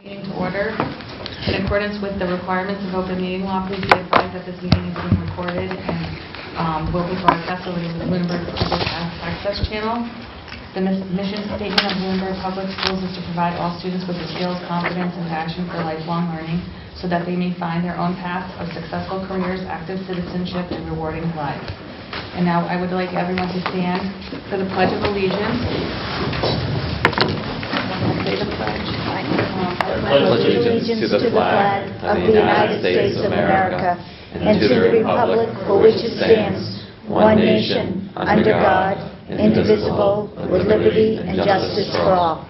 Meeting to order. In accordance with the requirements of open meeting law, please be advised that this meeting is being recorded and will be broadcast over the Lunenburg Public Access Channel. The mission statement of Lunenburg Public Schools is to provide all students with the skills, confidence, and passion for lifelong learning so that they may find their own paths of successful careers, active citizenship, and rewarding lives. And now I would like everyone to stand for the Pledge of Allegiance. Say the pledge. I pledge allegiance to the flag of the United States of America and to the republic for which it stands, one nation, under God, indivisible, with liberty and justice for all.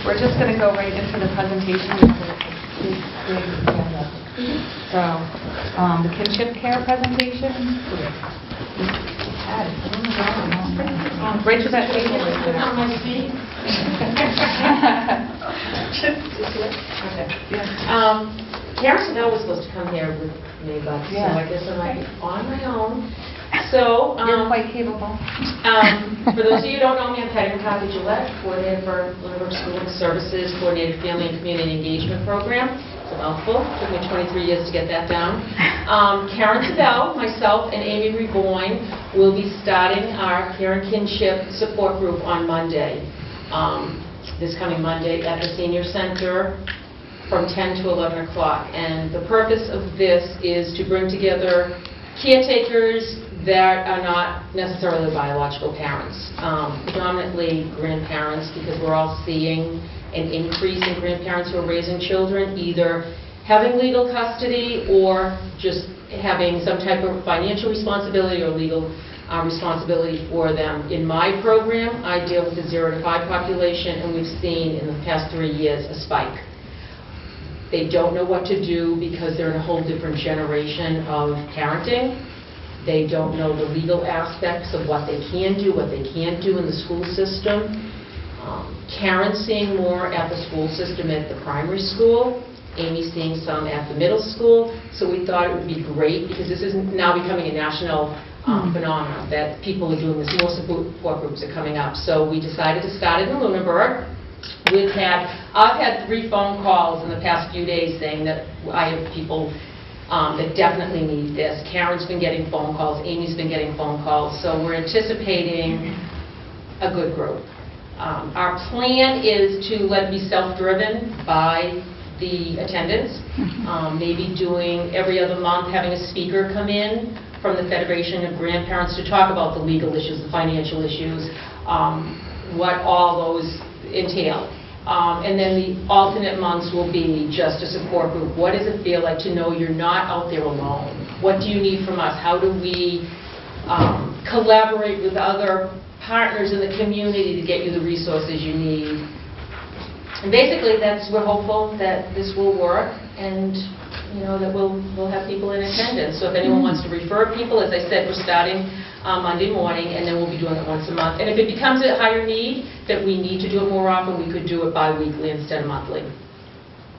We're just going to go right into the presentation. So, the kinship care presentation. Right to that table. On my seat. Karen Snell was supposed to come here with me, but so I guess I might be on my own. So, you're quite capable. For those of you who don't know me, I'm Patty McCarthy Gillette, coordinator for Lunenburg School Services, Coordinated Family and Community Engagement Program. It's a mouthful. It took me 23 years to get that down. Karen Sabell, myself, and Amy Reboyne will be starting our Care and Kinship Support Group on Monday. This coming Monday at the Senior Center from 10 to 11 o'clock. And the purpose of this is to bring together caretakers that are not necessarily biological parents, predominantly grandparents, because we're all seeing an increase in grandparents who are raising children, either having legal custody or just having some type of financial responsibility or legal responsibility for them. In my program, I deal with the 0 to 5 population, and we've seen in the past 3 years a spike. They don't know what to do because they're in a whole different generation of parenting. They don't know the legal aspects of what they can do, what they can't do in the school system. Karen's seeing more at the school system at the primary school. Amy's seeing some at the middle school. So we thought it would be great, because this is now becoming a national phenomenon, that people are doing this. More support groups are coming up. So we decided to start it in Lunenburg. I've had 3 phone calls in the past few days saying that I have people that definitely need this. Karen's been getting phone calls. Amy's been getting phone calls. So we're anticipating a good group. Our plan is to let it be self-driven by the attendants. Maybe doing every other month, having a speaker come in from the Federation of Grandparents to talk about the legal issues, the financial issues, what all those entail. And then the alternate months will be just a support group. What does it feel like to know you're not out there alone? What do you need from us? How do we collaborate with other partners in the community to get you the resources you need? And basically, we're hopeful that this will work, and that we'll have people in attendance. So if anyone wants to refer people, as I said, we're starting Monday morning, and then we'll be doing it once a month. And if it becomes a higher need, that we need to do it more often, we could do it bi-weekly instead of monthly.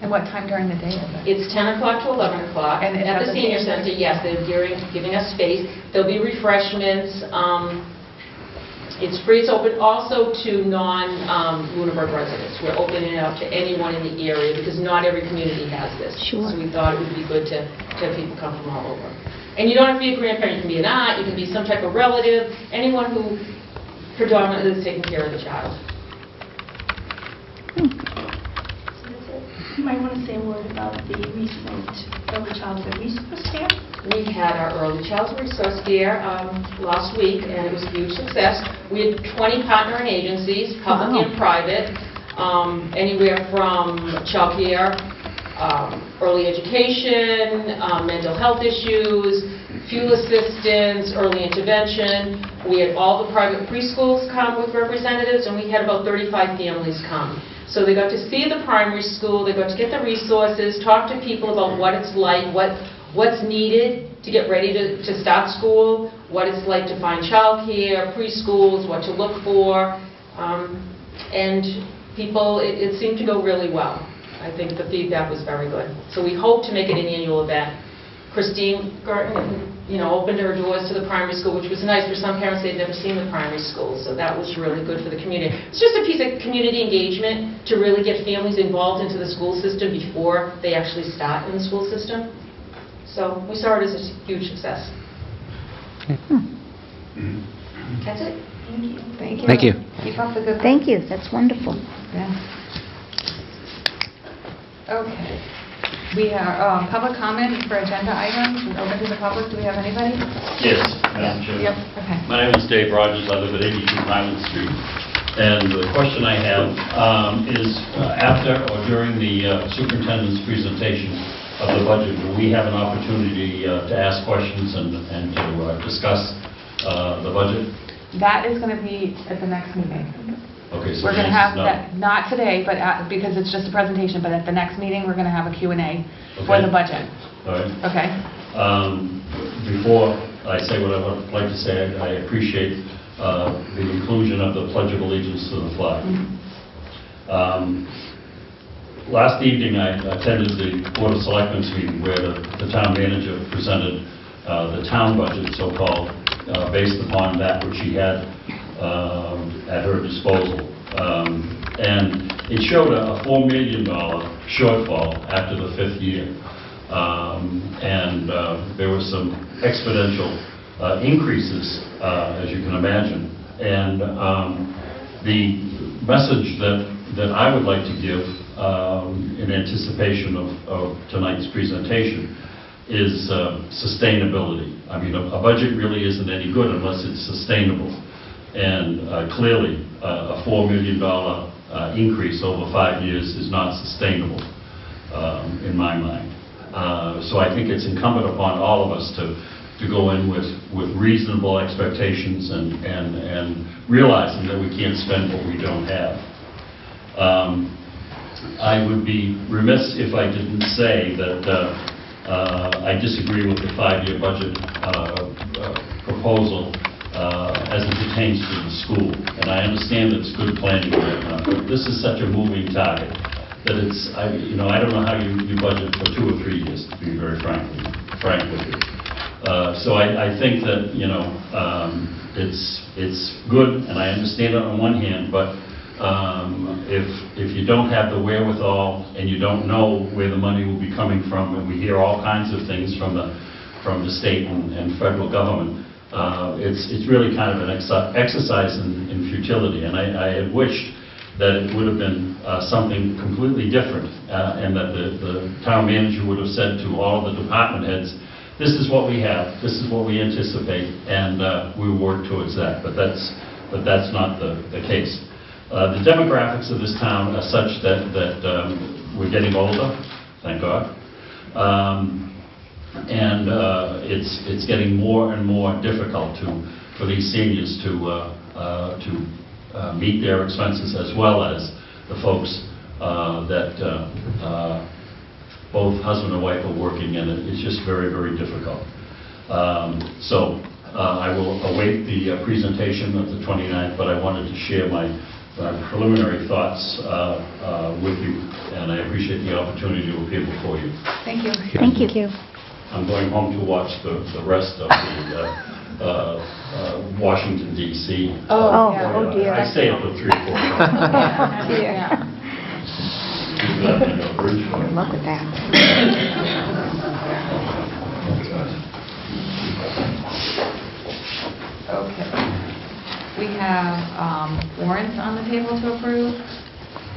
And what time during the day is it? It's 10 o'clock to 11 o'clock at the Senior Center. Yes, they're giving us space. There'll be refreshments. It's free. It's open also to non-Lunenburg residents. We're opening it up to anyone in the area, because not every community has this. Sure. So we thought it would be good to have people come from all over. And you don't have to be a grandparent. You can be an aunt. You can be some type of relative. Anyone who predominantly is taking care of the child. You might want to say a word about the recent Early Childhood Resource Fair. We had our Early Childhood Resource Fair last week, and it was a huge success. We had 20 partnering agencies, public and private, anywhere from child care, early education, mental health issues, fuel assistance, early intervention. We had all the private preschools come with representatives, and we had about 35 families come. So they got to see the primary school, they got to get the resources, talk to people about what it's like, what's needed to get ready to start school, what it's like to find childcare, preschools, what to look for, and people, it seemed to go really well. I think the feedback was very good. So we hope to make it an annual event. Christine Garten opened her doors to the primary school, which was nice for some parents. They'd never seen the primary school, so that was really good for the community. It's just a piece of community engagement to really get families involved into the school system before they actually start in the school system. So we saw it as a huge success. That's it. Thank you. Thank you. Keep up the good work. Thank you, that's wonderful. Yeah. Okay. We have public comment for agenda items. It's open to the public. Do we have anybody? Yes, Madam Chair. Yep. Okay. My name is Dave Rogers. I live at 82 Highland Street. And the question I have is after or during the superintendent's presentation of the budget, will we have an opportunity to ask questions and to discuss the budget? That is going to be at the next meeting. Okay, so We're the going to have answer's no. that, not today, but because it's just a presentation, but at the next meeting, we're going to have a Q&A for Okay. the budget. All right. Okay? Before I say what I would like to say, I appreciate the inclusion of the Pledge of Allegiance to the flag. Last evening, I attended the Board of Selectmen's meeting where the town manager presented the town budget, so-called, based upon that which she had at her disposal. And it showed a $4 million shortfall after the 5th year. And there were some exponential increases, as you can imagine. And the message that I would like to give in anticipation of tonight's presentation is sustainability. I mean, a budget really isn't any good unless it's sustainable. And clearly, a $4 million increase over 5 years is not sustainable in my mind. So I think it's incumbent upon all of us to go in with reasonable expectations and realizing that we can't spend what we don't have. I would be remiss if I didn't say that I disagree with the 5-year budget proposal as it pertains to the school. And I understand that it's good planning right now, but this is such a moving target that it's, I don't know how you budget for 2 or 3 years, to be very frank with you. So I think that, it's good, and I understand it on one hand, but if you don't have the wherewithal and you don't know where the money will be coming from, and we hear all kinds of things from the state and federal government, it's really kind of an exercise in futility. And I had wished that it would have been something completely different, and that the town manager would have said to all of the department heads, this is what we have, this is what we anticipate, and we work towards that. But that's not the case. The demographics of this town are such that we're getting older, thank God, and it's getting more and more difficult for these seniors to meet their expenses, as well as the folks that both husband and wife are working, and it's just very, very difficult. So I will await the presentation of the 29th, but I wanted to share my preliminary thoughts with you, and I appreciate the opportunity to appear before you. Thank you. Thank you. I'm going home to watch the rest of the Washington, D.C. Oh, yeah. oh dear. I stay up till 3 or 4 o'clock. Yeah. Let me know, Bridgeport. Look at that. Okay. We have warrants on the table to approve.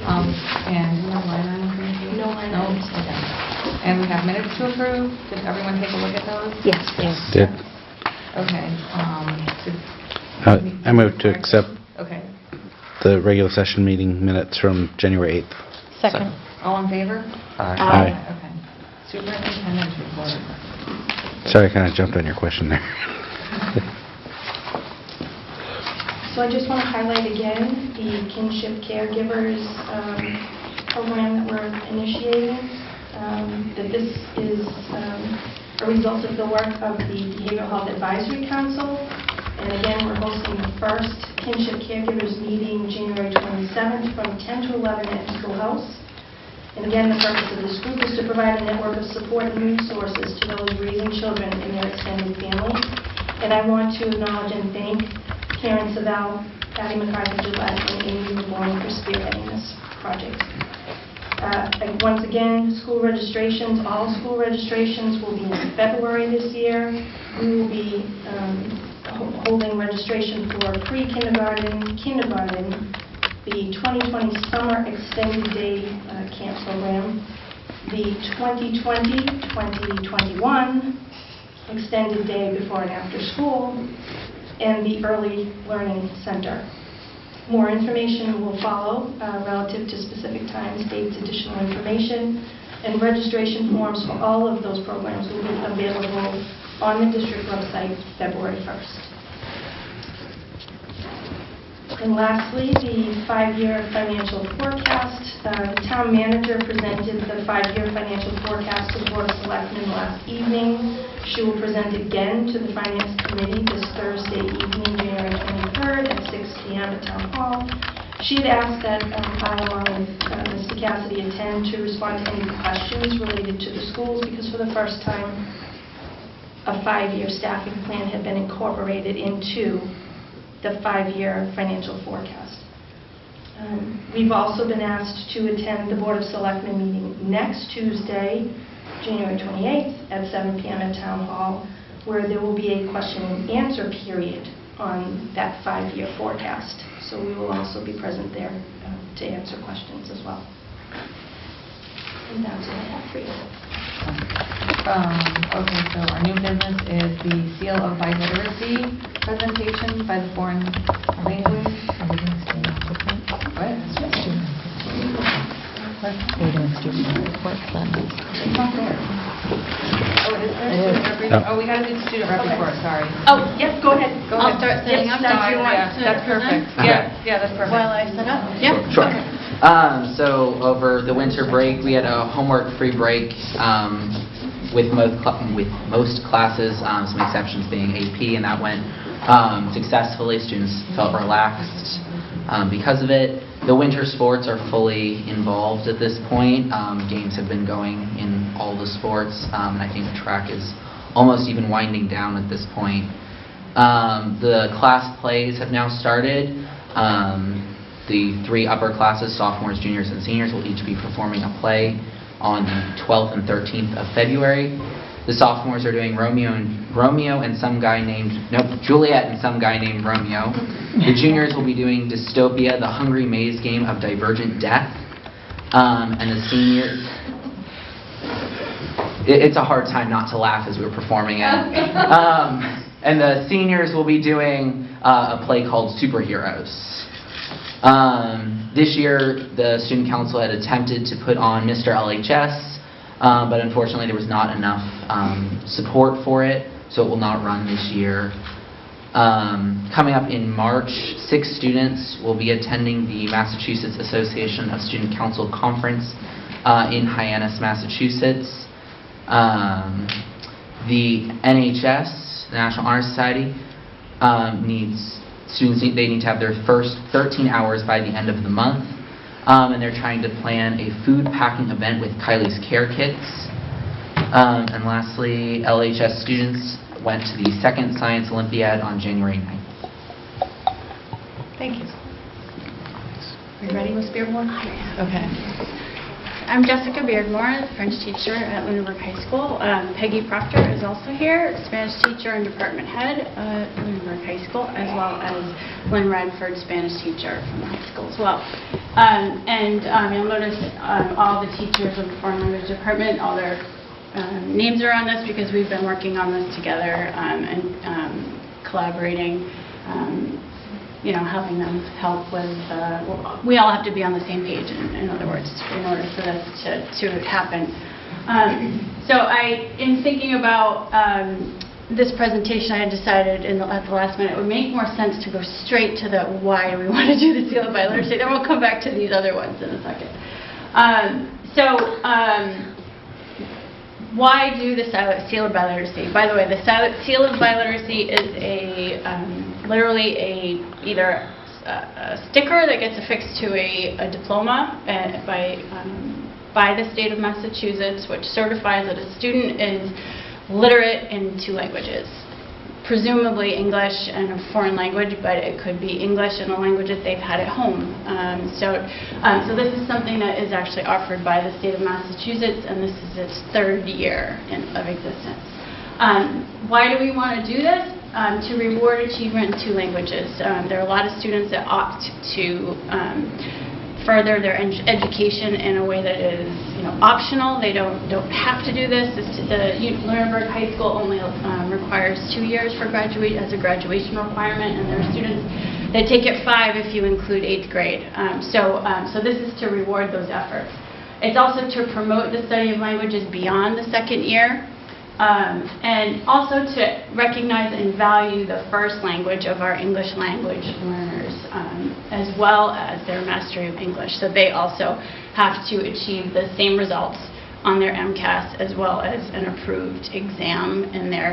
And do you have line items? for me? No line No? items. Okay. And we have minutes to approve. Did everyone take a look at those? Yes, yes. Did. Okay. I move to accept Okay. the regular session meeting minutes from January 8th. Second. All in favor? Aye. Okay. Superintendent's report. Sorry, I kind of jumped on your question there. So I just want to highlight again the kinship caregivers program that we're initiating, that this is a result of the work of the Behavioral Health Advisory Council. And again, we're hosting the first kinship caregivers meeting January 27th from 10 to 11 at Schoolhouse. And again, the purpose of this group is to provide a network of support and resources to those raising children and their extended families. And I want to acknowledge and thank Karen Savell, Patty McCarthy-Gillette, and Amy Leborn for spearheading this project. Once again, school registrations, all school registrations will be in February this year. We will be holding registration for pre-kindergarten, kindergarten, the 2020 Summer Extended Day Camp Program, the 2020-2021 Extended Day Before and After School, and the Early Learning Center. More information will follow relative to specific times, dates, additional information, and registration forms for all of those programs will be available on the district website February 1st. And lastly, the 5-year financial forecast. The town manager presented the 5-year financial forecast to the Board of Selectmen last evening. She will present again to the Finance Committee this Thursday evening, January 23rd at 6 p.m. at Town Hall. She had asked that I, along with Mr. Cassidy, attend to respond to any questions related to the schools, because for the first time, a 5-year staffing plan had been incorporated into the 5-year financial forecast. We've also been asked to attend the Board of Selectmen meeting next Tuesday, January 28th at 7 p.m. at Town Hall, where there will be a question and answer period on that 5-year forecast. So we will also be present there to answer questions as well. And that's what I have for you. Okay, so our new business is the Seal of Biliteracy presentation by the foreign language. Are we doing student applicant? What? We're doing student report. It's not there. Oh, it is there? It is. Student rep- Oh, we got to do the student rep report, sorry. Oh, yes, go ahead. Go I'll ahead. start setting up. No, Do you want yeah, to that's perfect. present? Yeah, that's perfect. While I set up? Yeah. Sure. Okay. So over the winter break, we had a homework-free break with most classes, some exceptions being AP, and that went successfully. Students felt relaxed because of it. The winter sports are fully involved at this point. Games have been going in all the sports, and I think the track is almost even winding down at this point. The class plays have now started. The 3 upper classes, sophomores, juniors, and seniors, will each be performing a play on the 12th and 13th of February. The sophomores are doing Juliet and some guy named Romeo. The juniors will be doing Dystopia, the Hungry Maze Game of Divergent Death. And the seniors... It's a hard time not to laugh as we're performing it. And the seniors will be doing a play called Superheroes. This year, the Student Council had attempted to put on Mr. LHS, but unfortunately there was not enough support for it, so it will not run this year. Coming up in March, 6 students will be attending the Massachusetts Association of Student Council Conference in Hyannis, Massachusetts. The NHS, the National Honor Society, they need to have their first 13 hours by the end of the month, and they're trying to plan a food packing event with Kylie's Care Kits. And lastly, LHS students went to the 2nd Science Olympiad on January 9th. Thank you. Are you ready, Ms. Beardmore? Okay. I'm Jessica Beardmore, French teacher at Lunenburg High School. Peggy Proctor is also here, Spanish teacher and department head at Lunenburg High School, as well as Lynn Radford, Spanish teacher from the high school as well. You'll notice all the teachers of the foreign language department, all their names are on this because we've been working on this together and collaborating. Helping them help with, we all have to be on the same page, in other words, in order for this to happen. In thinking about this presentation, I had decided at the last minute it would make more sense to go straight to the why do we want to do the Seal of Biliteracy, then we'll come back to these other ones in a second. Why do the Seal of Biliteracy? By the way, the Seal of Biliteracy is literally either a sticker that gets affixed to a diploma by the state of Massachusetts, which certifies that a student is literate in 2 languages. Presumably English and a foreign language, but it could be English and a language that they've had at home. So this is something that is actually offered by the state of Massachusetts, and this is its 3rd year of existence. Why do we want to do this? To reward achievement in 2 languages. There are a lot of students that opt to further their education in a way that is, optional. They don't have to do this. The Lunenburg High School only requires 2 years for as a graduation requirement, and there are students that take it 5 if you include 8th grade. So this is to reward those efforts. It's also to promote the study of languages beyond the 2nd year. And also to recognize and value the first language of our English language learners, as well as their mastery of English. So they also have to achieve the same results on their MCAS as well as an approved exam in their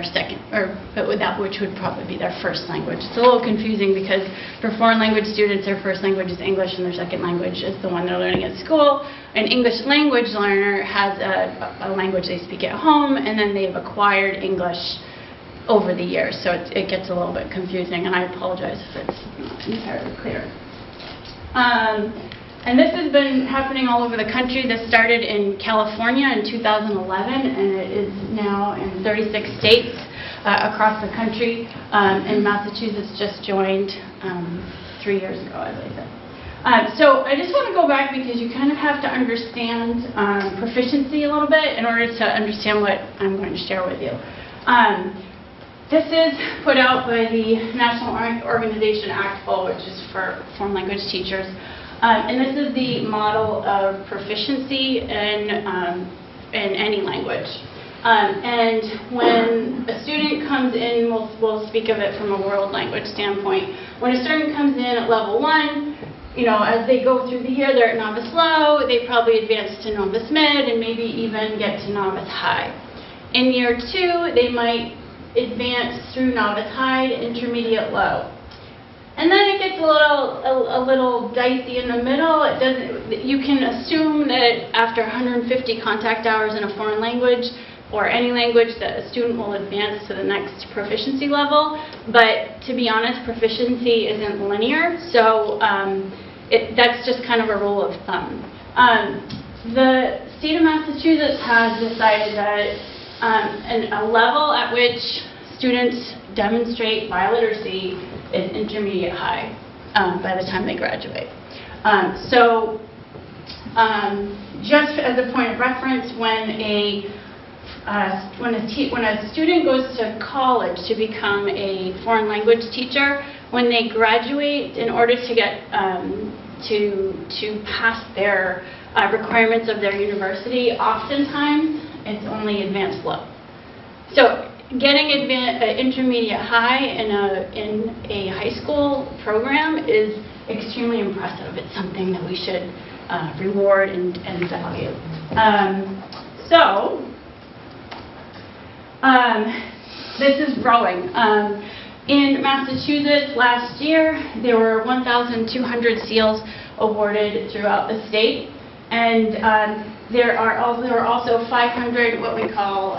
which would probably be their first language. It's a little confusing because for foreign language students, their first language is English and their second language is the one they're learning at school. An English language learner has a language they speak at home, and then they've acquired English over the years. So it gets a little bit confusing, and I apologize if it's not entirely clear. And this has been happening all over the country. This started in California in 2011, and it is now in 36 states across the country. And Massachusetts just joined 3 years ago, as I said. So I just want to go back because you kind of have to understand proficiency a little bit in order to understand what I'm going to share with you. This is put out by the National Organization ACTFL, which is for foreign language teachers. And this is the model of proficiency in any language. And when a student comes in, we'll speak of it from a world language standpoint. When a student comes in at level 1, as they go through the year, they're at novice low, they probably advance to novice mid, and maybe even get to novice high. In year 2, they might advance through novice high to intermediate low. And then it gets a little dicey in the middle. You can assume that after 150 contact hours in a foreign language or any language that a student will advance to the next proficiency level. But to be honest, proficiency isn't linear, so that's just kind of a rule of thumb. The state of Massachusetts has decided that a level at which students demonstrate biliteracy is intermediate high by the time they graduate. Just as a point of reference, when a student goes to college to become a foreign language teacher, when they graduate, in order to get to pass their requirements of their university, oftentimes it's only advanced low. So getting intermediate high in a high school program is extremely impressive. It's something that we should reward and value. This is growing. In Massachusetts last year, there were 1,200 seals awarded throughout the state, and there were also 500 what we call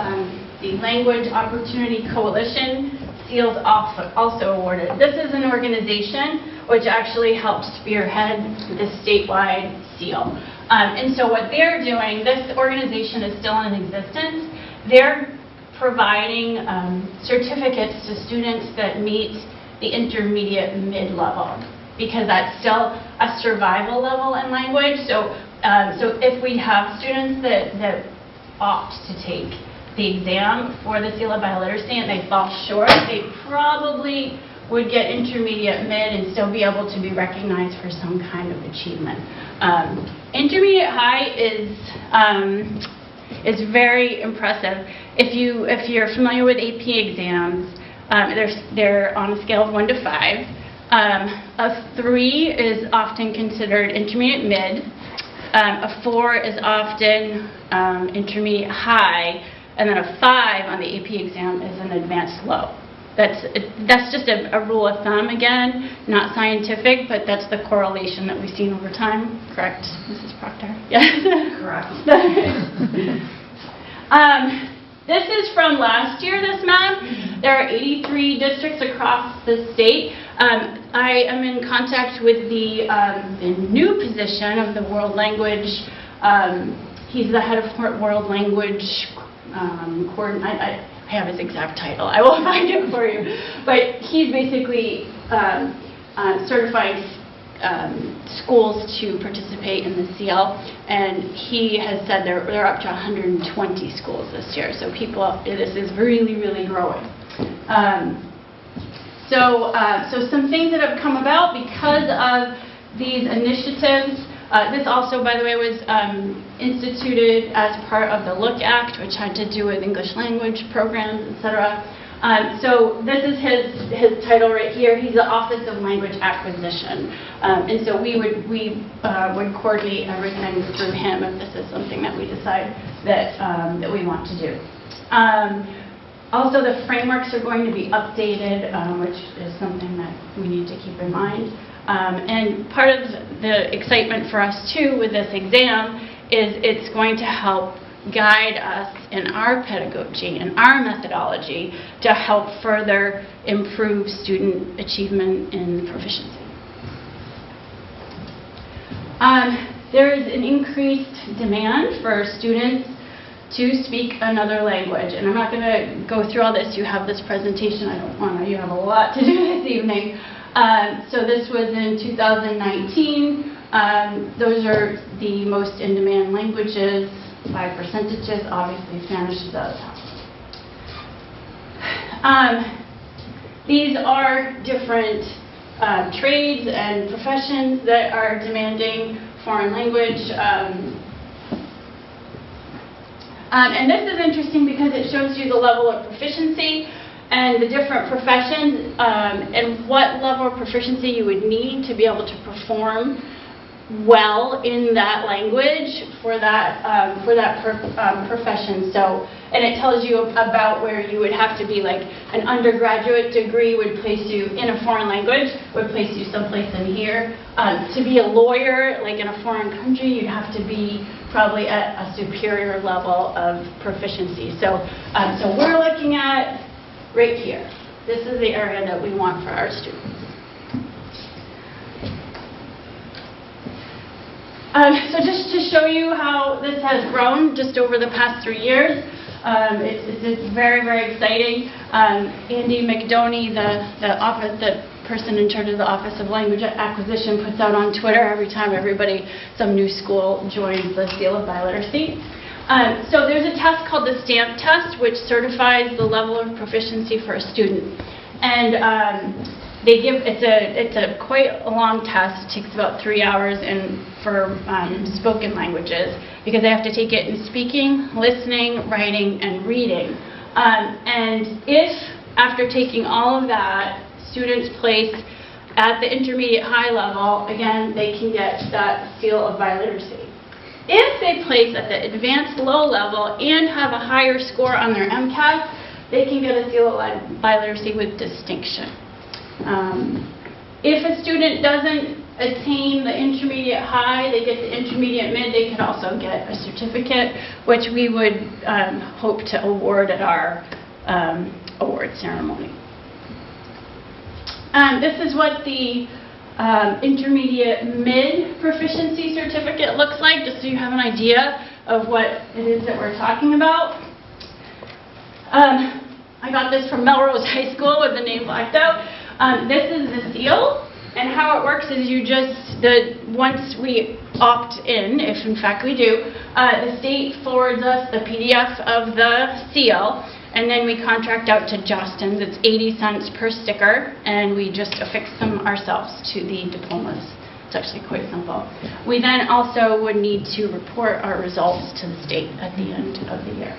the Language Opportunity Coalition seals also awarded. This is an organization which actually helps spearhead the statewide seal. And so what they're doing, this organization is still in existence. They're providing certificates to students that meet the intermediate mid-level, because that's still a survival level in language. So if we have students that opt to take the exam for the seal of biliteracy and they fall short, they probably would get intermediate mid and still be able to be recognized for some kind of achievement. Intermediate high is very impressive. If you're familiar with AP exams, they're on a scale of 1 to 5. A 3 is often considered intermediate mid. A 4 is often intermediate high, and then a 5 on the AP exam is an advanced low. that's just a rule of thumb, again, not scientific, but that's the correlation that we've seen over time. Correct, Mrs. Proctor? Yes? Correct. This is from last year, this map. There are 83 districts across the state. I am in contact with the new position of the world language. He's the head of world language coordinator. I have his exact title. I will find it for you. But he's basically certifying schools to participate in the CL, and he has said they're up to 120 schools this year. So this is really, really growing. So some things that have come about because of these initiatives. This also, by the way, was instituted as part of the Look Act, which had to do with English language programs, etc. So this is his title right here. He's the Office of Language Acquisition, and so we would coordinate everything through him if this is something that we decide that we want to do. Also, the frameworks are going to be updated, which is something that we need to keep in mind. And part of the excitement for us, too, with this exam is it's going to help guide us in our pedagogy and our methodology to help further improve student achievement and proficiency. There is an increased demand for students to speak another language. And I'm not going to go through all this. You have this presentation. I don't want to. You have a lot to do this evening. So this was in 2019. Those are the most in-demand languages by percentages. Obviously, Spanish is at the top. These are different trades and professions that are demanding foreign language. And this is interesting because it shows you the level of proficiency and the different professions and what level of proficiency you would need to be able to perform well in that language for that profession. So, and it tells you about where you would have to be, like an undergraduate degree would place you in a foreign language, would place you someplace in here. To be a lawyer, like in a foreign country, you'd have to be probably at a superior level of proficiency. So, so we're looking at right here. This is the area that we want for our students. So just to show you how this has grown just over the past 3 years, it's very, very exciting. Andy McDoney, the person in charge of the Office of Language Acquisition, puts out on Twitter every time some new school joins the Seal of Biliteracy. So there's a test called the STAMP test, which certifies the level of proficiency for a student. And it's a quite a long test. It takes about 3 hours for spoken languages, because they have to take it in speaking, listening, writing, and reading. And if, after taking all of that, students place at the intermediate high level, again, they can get that Seal of Biliteracy. If they place at the advanced low level and have a higher score on their MCAS, they can get a Seal of Biliteracy with distinction. If a student doesn't attain the intermediate high, they get the intermediate mid, they could also get a certificate, which we would hope to award at our award ceremony. This is what the intermediate mid proficiency certificate looks like, just so you have an idea of what it is that we're talking about. I got this from Melrose High School with the name blacked out. This is the seal, and how it works is once we opt in, if in fact we do, the state forwards us the PDF of the seal, and then we contract out to Jostens. It's 80 cents per sticker, and we just affix them ourselves to the diplomas. It's actually quite simple. We then also would need to report our results to the state at the end of the year.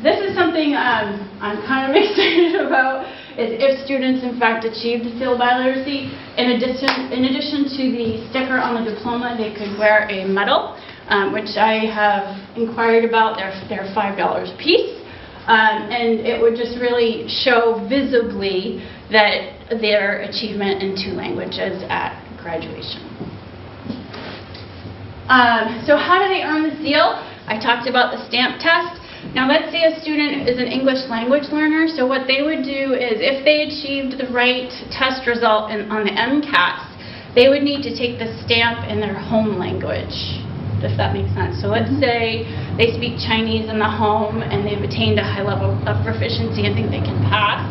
This is something I'm kind of excited about, is if students in fact achieve the Seal of Biliteracy, in addition to the sticker on the diploma, they could wear a medal, which I have inquired about. They're $5 a piece. And it would just really show visibly that their achievement in 2 languages at graduation. So how do they earn the seal? I talked about the stamp test. Now let's say a student is an English language learner, so what they would do is if they achieved the right test result on the MCAS, they would need to take the stamp in their home language, if that makes sense. So let's say they speak Chinese in the home and they've attained a high level of proficiency and think they can pass.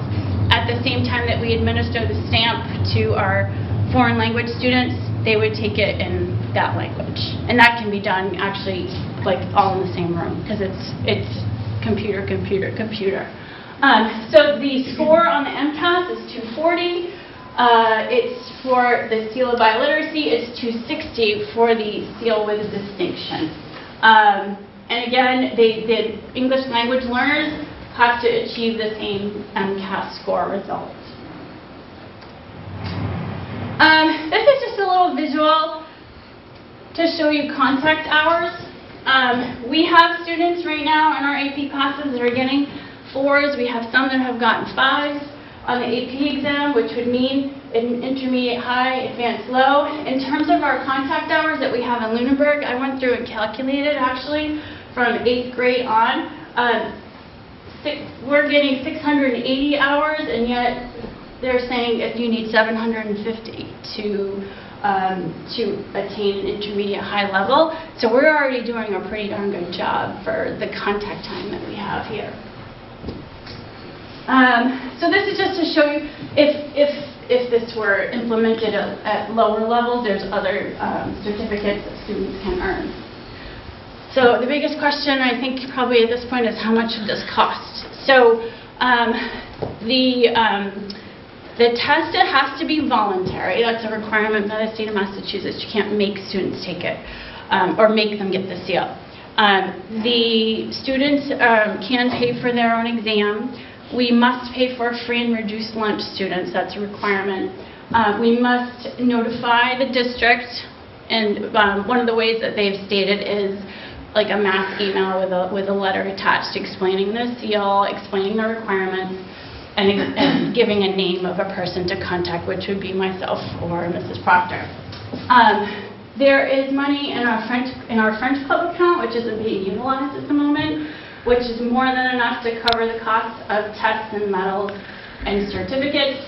At the same time that we administer the stamp to our foreign language students, they would take it in that language. And that can be done actually like all in the same room because it's computer, computer, computer. So the score on the MCAS is 240. It's for the seal of biliteracy, it's 260 for the seal with distinction. And again, the English language learners have to achieve the same MCAS score result. This is just a little visual to show you contact hours. We have students right now in our AP classes that are getting 4s. We have some that have gotten 5s on the AP exam, which would mean an intermediate high, advanced low. In terms of our contact hours that we have in Lunenburg, I went through and calculated actually from 8th grade on. We're getting 680 hours, and yet they're saying that you need 750 to attain an intermediate high level. So we're already doing a pretty darn good job for the contact time that we have here. So this is just to show you if this were implemented at lower levels, there's other certificates that students can earn. So the biggest question I think probably at this point is how much does this cost? So the test, it has to be voluntary. That's a requirement by the state of Massachusetts. You can't make students take it or make them get the seal. The students can pay for their own exam. We must pay for free and reduced lunch students. That's a requirement. We must notify the district, and one of the ways that they've stated is like a mass email with a letter attached explaining the seal, explaining the requirements, and giving a name of a person to contact, which would be myself or Mrs. Proctor. There is money in our French club account, which isn't being utilized at the moment, which is more than enough to cover the cost of tests and medals and certificates.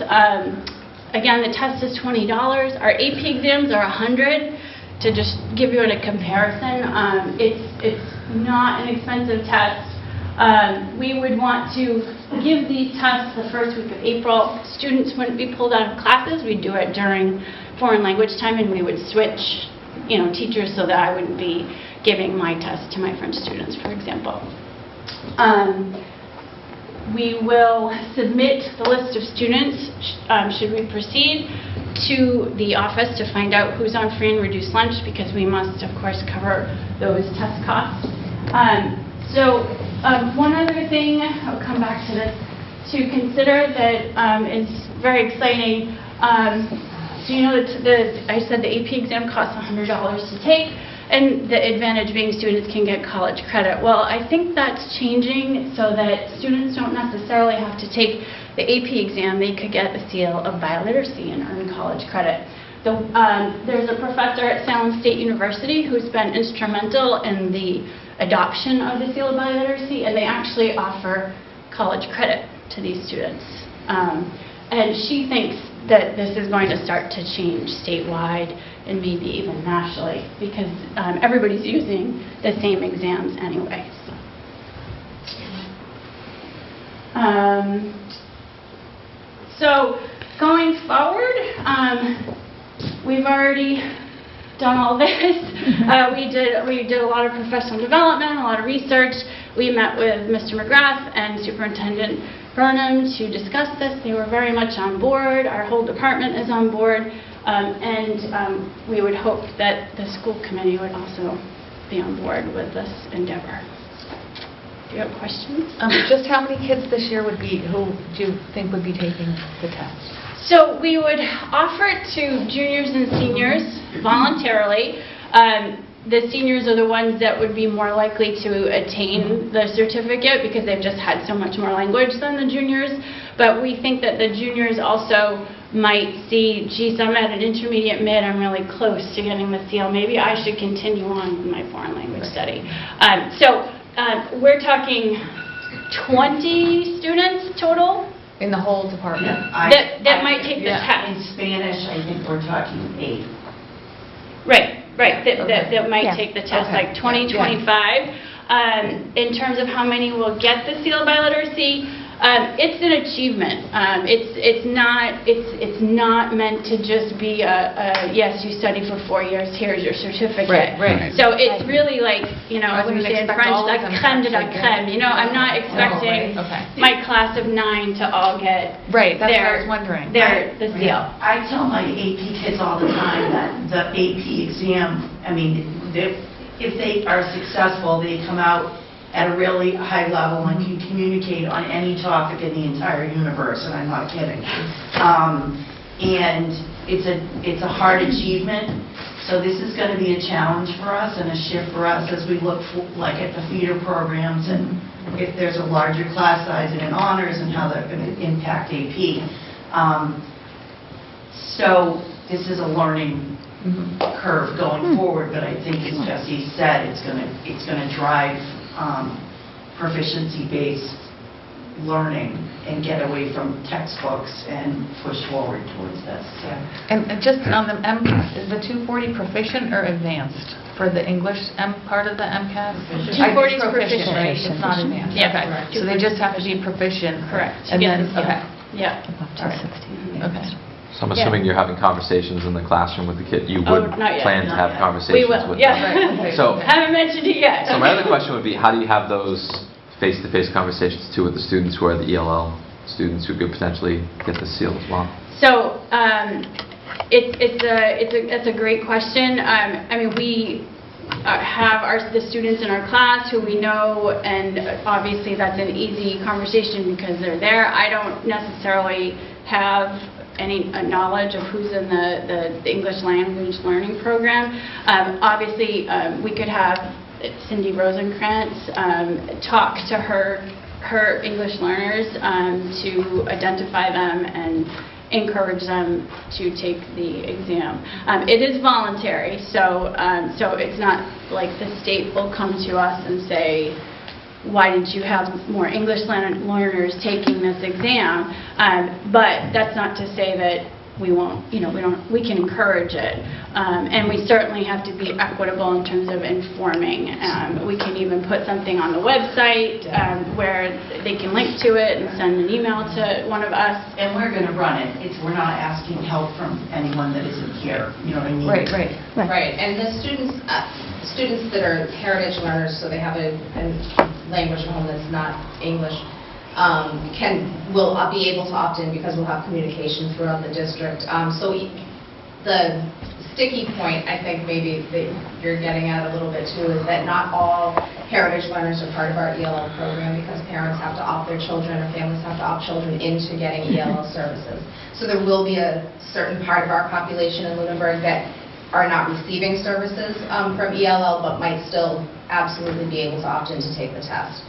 Again, the test is $20. Our AP exams are $100. To just give you a comparison, it's not an expensive test. We would want to give these tests the first week of April. Students wouldn't be pulled out of classes. We'd do it during foreign language time, and we would switch, teachers so that I wouldn't be giving my test to my French students, for example. We will submit the list of students, should we proceed, to the office to find out who's on free and reduced lunch, because we must, of course, cover those test costs. One other thing, I'll come back to this, to consider that is very exciting. So you know that I said the AP exam costs $100 to take, and the advantage being students can get college credit. Well, I think that's changing so that students don't necessarily have to take the AP exam. They could get the seal of biliteracy and earn college credit. There's a professor at Salem State University who's been instrumental in the adoption of the seal of biliteracy, and they actually offer college credit to these students. And she thinks that this is going to start to change statewide and maybe even nationally, because everybody's using the same exams anyway. So going forward, we've already done all this. We did a lot of professional development, a lot of research. We met with Mr. McGrath and Superintendent Burnham to discuss this. They were very much on board. Our whole department is on board. We would hope that the school committee would also be on board with this endeavor. Do you have questions? Just how many kids this year who do you think would be taking the test? So we would offer it to juniors and seniors voluntarily. the seniors are the ones that would be more likely to attain the certificate because they've just had so much more language than the juniors. But we think that the juniors also might see, geez, I'm at an intermediate mid, I'm really close to getting the seal. Maybe I should continue on with my foreign language study. We're talking 20 students total In the whole department? that might take the test. In Spanish, I think we're talking 8. Right, that might Yeah. take the test, Okay. like 20, 25. In terms of how many will get the seal by literacy, it's an achievement. It's not meant to just be a yes, you study for 4 years, here's your certificate. Right. So it's really like, I when we wouldn't say in expect French, all of la them to crème de la actually crème. get- I'm not expecting Okay. my class of 9 to all get Right, that's what I their was wondering. the seal. I tell my AP kids all the time that the AP exam, I mean, if they are successful, they come out at a really high level and can communicate on any topic in the entire universe, and I'm not kidding. And it's a hard achievement, so this is going to be a challenge for us and a shift for us as we look at the feeder programs and if there's a larger class size and in honors and how they're going to impact AP. So this is a learning curve going forward, but I think, as Jesse said, it's going to drive proficiency-based learning and get away from textbooks and push forward towards this. And just on the MCAS, is the 240 proficient or advanced for the English part of the MCAS? Proficient. 240 is Proficient, proficient. right? It's not advanced. Yeah. Okay. Correct. So they just have to be proficient. Correct. And To get then, the seal. okay. Yeah. All right. Okay. So I'm assuming you're having conversations in the classroom with the kid. You Oh, would not yet. plan to Not have yet. conversations We will, with yeah. them. Right. So, Haven't mentioned it yet. so my other question would be, how do you have those face-to-face conversations too with the students who are the ELL students who could potentially get the seal as well? So it's a great question. I mean, we have the students in our class who we know, and obviously that's an easy conversation because they're there. I don't necessarily have any knowledge of who's in the English language learning program. Obviously, we could have Cindy Rosenkrantz talk to her English learners to identify them and encourage them to take the exam. It is voluntary, so it's not like the state will come to us and say, why didn't you have more English learners taking this exam? But that's not to say that we won't, we can encourage it. And we certainly have to be equitable in terms of informing. We can even put something on the website where they can link to it and send an email to one of us. And we're going to run it. We're not asking help from anyone that isn't here. You know what I mean? Right. Right, and the students that are heritage learners, so they have a language at home that's not English, will be able to opt in because we'll have communication throughout the district. So the sticky point, I think maybe that you're getting at a little bit too, is that not all heritage learners are part of our ELL program because parents have to opt their children or families have to opt children into getting ELL services. So there will be a certain part of our population in Lunenburg that are not receiving services from ELL but might still absolutely be able to opt in to take the test.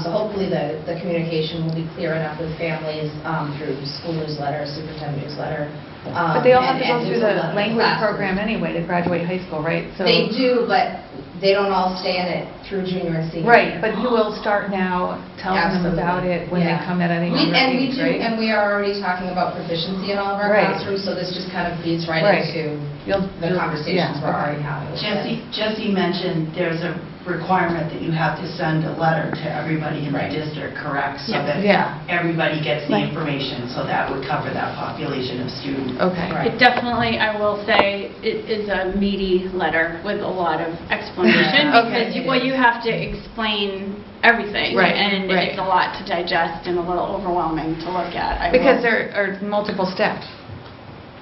So hopefully the communication will be clear enough with families through school newsletter, superintendent newsletter. But they all have to go and through the newsletter language classes. program anyway to graduate high school, right? So They do, but they don't all stay in it through junior and senior. Right, but you will start now telling them Absolutely. about it when they Yeah. come at any younger age, right? And we are already talking about proficiency in all of our Right. classrooms, so this just kind of feeds right Right. into You'll- the conversations yeah, we're okay. already having. with kids. Jesse mentioned there's a requirement that you have to send a letter to everybody in the Right. district, correct? So Yeah. that Yeah. everybody gets the Right. information, so that would cover that population of students. Okay. Right. It definitely, I will say, it is a meaty letter with a lot of explanation Okay. because you have to explain everything. Right, And right. it's a lot to digest and a little overwhelming to look at. I Because will- there are multiple steps.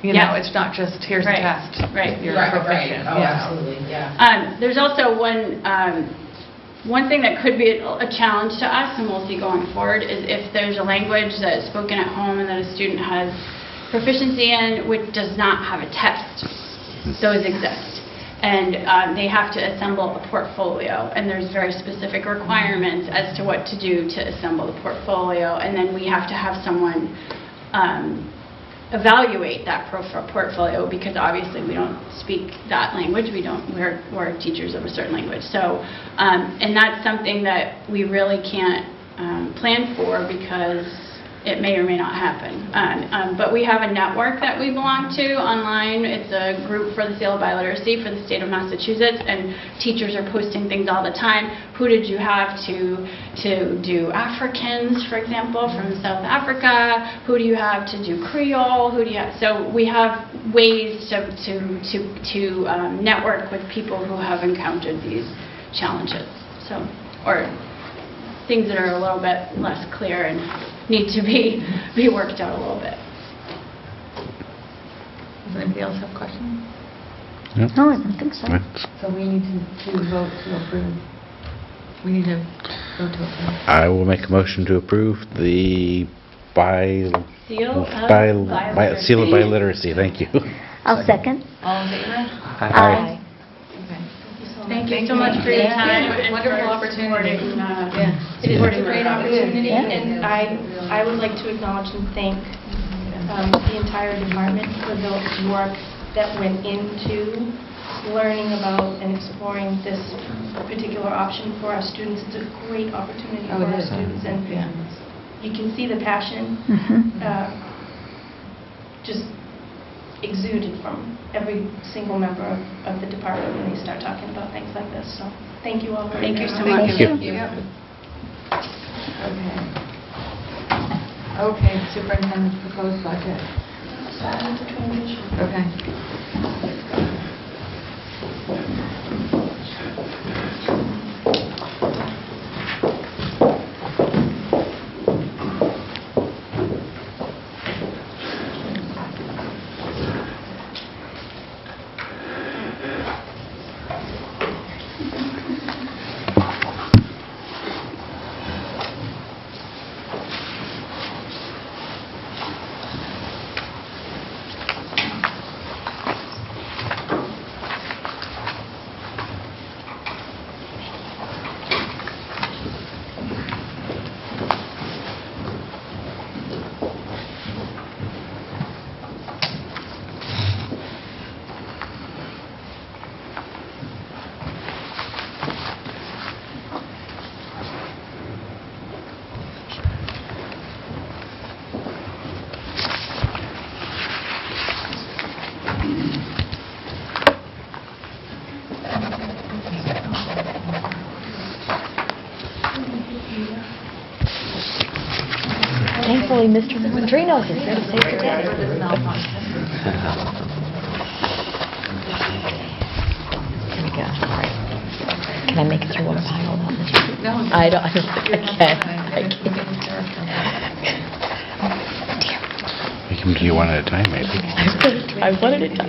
You Yes. know, it's not just, here's a Right, test. right. You're Right, proficient. right. Oh, Yeah. absolutely, yeah. There's also one thing that could be a challenge to us, and we'll see going forward, is if there's a language that is spoken at home and that a student has proficiency in, which does not have a test. Those exist. and they have to assemble a portfolio, and there's very specific requirements as to what to do to assemble the portfolio, and then we have to have someone evaluate that portfolio, because obviously we don't speak that language. We're teachers of a certain language. So, and that's something that we really can't plan for, because it may or may not happen. But we have a network that we belong to online. It's a group for the Seal of Biliteracy for the state of Massachusetts, and teachers are posting things all the time. Who did you have to do Africans, for example, from South Africa? Who do you have to do Creole? Who do you have? So we have ways to network with people who have encountered these challenges. So, or things that are a little bit less clear and need to be worked out a little bit. Does anybody else have questions? No, I don't think so. So we need to vote to approve. We need to vote to approve. I will make a motion to approve the Seal of Seal of Biliteracy. Thank you. I'll second. All in favor? Aye. Okay. Thank you so much for your time. and Wonderful for opportunity. supporting, It is a supporting great our opportunity, Yeah. and I would like to acknowledge and thank the entire department for the work that went into learning about and exploring this particular option for our students. It's a great opportunity Oh, for it our is. students, and Yeah. you can see the passion just exuded from every single member of the department when they start talking about things like this. So thank you all very Thank you much. so much. Thank you. Yeah. Okay. Okay, superintendent's proposed budget. Okay. Thankfully, Mr. Mondrino's is here to save the day. Here we go. All right. Can I make it through one pile? No. I don't think I can. Dear. We can do one at a time, maybe. I wanted it done.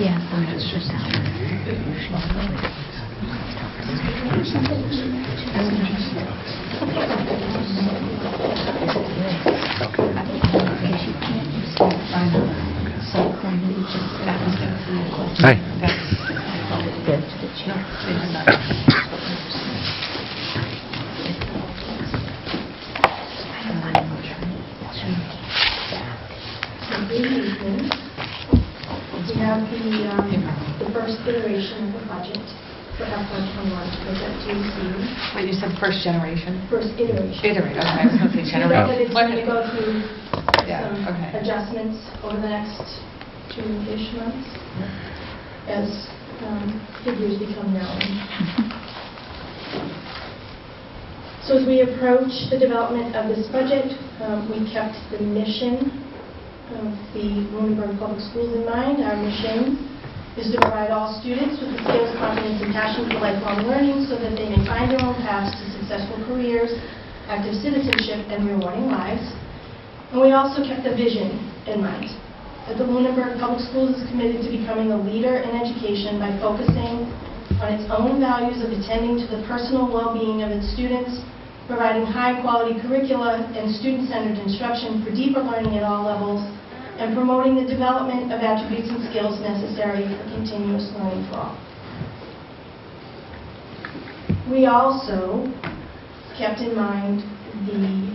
Yeah. Hi. Good evening. We have the first iteration of the budget for FY21 present to you this evening. Wait, you said first generation? First iteration. Iterate, okay, I was going to say We know that generation. it's going to go through Yeah, some okay. adjustments over the next 2-ish months as figures become known. So as we approach the development of this budget, we kept the mission of the Lunenburg Public Schools in mind. Our mission is to provide all students with the skills, confidence, and passion for lifelong learning so that they may find their own paths to successful careers, active citizenship, and rewarding lives. And we also kept the vision in mind, that the Lunenburg Public Schools is committed to becoming a leader in education by focusing on its own values of attending to the personal well-being of its students, providing high-quality curricula and student-centered instruction for deeper learning at all levels, and promoting the development of attributes and skills necessary for continuous learning for all. We also kept in mind the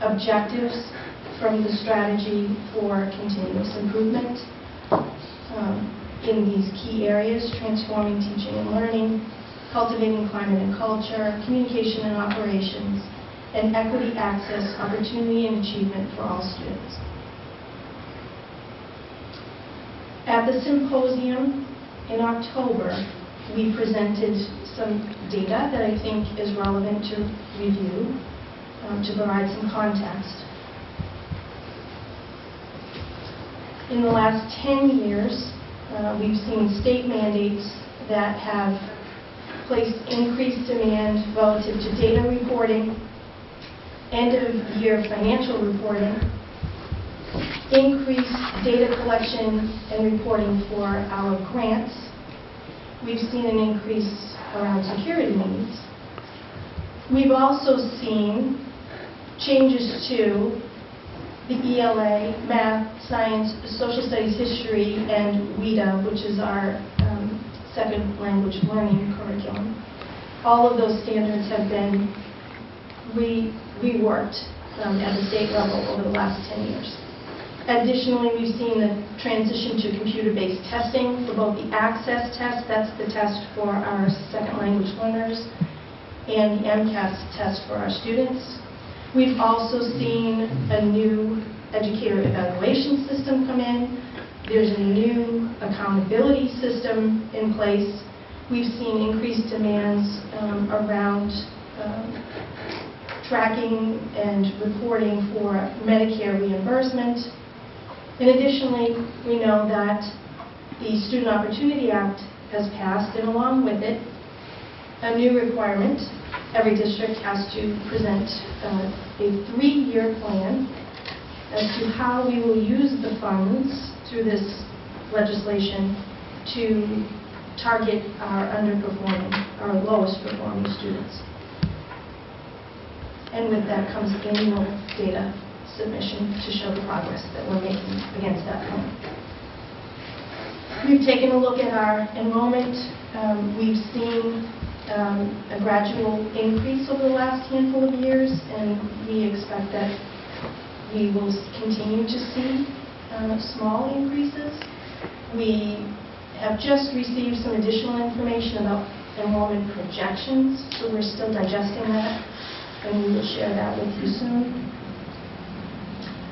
objectives from the strategy for continuous improvement in these key areas: transforming teaching and learning, cultivating climate and culture, communication and operations, and equity, access, opportunity, and achievement for all students. At the symposium in October, we presented some data that I think is relevant to review to provide some context. In the last 10 years, we've seen state mandates that have placed increased demand relative to data reporting, end-of-year financial reporting, increased data collection and reporting for our grants. We've seen an increase around security needs. We've also seen changes to the ELA, math, science, social studies, history, and WIDA, which is our second language learning curriculum. All of those standards have been reworked at the state level over the last 10 years. Additionally, we've seen the transition to computer-based testing for both the access test, that's the test for our second language learners, and the MCAS test for our students. We've also seen a new educator evaluation system come in. There's a new accountability system in place. We've seen increased demands around tracking and reporting for Medicare reimbursement. And additionally, we know that the Student Opportunity Act has passed, and along with it, a new requirement. Every district has to present a 3-year plan as to how we will use the funds through this legislation to target our underperforming, our lowest performing students. And with that comes annual data submission to show the progress that we're making against that plan. We've taken a look at our enrollment. We've seen a gradual increase over the last handful of years, and we expect that we will continue to see small increases. We have just received some additional information about enrollment projections, so we're still digesting that, and we will share that with you soon.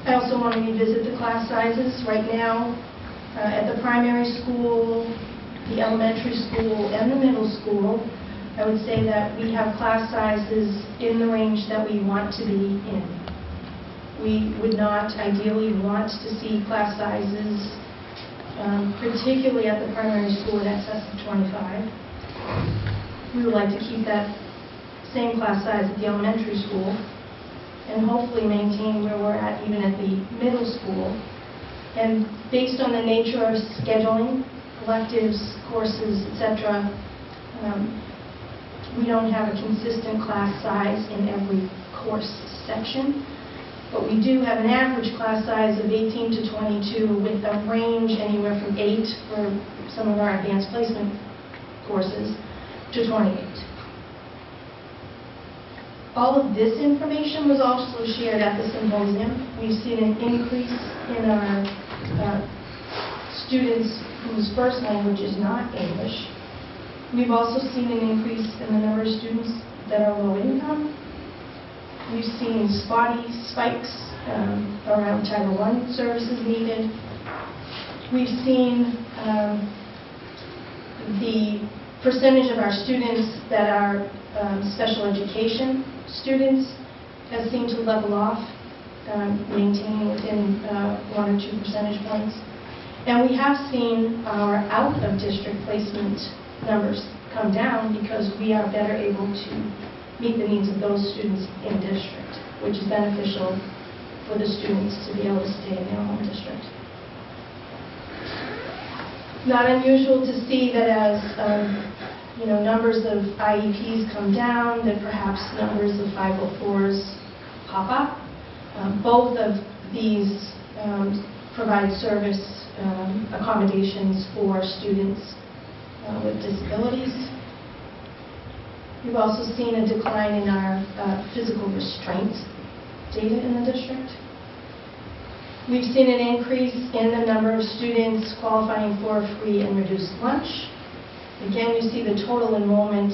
I also want to revisit the class sizes. Right now, at the primary school, the elementary school, and the middle school, I would say that we have class sizes in the range that we want to be in. We would not ideally want to see class sizes, particularly at the primary school, in excess of 25. We would like to keep that same class size at the elementary school and hopefully maintain where we're at even at the middle school. And based on the nature of scheduling, electives, courses, etc., we don't have a consistent class size in every course section, but we do have an average class size of 18 to 22 with a range anywhere from 8 for some of our advanced placement courses to 28. All of this information was also shared at the symposium. We've seen an increase in our students whose first language is not English. We've also seen an increase in the number of students that are low income. We've seen spotty spikes around Title I services needed. We've seen the percentage of our students that are special education students has seemed to level off, maintaining within 1 or 2 percentage points. And we have seen our out-of-district placement numbers come down because we are better able to meet the needs of those students in district, which is beneficial for the students to be able to stay in their home district. Not unusual to see that as numbers of IEPs come down, that perhaps numbers of 504s pop up. Both of these provide service accommodations for students with disabilities. We've also seen a decline in our physical restraint data in the district. We've seen an increase in the number of students qualifying for free and reduced lunch. Again, you see the total enrollment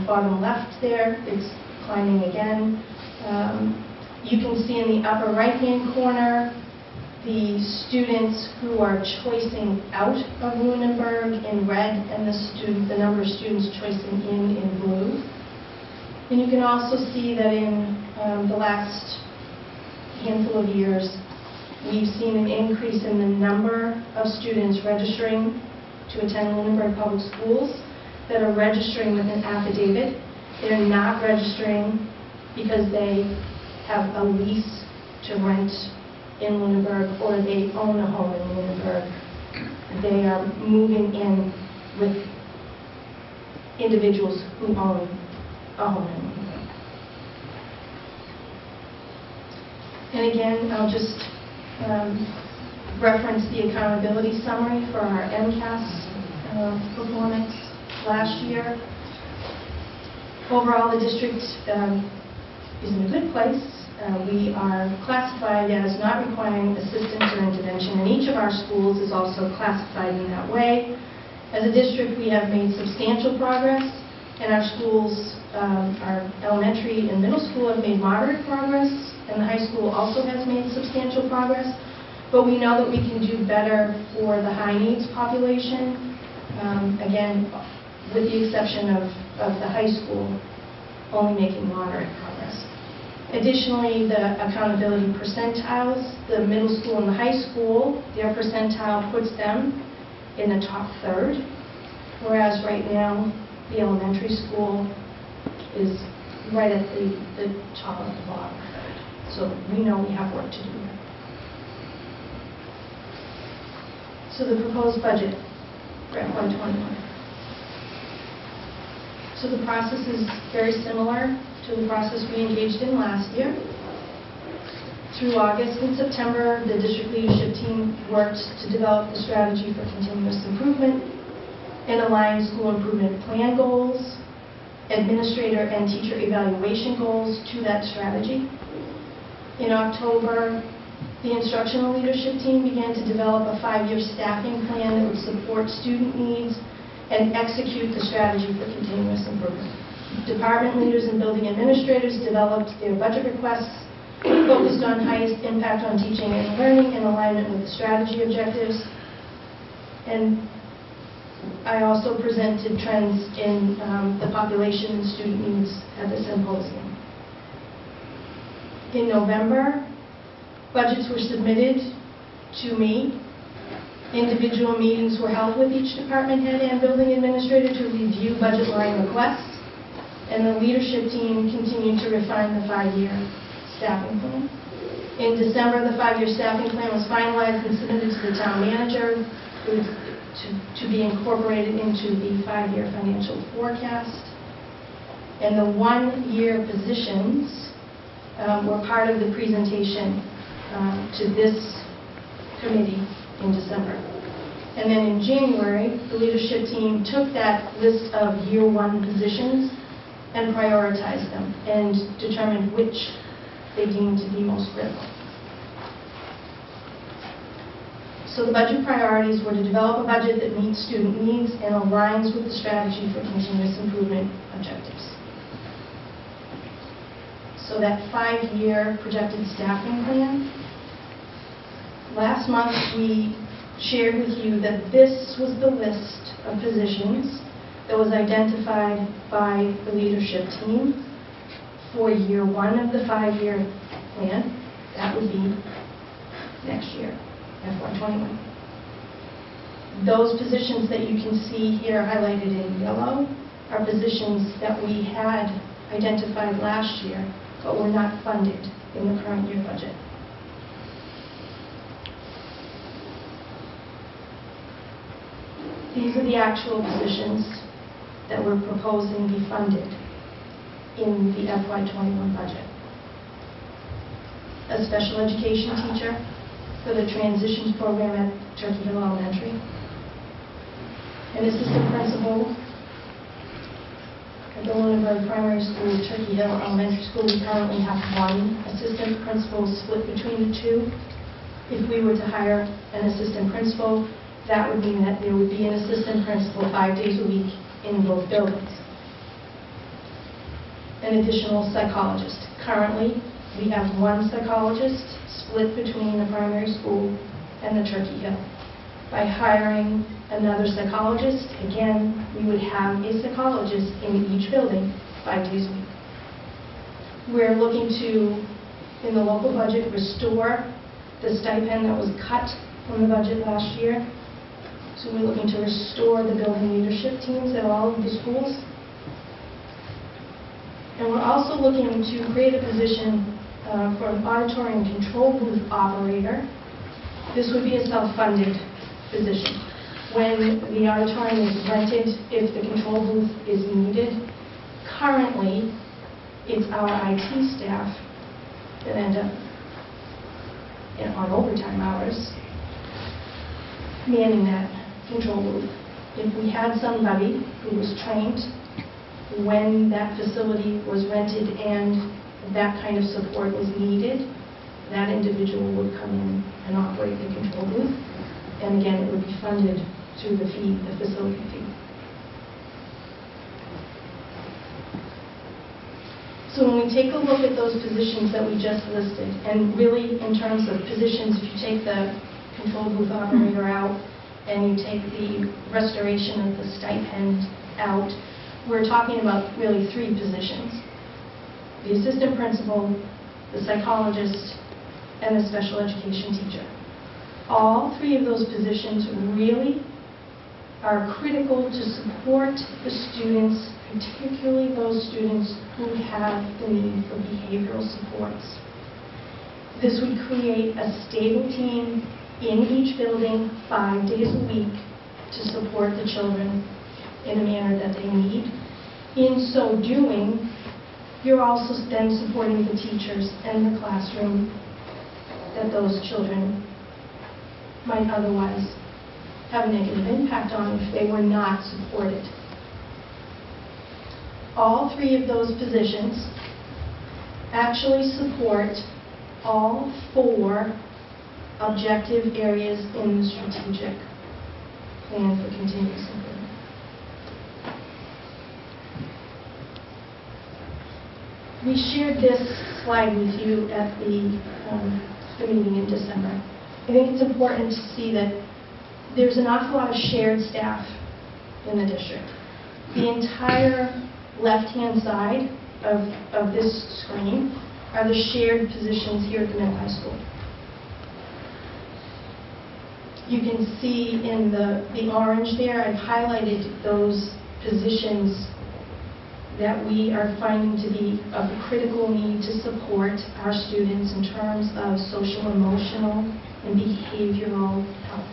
bottom left there. It's climbing again. You can see in the upper right-hand corner the students who are choicing out of Lunenburg in red and the number of students choicing in blue. And you can also see that in the last handful of years, we've seen an increase in the number of students registering to attend Lunenburg Public Schools that are registering with an affidavit. They're not registering because they have a lease to rent in Lunenburg or they own a home in Lunenburg. They are moving in with individuals who own a home in Lunenburg. And again, I'll just reference the accountability summary for our MCAS performance last year. Overall, the district is in a good place. We are classified as not requiring assistance or intervention, and each of our schools is also classified in that way. As a district, we have made substantial progress, and our schools, our elementary and middle school have made moderate progress, and the high school also has made substantial progress. But we know that we can do better for the high needs population, again, with the exception of the high school only making moderate progress. Additionally, the accountability percentiles, the middle school and the high school, their percentile puts them in the top third, whereas right now the elementary school is right at the top of the bottom third. So we know we have work to do there. So the proposed budget for FY21. So the process is very similar to the process we engaged in last year. Through August and September, the district leadership team worked to develop the strategy for continuous improvement and align school improvement plan goals, administrator and teacher evaluation goals to that strategy. In October, the instructional leadership team began to develop a 5-year staffing plan that would support student needs and execute the strategy for continuous improvement. Department leaders and building administrators developed their budget requests focused on highest impact on teaching and learning in alignment with the strategy objectives. And I also presented trends in the population and student needs at the symposium. In November, budgets were submitted to me. Individual meetings were held with each department head and building administrator to review budget line requests, and the leadership team continued to refine the 5-year staffing plan. In December, the 5-year staffing plan was finalized and submitted to the town manager to be incorporated into the 5-year financial forecast. And the 1-year positions were part of the presentation to this committee in December. And then in January, the leadership team took that list of year 1 positions and prioritized them and determined which they deemed to be most critical. So the budget priorities were to develop a budget that meets student needs and aligns with the strategy for continuous improvement objectives. So that 5-year projected staffing plan, last month we shared with you that this was the list of positions that was identified by the leadership team for year 1 of the 5-year plan. That would be next year, FY21. Those positions that you can see here highlighted in yellow are positions that we had identified last year, but were not funded in the current year budget. These are the actual positions that we're proposing be funded in the FY21 budget. A special education teacher for the transitions program at Turkey Hill Elementary. An assistant principal at the Lunenburg Primary School, Turkey Hill Elementary School. We currently have 1 assistant principal split between the 2. If we were to hire an assistant principal, that would mean that there would be an assistant principal 5 days a week in both buildings. An additional psychologist. Currently, we have 1 psychologist split between the primary school and the Turkey Hill. By hiring another psychologist, again, we would have a psychologist in each building 5 days a week. We're looking to, in the local budget, restore the stipend that was cut from the budget last year. So we're looking to restore the building leadership teams at all of the schools. And we're also looking to create a position for an auditorium control booth operator. This would be a self-funded position. When the auditorium is rented, if the control booth is needed, currently it's our IT staff that end up on overtime hours manning that control booth. If we had somebody who was trained when that facility was rented and that kind of support was needed, that individual would come in and operate the control booth. And again, it would be funded through the fee, the facility fee. So when we take a look at those positions that we just listed, and really in terms of positions, if you take the control booth operator out, and you take the restoration of the stipend out, we're talking about really 3 positions. The assistant principal, the psychologist, and the special education teacher. All 3 of those positions really are critical to support the students, particularly those students who have the need for behavioral supports. This would create a stable team in each building 5 days a week to support the children in a manner that they need. In so doing, you're also then supporting the teachers and the classroom that those children might otherwise have a negative impact on if they were not supported. All 3 of those positions actually support all 4 objective areas in the strategic plan for continuous improvement. We shared this slide with you at the meeting in December. I think it's important to see that there's an awful lot of shared staff in the district. The entire left-hand side of this screen are the shared positions here at the middle high school. You can see in the orange there, I've highlighted those positions that we are finding to be of critical need to support our students in terms of social, emotional, and behavioral health.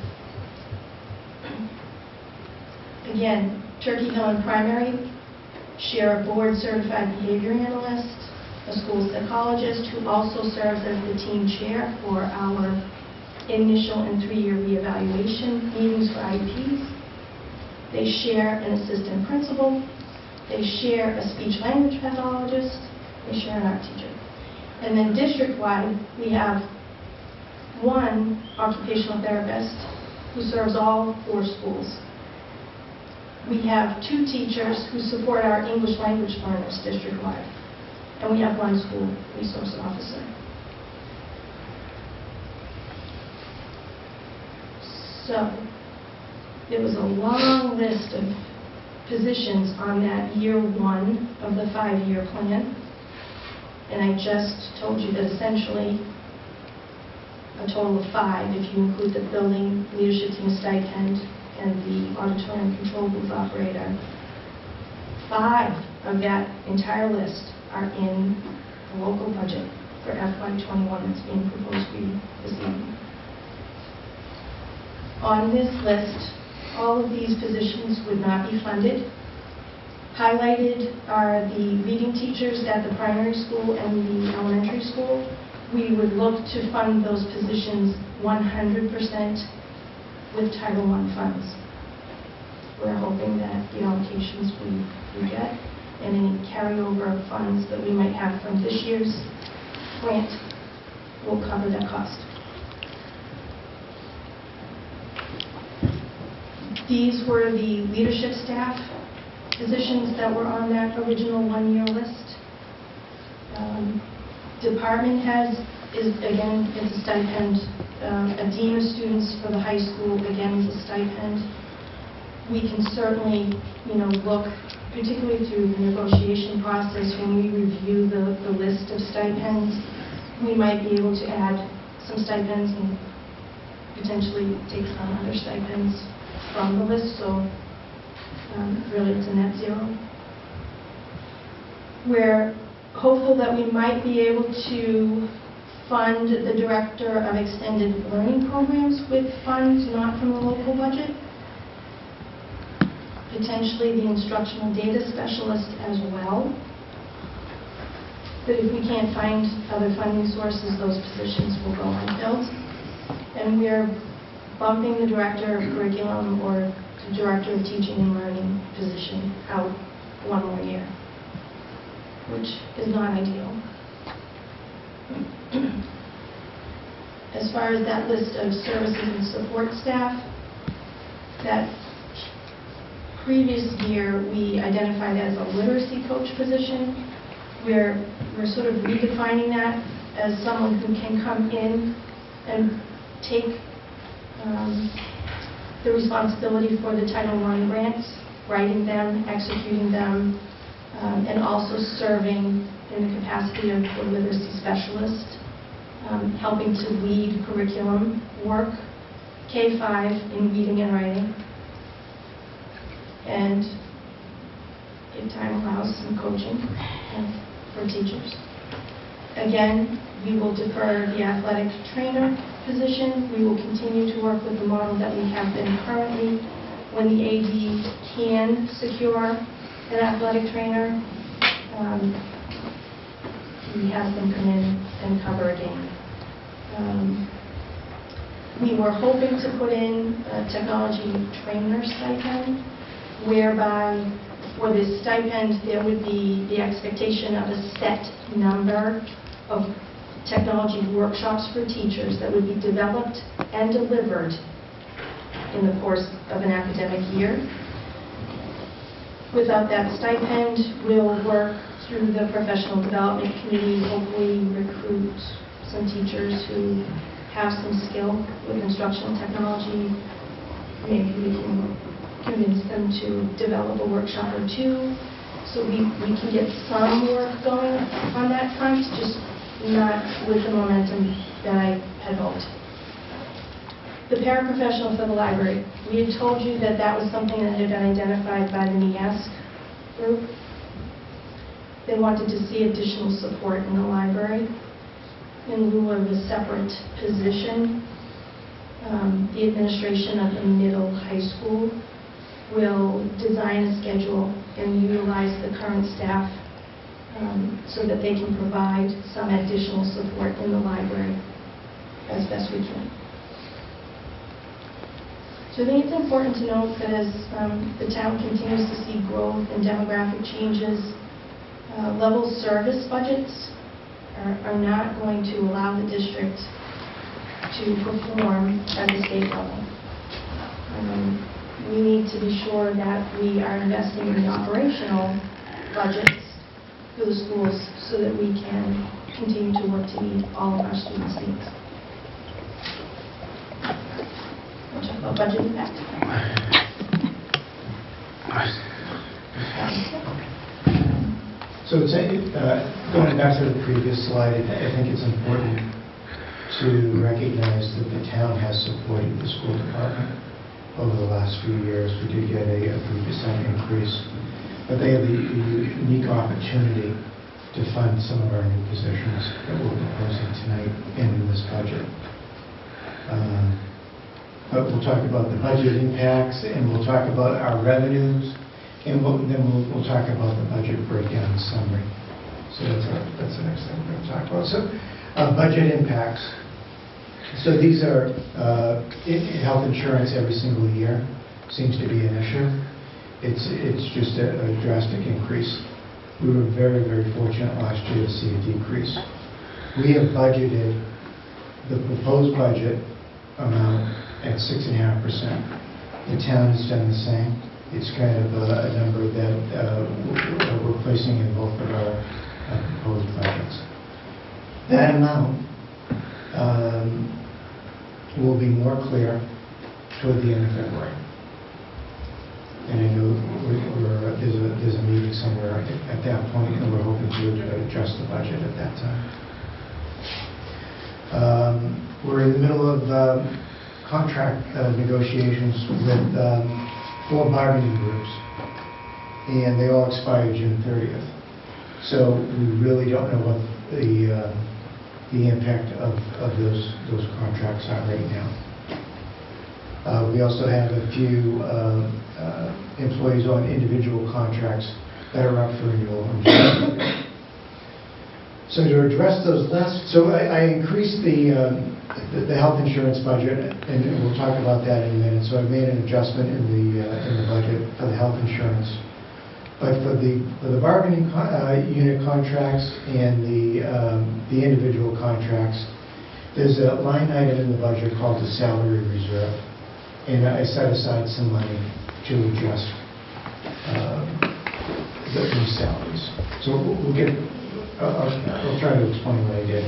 Again, Turkey Hill and Primary share a board-certified behavior analyst, a school psychologist who also serves as the team chair for our initial and 3-year reevaluation meetings for IEPs. They share an assistant principal. They share a speech-language pathologist. They share an art teacher. And then district-wide, we have one occupational therapist who serves all 4 schools. We have 2 teachers who support our English language learners district-wide. And we have 1 school resource officer. So, there was a long list of positions on that year 1 of the 5-year plan. And I just told you that essentially a total of 5, if you include the building leadership team stipend and the auditorium control booth operator. 5 of that entire list are in the local budget for FY21 that's being proposed for you this evening. On this list, all of these positions would not be funded. Highlighted are the reading teachers at the primary school and the elementary school. We would look to fund those positions 100% with Title I funds. We're hoping that the allocations we get and any carryover funds that we might have from this year's grant will cover that cost. These were the leadership staff positions that were on that original 1-year list. Department heads is a stipend. A dean of students for the high school, again, is a stipend. We can certainly, look, particularly through the negotiation process, when we review the list of stipends, we might be able to add some stipends and potentially take some other stipends from the list, so really it's a net zero. We're hopeful that we might be able to fund the Director of Extended Learning Programs with funds not from the local budget. Potentially the Instructional Data Specialist as well. But if we can't find other funding sources, those positions will go unfilled. And we're bumping the Director of Curriculum or the Director of Teaching and Learning position out 1 more year, which is not ideal. As far as that list of services and support staff, that previous year we identified as a literacy coach position, where we're sort of redefining that as someone who can come in and take the responsibility for the Title I grants, writing them, executing them, and also serving in the capacity of a literacy specialist, helping to lead curriculum work, K-5 in reading and writing, and if time allows, some coaching for teachers. Again, we will defer the athletic trainer position. We will continue to work with the model that we have been currently. When the AD can secure an athletic trainer, we have them come in and cover a game. We were hoping to put in a technology trainer stipend, whereby for this stipend there would be the expectation of a set number of technology workshops for teachers that would be developed and delivered in the course of an academic year. Without that stipend, we'll work through the professional development committee, hopefully recruit some teachers who have some skill with instructional technology. Maybe we can convince them to develop a workshop or 2, so we can get some work going on that front, just not with the momentum that I had hoped. The paraprofessional for the library. We had told you that that was something that had been identified by the NEASC group. They wanted to see additional support in the library in lieu of a separate position. The administration of the middle high school will design a schedule and utilize the current staff so that they can provide some additional support in the library as best we can. So I think it's important to note that as the town continues to see growth and demographic changes, level service budgets are not going to allow the district to perform at the state level. We need to be sure that we are investing in the operational budgets for the schools so that we can continue to work to meet all of our students' needs. We'll talk about budget impact. So going back to the previous slide, I think it's important to recognize that the town has supported the school department over the last few years. We did get a 3% increase, but they have the unique opportunity to fund some of our new positions that we're proposing tonight in this budget. But we'll talk about the budget impacts, and we'll talk about our revenues, and then we'll talk about the budget breakdown summary. So that's the next thing we're going to talk about. So budget impacts. So these are health insurance every single year seems to be an issue. It's just a drastic increase. We were very, very fortunate last year to see a decrease. We have budgeted the proposed budget amount at 6.5%. The town has done the same. It's kind of a number that we're placing in both of our proposed budgets. That amount will be more clear toward the end of February. And I know there's a meeting somewhere at that point, and we're hoping to adjust the budget at that time. We're in the middle of contract negotiations with 4 bargaining groups, and they all expire June 30th. So we really don't know what the impact of those contracts are right now. We also have a few employees on individual contracts that are up for renewal. So to address those I increased the health insurance budget, and we'll talk about that in a minute. So I've made an adjustment in the budget for the health insurance. But for the bargaining unit contracts and the individual contracts, there's a line item in the budget called the salary reserve, and I set aside some money to adjust those salaries. So we'll get. I'll try to explain what I did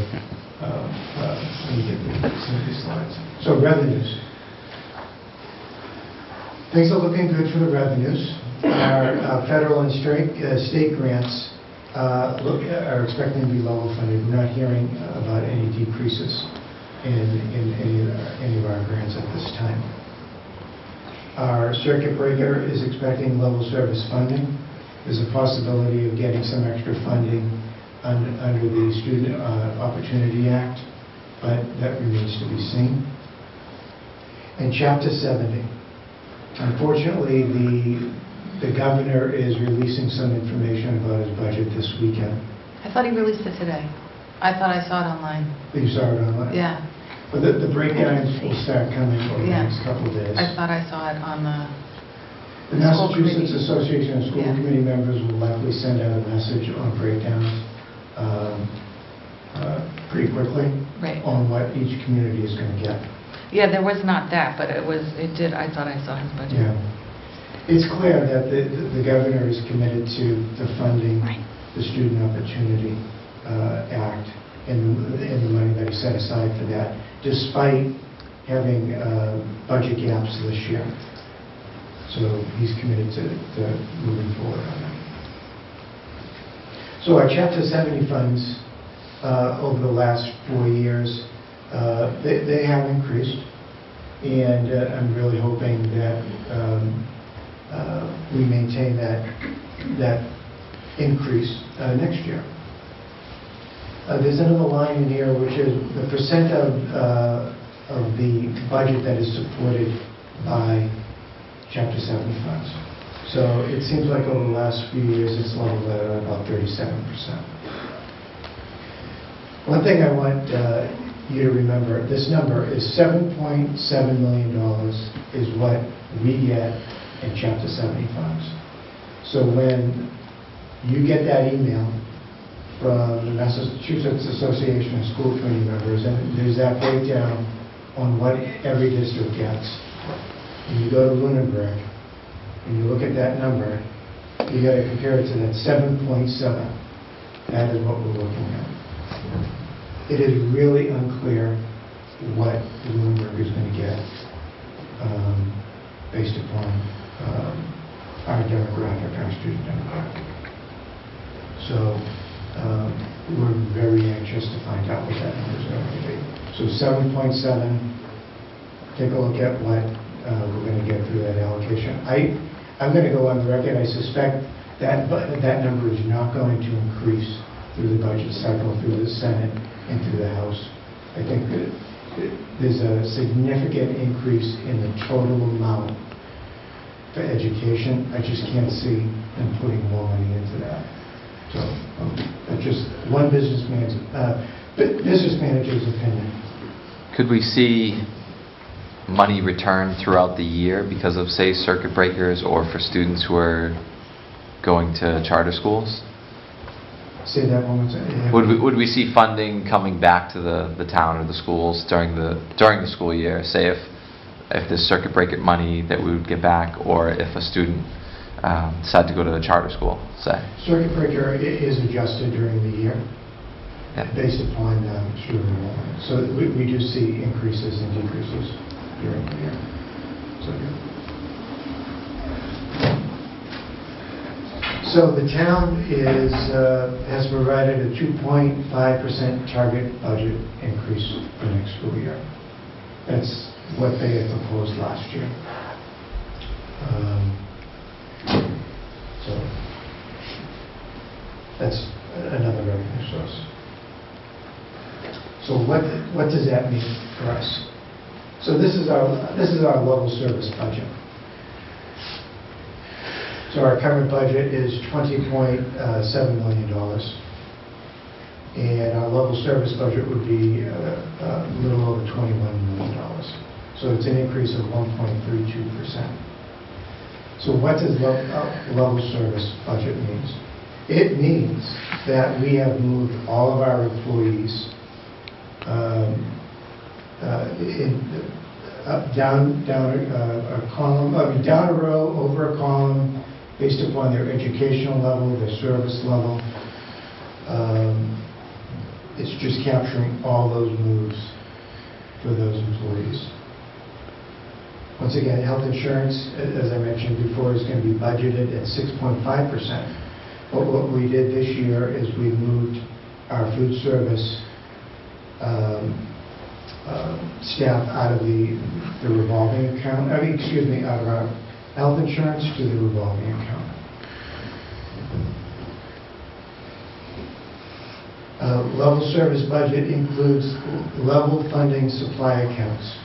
when we get some of these slides. So revenues. Things are looking good for the revenues. Our federal and state grants are expecting to be level funded. We're not hearing about any decreases in any of our grants at this time. Our circuit breaker is expecting level service funding. There's a possibility of getting some extra funding under the Student Opportunity Act, but that remains to be seen. And Chapter 70. Unfortunately, the governor is releasing some information about his budget this weekend. I thought he released it today. I thought I saw it online. You saw it online? Yeah. But the breakdowns will start coming over the next couple of days. I thought I saw it on the Massachusetts Association of School Yeah. Committee members will likely send out a message on breakdowns pretty quickly on what each community is going to get. Yeah, there was not that, but I thought I saw his budget. Yeah. It's clear that the governor is committed to funding the Student Opportunity Act and the money that he set aside for that, despite having budget gaps this year. So he's committed to moving forward on that. So our Chapter 70 funds over the last 4 years, they have increased, and I'm really hoping that we maintain that increase next year. There's another line in here which is the percent of the budget that is supported by Chapter 70 funds. So it seems like over the last few years it's leveled at about 37%. One thing I want you to remember, this number is $7.7 million is what we get in Chapter 70 funds. So when you get that email from the Massachusetts Association of School Committee Members, and there's that breakdown on what every district gets, and you go to Lunenburg, and you look at that number, you got to compare it to that 7.7. That is what we're looking at. It is really unclear what Lunenburg is going to get based upon our demographic, our student demographic. So we're very anxious to find out what that number is going to be. So 7.7, take a look at what we're going to get through that allocation. I'm going to go on the record, I suspect that that number is not going to increase through the budget cycle, through the Senate, and through the House. I think that there's a significant increase in the total amount for education. I just can't see them putting more money into that. So that's just one business manager's opinion. Could we see money returned throughout the year because of, say, circuit breakers, or for students who are going to charter schools? Say that one more time. Would we see funding coming back to the town or the schools during the school year? Say if there's circuit breaker money that we would get back, or if a student decided to go to a charter school, say. Circuit breaker is adjusted during the year based upon student enrollment. So we do see increases and decreases during the year. So the town has provided a 2.5% target budget increase for next school year. That's what they had proposed last year. So that's another revenue source. So what does that mean for us? So this is our level service budget. So our current budget is $20.7 million, and our level service budget would be a little over $21 million. So it's an increase of 1.32%. So what does level service budget means? It means that we have moved all of our employees down a column, down a row, over a column, based upon their educational level, their service level. It's just capturing all those moves for those employees. Once again, health insurance, as I mentioned before, is going to be budgeted at 6.5%. But what we did this year is we moved our food service staff out of the revolving account, out of our health insurance to the revolving account. Level service budget includes level funding supply accounts,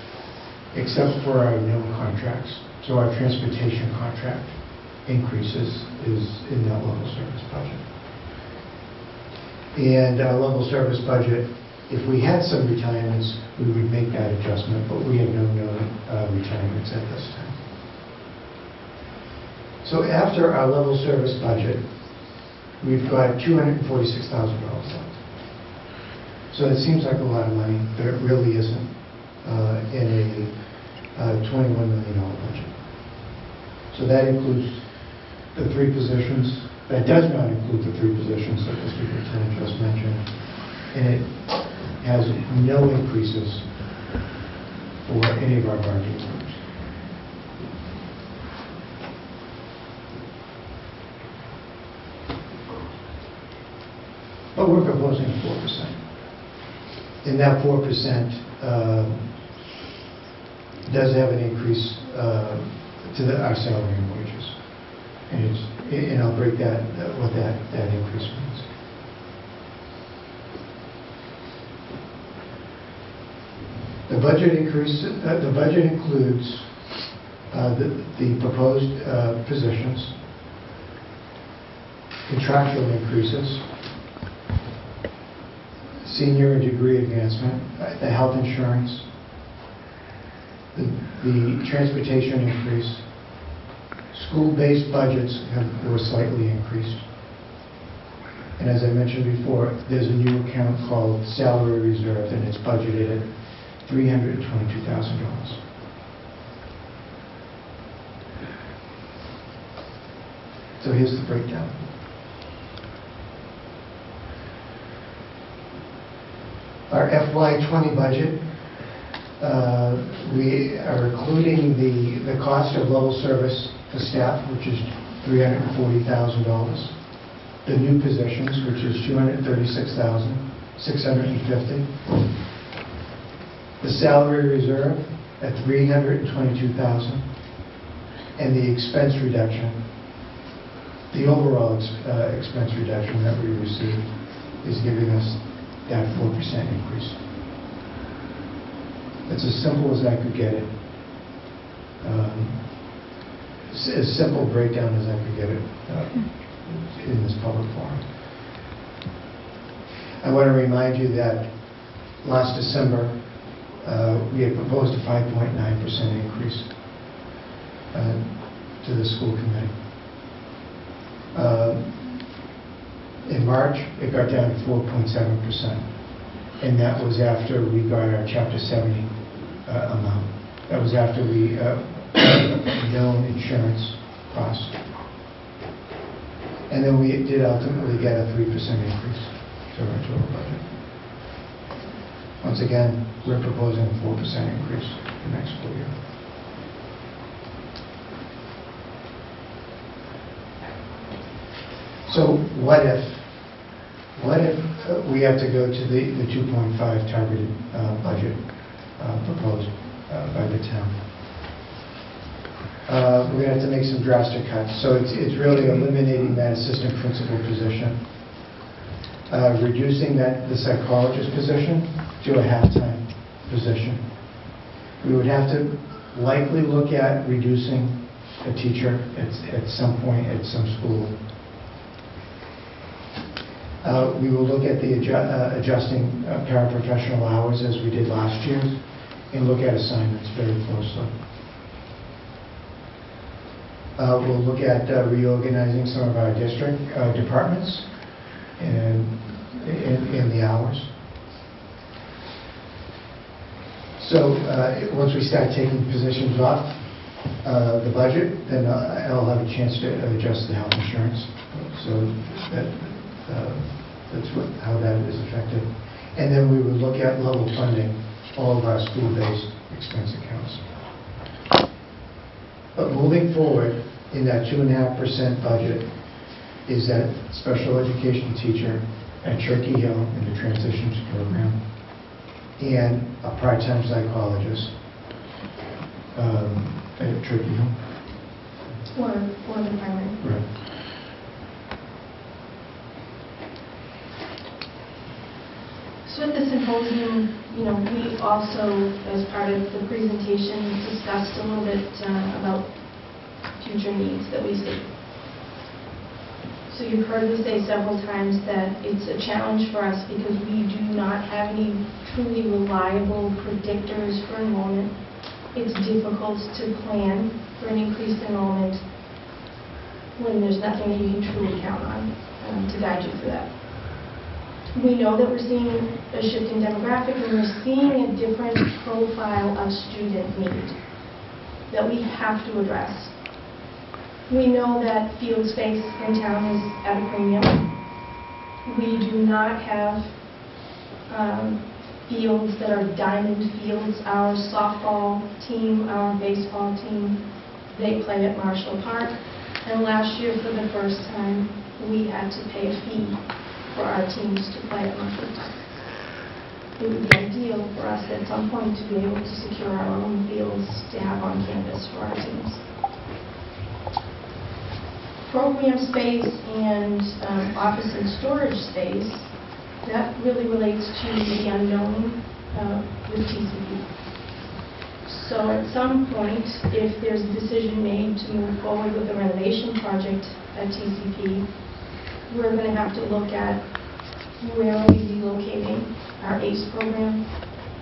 except for our new contracts. So our transportation contract increases is in that level service budget. And our level service budget, if we had some retirements, we would make that adjustment, but we have no known retirements at this time. So after our level service budget, we've got $246,000 left. So it seems like a lot of money, but it really isn't in a $21 million budget. So that includes the 3 positions. That does not include the 3 positions that the superintendent just mentioned. And it has no increases for any of our bargaining groups. But we're proposing 4%. And that 4% does have an increase to our salary and wages. And and I'll break that, what that increase means. The budget increase, the budget includes the proposed positions, contractual increases, senior and degree advancement, the health insurance, the transportation increase, school-based budgets were slightly increased. And as I mentioned before, there's a new account called salary reserve, and it's budgeted at $322,000. So here's the breakdown. Our FY20 budget, we are including the cost of level service for staff, which is $340,000. The new positions, which is $236,650. The salary reserve at $322,000. And the expense reduction, the overall expense reduction that we received is giving us that 4% increase. It's as simple as I could get it. As simple breakdown as I could get it in this public forum. I want to remind you that last December we had proposed a 5.9% increase to the school committee. In March, it got down to 4.7%, and that was after we got our Chapter 70 amount. That was after we known insurance costs. And then we did ultimately get a 3% increase to our total budget. Once again, we're proposing a 4% increase for next school year. So what if we have to go to the 2.5 targeted budget proposed by the town? We're going to have to make some drastic cuts. So it's really eliminating that assistant principal position, reducing the psychologist position to a half-time position. We would have to likely look at reducing a teacher at some point at some school. We will look at the adjusting paraprofessional hours as we did last year and look at assignments very closely. We'll look at reorganizing some of our district departments and in the hours. So once we start taking positions off the budget, then I'll have a chance to adjust the health insurance. So that's how that is affected. And then we would look at level funding all of our school-based expense accounts. But moving forward, in that 2.5% budget is that special education teacher at Cherokee Hill in the transitions program and a part-time psychologist at Cherokee Hill. Or the primary. Right. So at the symposium, we also, as part of the presentation, discussed a little bit about future needs that we see. So you've heard us say several times that it's a challenge for us because we do not have any truly reliable predictors for enrollment. It's difficult to plan for an increased enrollment when there's nothing that you can truly count on to guide you through that. We know that we're seeing a shift in demographic and we're seeing a different profile of student need that we have to address. We know that field space in town is at a premium. We do not have fields that are diamond fields. Our softball team, our baseball team, they play at Marshall Park. And last year, for the first time, we had to pay a fee for our teams to play at Marshall Park. It would be ideal for us at some point to be able to secure our own fields to have on campus for our teams. program space and office and storage space, that really relates to the unknown with TCP. So at some point, if there's a decision made to move forward with the renovation project at TCP, we're going to have to look at where are we relocating our ACE program,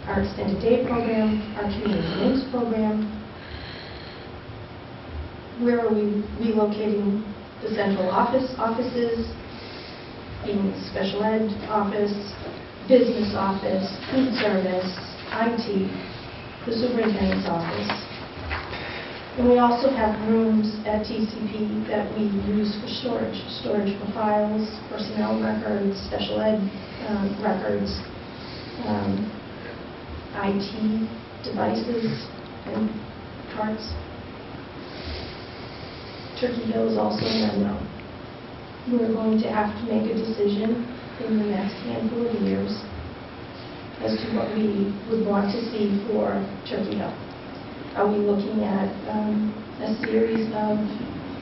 our extended day program, our community links program. Where are we relocating the central offices, being special ed office, business office, food service, IT, the superintendent's office. And we also have rooms at TCP that we use for storage for files, personnel records, special ed records, IT devices and parts. Turkey Hill is also an unknown. We're going to have to make a decision in the next handful of years as to what we would want to see for Turkey Hill. Are we looking at a series of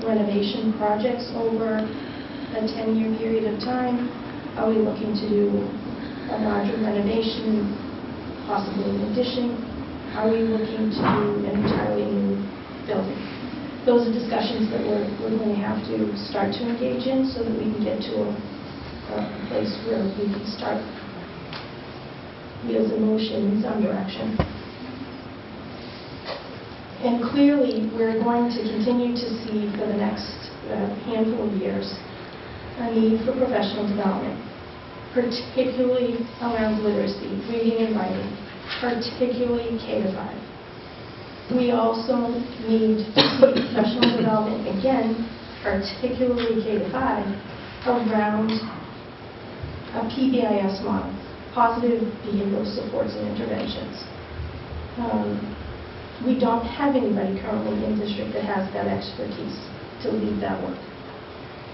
renovation projects over a 10-year period of time? Are we looking to do a larger renovation, possibly an addition? Are we looking to do an entirely new building? Those are discussions that we're going to have to start to engage in so that we can get to a place where we can start wheels in motion in some direction. And clearly, we're going to continue to see for the next handful of years a need for professional development, particularly around literacy, reading and writing, particularly K-5. We also need to see professional development, again, particularly K-5, around a PBIS model, positive behavioral supports and interventions. We don't have anybody currently in district that has that expertise to lead that work.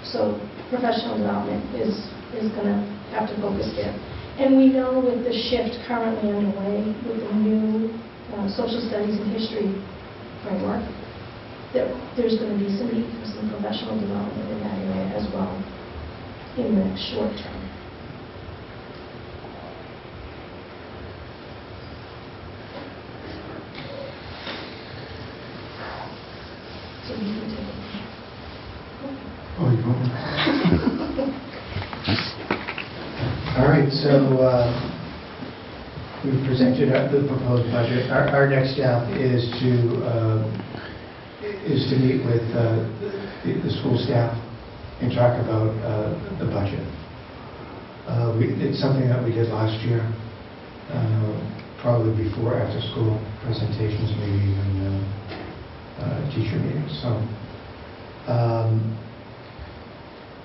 So professional development is going to have to focus there. And we know with the shift currently underway with the new social studies and history framework, that there's going to be some need for some professional development in that area as well in the short term. So we can take it. Oh, you want me? All right, so we've presented the proposed budget. Our next step is to meet with the school staff and talk about the budget. It's something that we did last year, probably before after-school presentations, maybe even teacher meetings. So,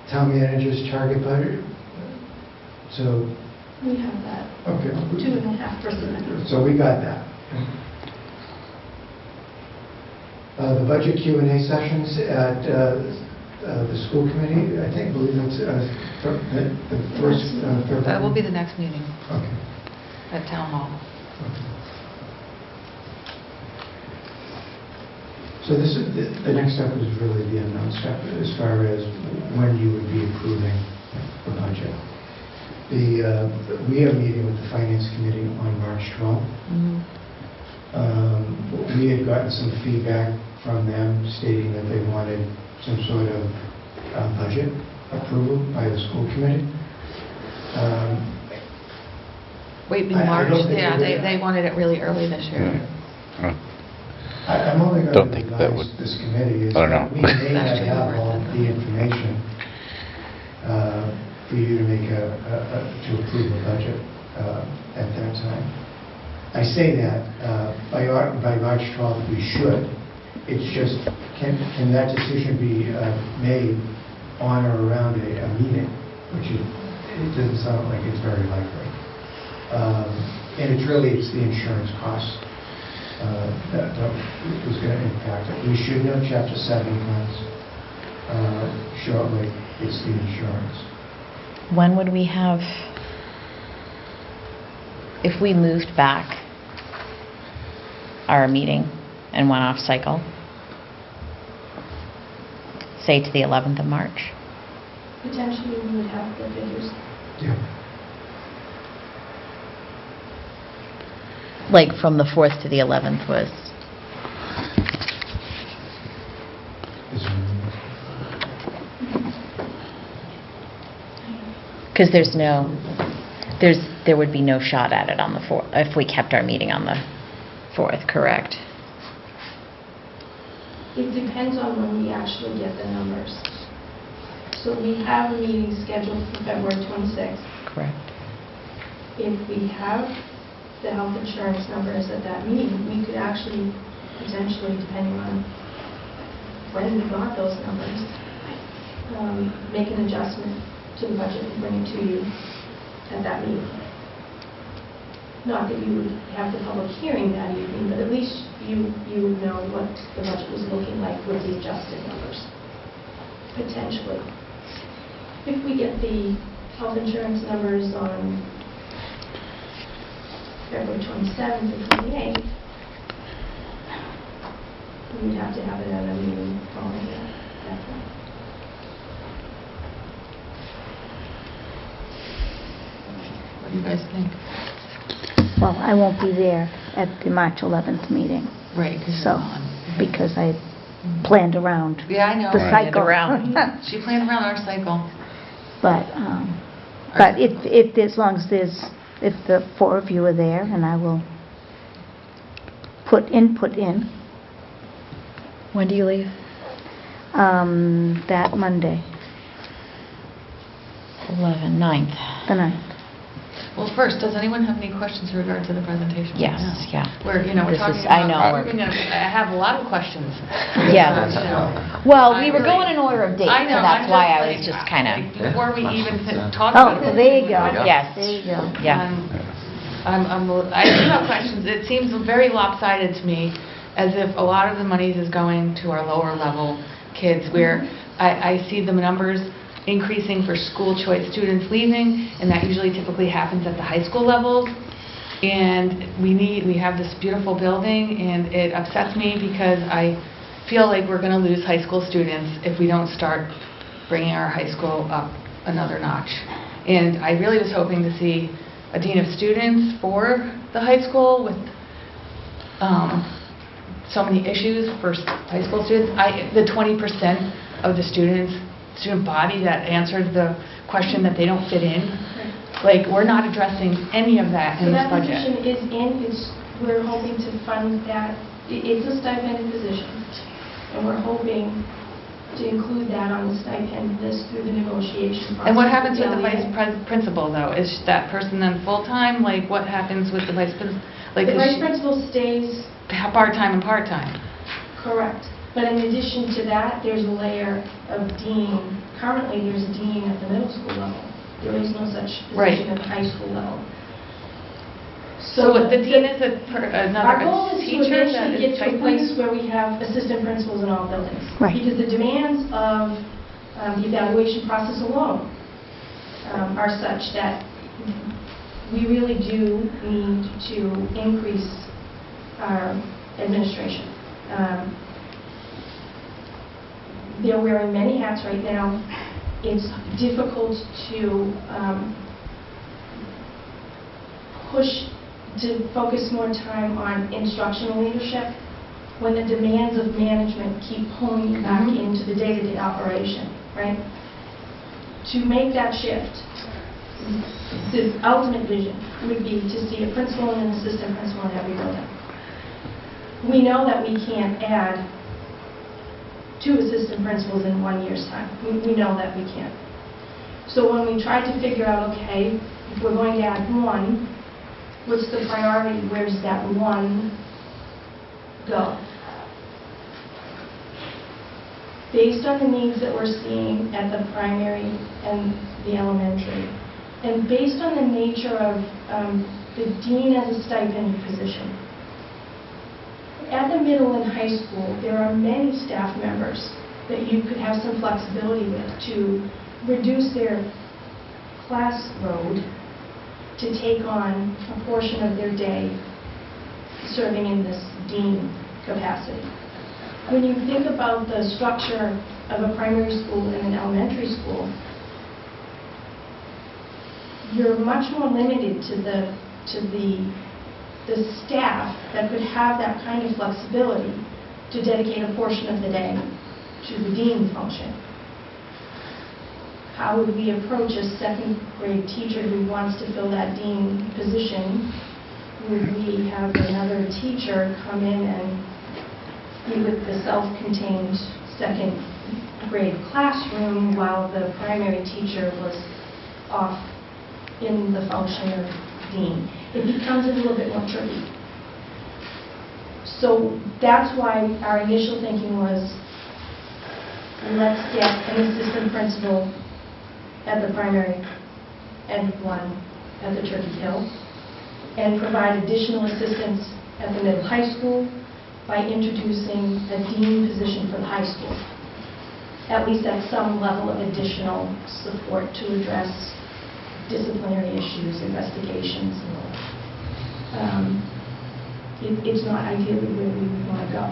town manager's target budget. So we have that. Okay. 2.5%. So we got that. The budget Q&A sessions at the school committee, I believe it's the first third. That will be the next meeting Okay. at Town Hall. Okay. So this is the next step is really the unknown step as far as when you would be approving the budget. We are meeting with the Finance Committee on March 12th. Mm-hmm. We had gotten some feedback from them stating that they wanted some sort of budget approval by the school committee. Wait, in I March? don't think Yeah, we're- they wanted it really early this year. I'm only going Don't to think that advise would- this committee is I don't know. that we may not have all the information for you to make to approve a budget at that time. I say that by March 12th we should. It's just, can that decision be made on or around a meeting, which it doesn't sound like it's very likely. And it's the insurance costs that is going to impact it. We should know Chapter 7 funds shortly. It's the insurance. When would we have, if we moved back our meeting and went off cycle? say to the 11th of March? Potentially, we would have the figures. Yeah. Like from the 4th to the 11th was? Is there- Because there would be no shot at it on the 4th, if we kept our meeting on the 4th, correct? It depends on when we actually get the numbers. So we have a meeting scheduled for February 26th. Correct. If we have the health insurance numbers at that meeting, we could actually, potentially, depending on when we got those numbers, make an adjustment to the budget and bring it to you at that meeting. Not that you would have the public hearing that evening, but at least you would know what the budget was looking like with the adjusted numbers, potentially. If we get the health insurance numbers on February 27th or 28th, we would have to have it at a meeting following that point. What do you guys think? Well, I won't be there at the March 11th meeting. Right, Because I planned around Yeah, I know. the Planned cycle. She planned around our cycle. But if as long as if the 4 of you are there, and I will put input in. When do you leave? That Monday. 9th. The 9th. Well, first, does anyone have any questions in regard to the presentation? Yes, yeah. We're This talking is- I about know. approving I have a lot of questions. Yeah. So, Well, I we were really- going in order of dates, I know, so that's I'm why just I was like, just kind of... Before we even talk Oh, about it. well, there you go. Yeah. Yes. There you go. Yeah. I do have questions. It seems very lopsided to me, as if a lot of the monies is going to our lower level kids, where I see the numbers increasing for school choice students leaving, and that usually typically happens at the high school levels. And we have this beautiful building, and it upsets me because I feel like we're going to lose high school students if we don't start bringing our high school up another notch. And I really was hoping to see a dean of students for the high school with so many issues for high school students. The 20% of the student body that answers the question that they don't fit in, like, we're not addressing any of that in this budget. So that position is we're hoping to fund that. It's a stipended position, and we're hoping to include that on the stipend list through the negotiation process. And what happens with the LEA. vice principal, though? Is that person then full-time? Like, what happens with the vice principal? Like, The is vice she principal stays part-time and part-time? correct. But in addition to that, there's a layer of dean. Currently, there's a dean at the middle school level. There is no such Right. position at the high school level. So what, the dean is another Our goal is to teacher that eventually is get to a stipend? place where we have assistant principals in all buildings. Right. Because the demands of the evaluation process alone are such that we really do need to increase our administration. They're wearing many hats right now. It's difficult to push to focus more time on instructional leadership when the demands of management keep pulling you back into the day-to-day operation, right? To make that shift, the ultimate vision would be to see a principal and an assistant principal in every building. We know that we can't add 2 assistant principals in 1 year's time. We know that we can't. So when we try to figure out, okay, if we're going to add 1, what's the priority? Where does that 1 go? Based on the needs that we're seeing at the primary and the elementary, and based on the nature of the dean as a stipend position, at the middle and high school, there are many staff members that you could have some flexibility with to reduce their class load to take on a portion of their day serving in this dean capacity. When you think about the structure of a primary school and an elementary school, you're much more limited to the staff that could have that kind of flexibility to dedicate a portion of the day to the dean function. How would we approach a second grade teacher who wants to fill that dean position? Would we have another teacher come in and be with the self-contained second grade classroom while the primary teacher was off in the function of dean? It becomes a little bit more tricky. So that's why our initial thinking was, let's get an assistant principal at the primary and one at the Turkey Hill, and provide additional assistance at the middle high school by introducing a dean position for the high school, at least at some level of additional support to address disciplinary issues, investigations, and all that. It's not ideally where we would want to go.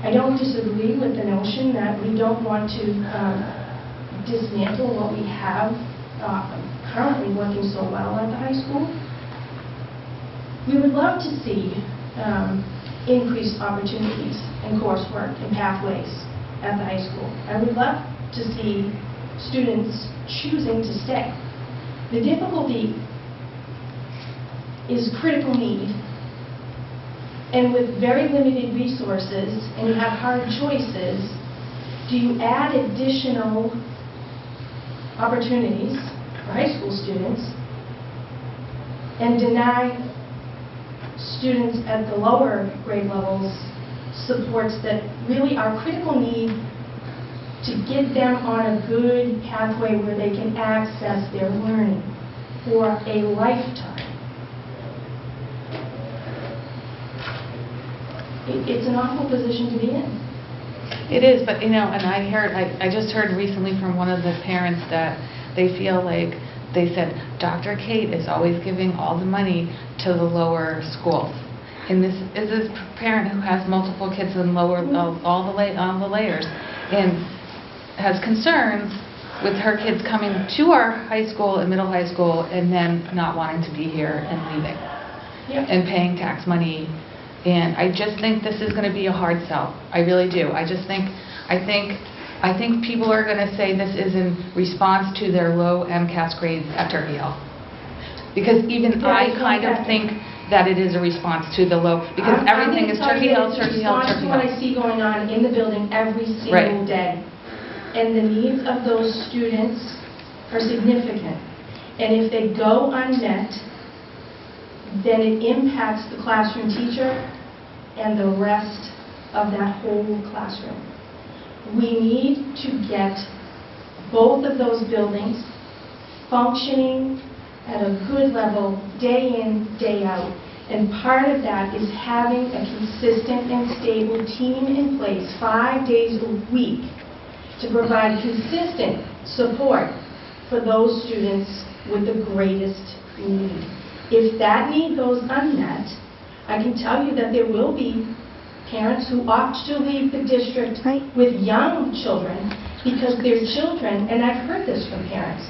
I don't disagree with the notion that we don't want to dismantle what we have currently working so well at the high school. We would love to see increased opportunities in coursework and pathways at the high school. I would love to see students choosing to stay. The difficulty is critical need. And with very limited resources, and you have hard choices, do you add additional opportunities for high school students and deny students at the lower grade levels supports that really are critical need to get them on a good pathway where they can access their learning for a lifetime? It's an awful position to be in. It is, but and I just heard recently from one of the parents that they feel like, they said, Dr. Kate is always giving all the money to the lower schools. And this is this parent who has multiple kids in all the layers, and has concerns with her kids coming to our high school and middle high school and then not wanting to be here and leaving, and paying tax money. And I just think this is going to be a hard sell. I really do. I think people are going to say this is in response to their low MCAS grades at Turkey Hill. Because even I kind of think that it is a response to the low, because everything is Turkey Hill, Turkey Hill, Turkey Hill. It's what I see going on in the building every single day. And the needs of those students are significant. And if they go unmet, then it impacts the classroom teacher and the rest of that whole classroom. We need to get both of those buildings functioning at a good level, day in, day out. And part of that is having a consistent and stable team in place 5 days a week to provide consistent support for those students with the greatest need. If that need goes unmet, I can tell you that there will be parents who opt to leave the district with young children because their children, and I've heard this from parents,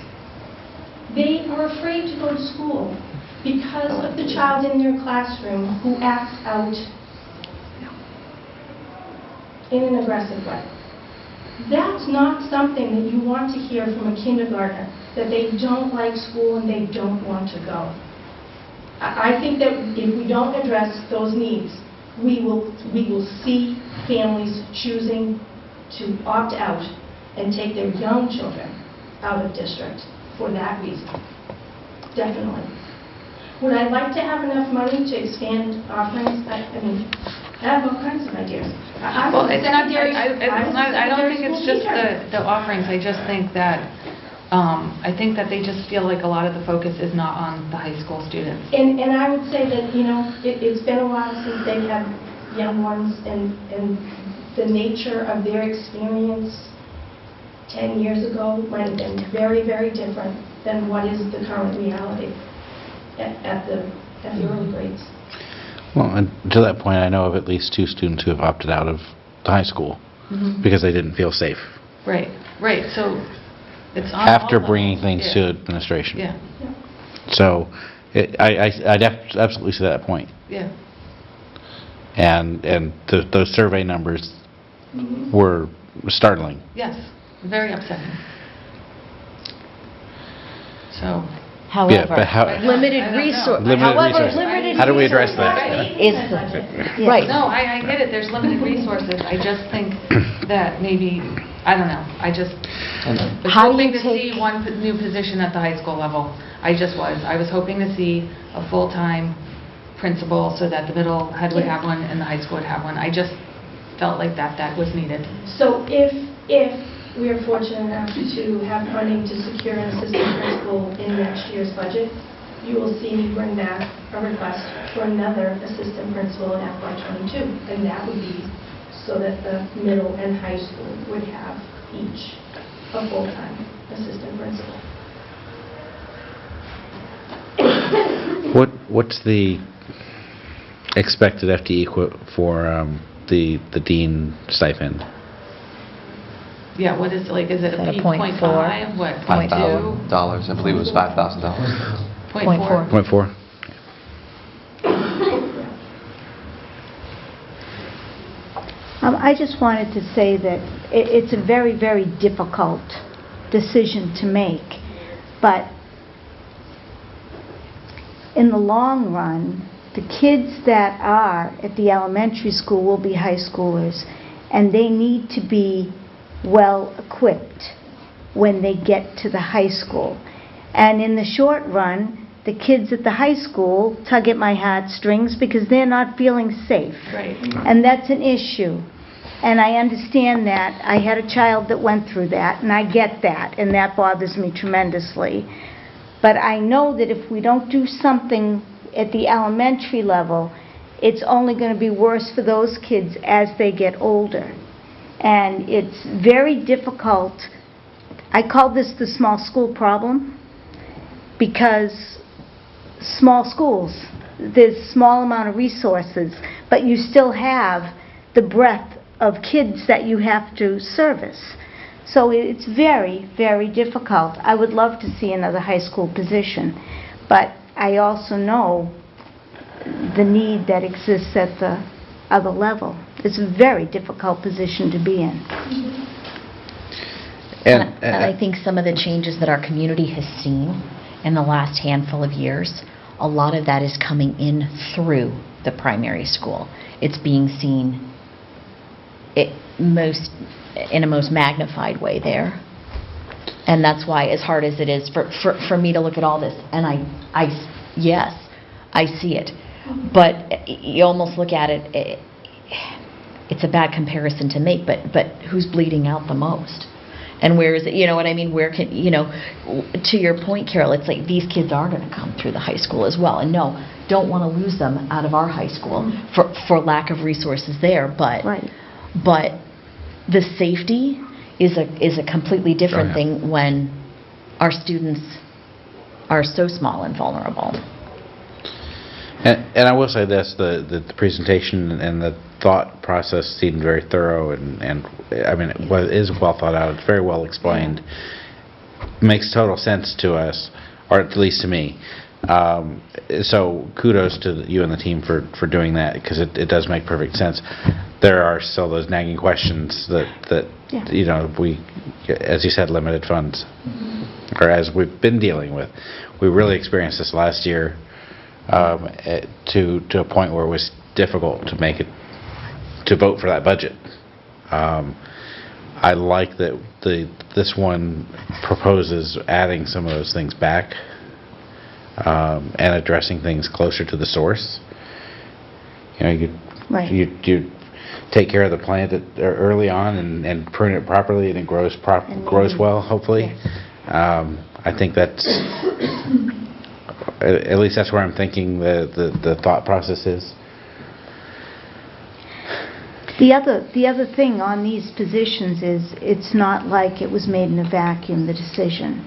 they are afraid to go to school because of the child in their classroom who acts out in an aggressive way. That's not something that you want to hear from a kindergartner, that they don't like school and they don't want to go. I think that if we don't address those needs, we will see families choosing to opt out and take their young children out of district for that reason. Definitely. Would I like to have enough money to expand offerings? I have all kinds of ideas. Well, it's not. I don't think it's just the offerings. I just think that they just feel like a lot of the focus is not on the high school students. And I would say that it's been a while since they've had young ones, and the nature of their experience 10 years ago might have been very, very different than what is the current reality at the early grades. Well, and to that point, I know of at least 2 students who have opted out of the high school because they didn't feel safe. Right, right, so it's on all after levels. bringing things Yeah. to administration. Yeah, So I'd absolutely see that point. yeah. And those survey numbers were startling. Yes, very upsetting. So, Yeah, but how, Limited resource. limited However, resource. limited How do we address resources that? Is right. no, I get it, there's limited resources. I just think that maybe, I don't know, I just was How do hoping you to see take- one new position at the high school level. I just was. I was hoping to see a full-time principal so that the middle head would have one and the high school would have one. I just felt like that was needed. So if we are fortunate enough to have funding to secure an assistant principal in next year's budget, you will see me bring back a request for another assistant principal in FY22. And that would be so that the middle and high school would have each a full-time assistant principal. What's the expected FTE for the dean stipend? Yeah, what is, like, is it a Is that a P .4? .5? What, .2? $5,000. I believe it was $5,000. .4? .4? I just wanted to say that it's a very, very difficult decision to make, but in the long run, the kids that are at the elementary school will be high schoolers, and they need to be well-equipped when they get to the high school. And in the short run, the kids at the high school tug at my heartstrings because they're not feeling safe. Right. And that's an issue. And I understand that. I had a child that went through that, and I get that, and that bothers me tremendously. But I know that if we don't do something at the elementary level, it's only going to be worse for those kids as they get older. And it's very difficult. I call this the small school problem, because small schools, there's a small amount of resources, but you still have the breadth of kids that you have to service. So it's very, very difficult. I would love to see another high school position, but I also know the need that exists at the other level. It's a very difficult position to be in. And I think some of the changes that our community has seen in the last handful of years, a lot of that is coming in through the primary school. It's being seen in a most magnified way there. And that's why, as hard as it is for me to look at all this, and yes, I see it. But you almost look at it, it's a bad comparison to make, but who's bleeding out the most? And where is it, you know what I mean? Where can, to your point, Carol, it's like these kids are going to come through the high school as well. And no, don't want to lose them out of our high school for lack of resources there. But Right. But the safety is a completely different thing when our students are so small and vulnerable. And I will say this, the presentation and the thought process seemed very thorough, and I mean, it is well thought out. It's very well explained. Makes total sense to us, or at least to me. So kudos to you and the team for doing that, because it does make perfect sense. There are still those nagging questions that we, as you said, limited funds, or as we've been dealing with. We really experienced this last year. To a point where it was difficult to vote for that budget. I like that this one proposes adding some of those things back and addressing things closer to the source. You take care of the plant early on and prune it properly, and it grows well, hopefully. Yes. I think that's. At least that's where I'm thinking the thought process is. The other thing on these positions is it's not like it was made in a vacuum, the decision.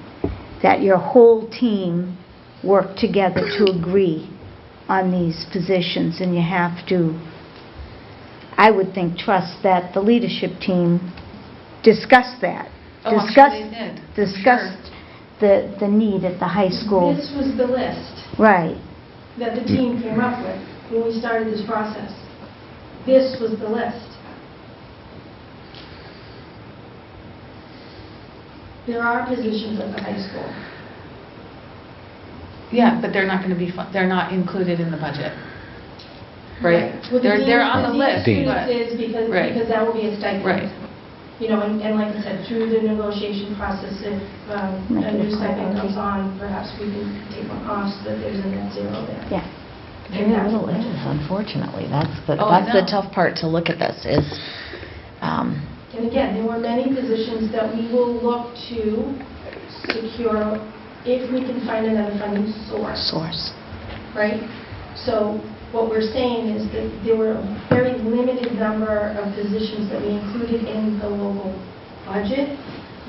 That your whole team worked together to agree on these positions, and you have to, I would think, trust that the leadership team discussed that. Oh, I'm sure Discussed- they did. I'm Discussed the need at the high school. This was the list Right. that the team came up with when we started this process. This was the list. There are positions at the high school. Yeah, but they're not going to be, they're not included in the budget. Right? Well, the They're on the dean list, students but... is because Right. that will be a stipend. Right. You know, and like I said, through the negotiation process, if Make a it a new stipend priority. comes on, perhaps we can take one off so that there's a net zero there. Yeah. Very little is, unfortunately. That's the Oh, I know. tough part to look at this is, And again, there were many positions that we will look to secure if we can find another funding source. Right? So what we're saying is that there were a very limited number of positions that we included in the local budget.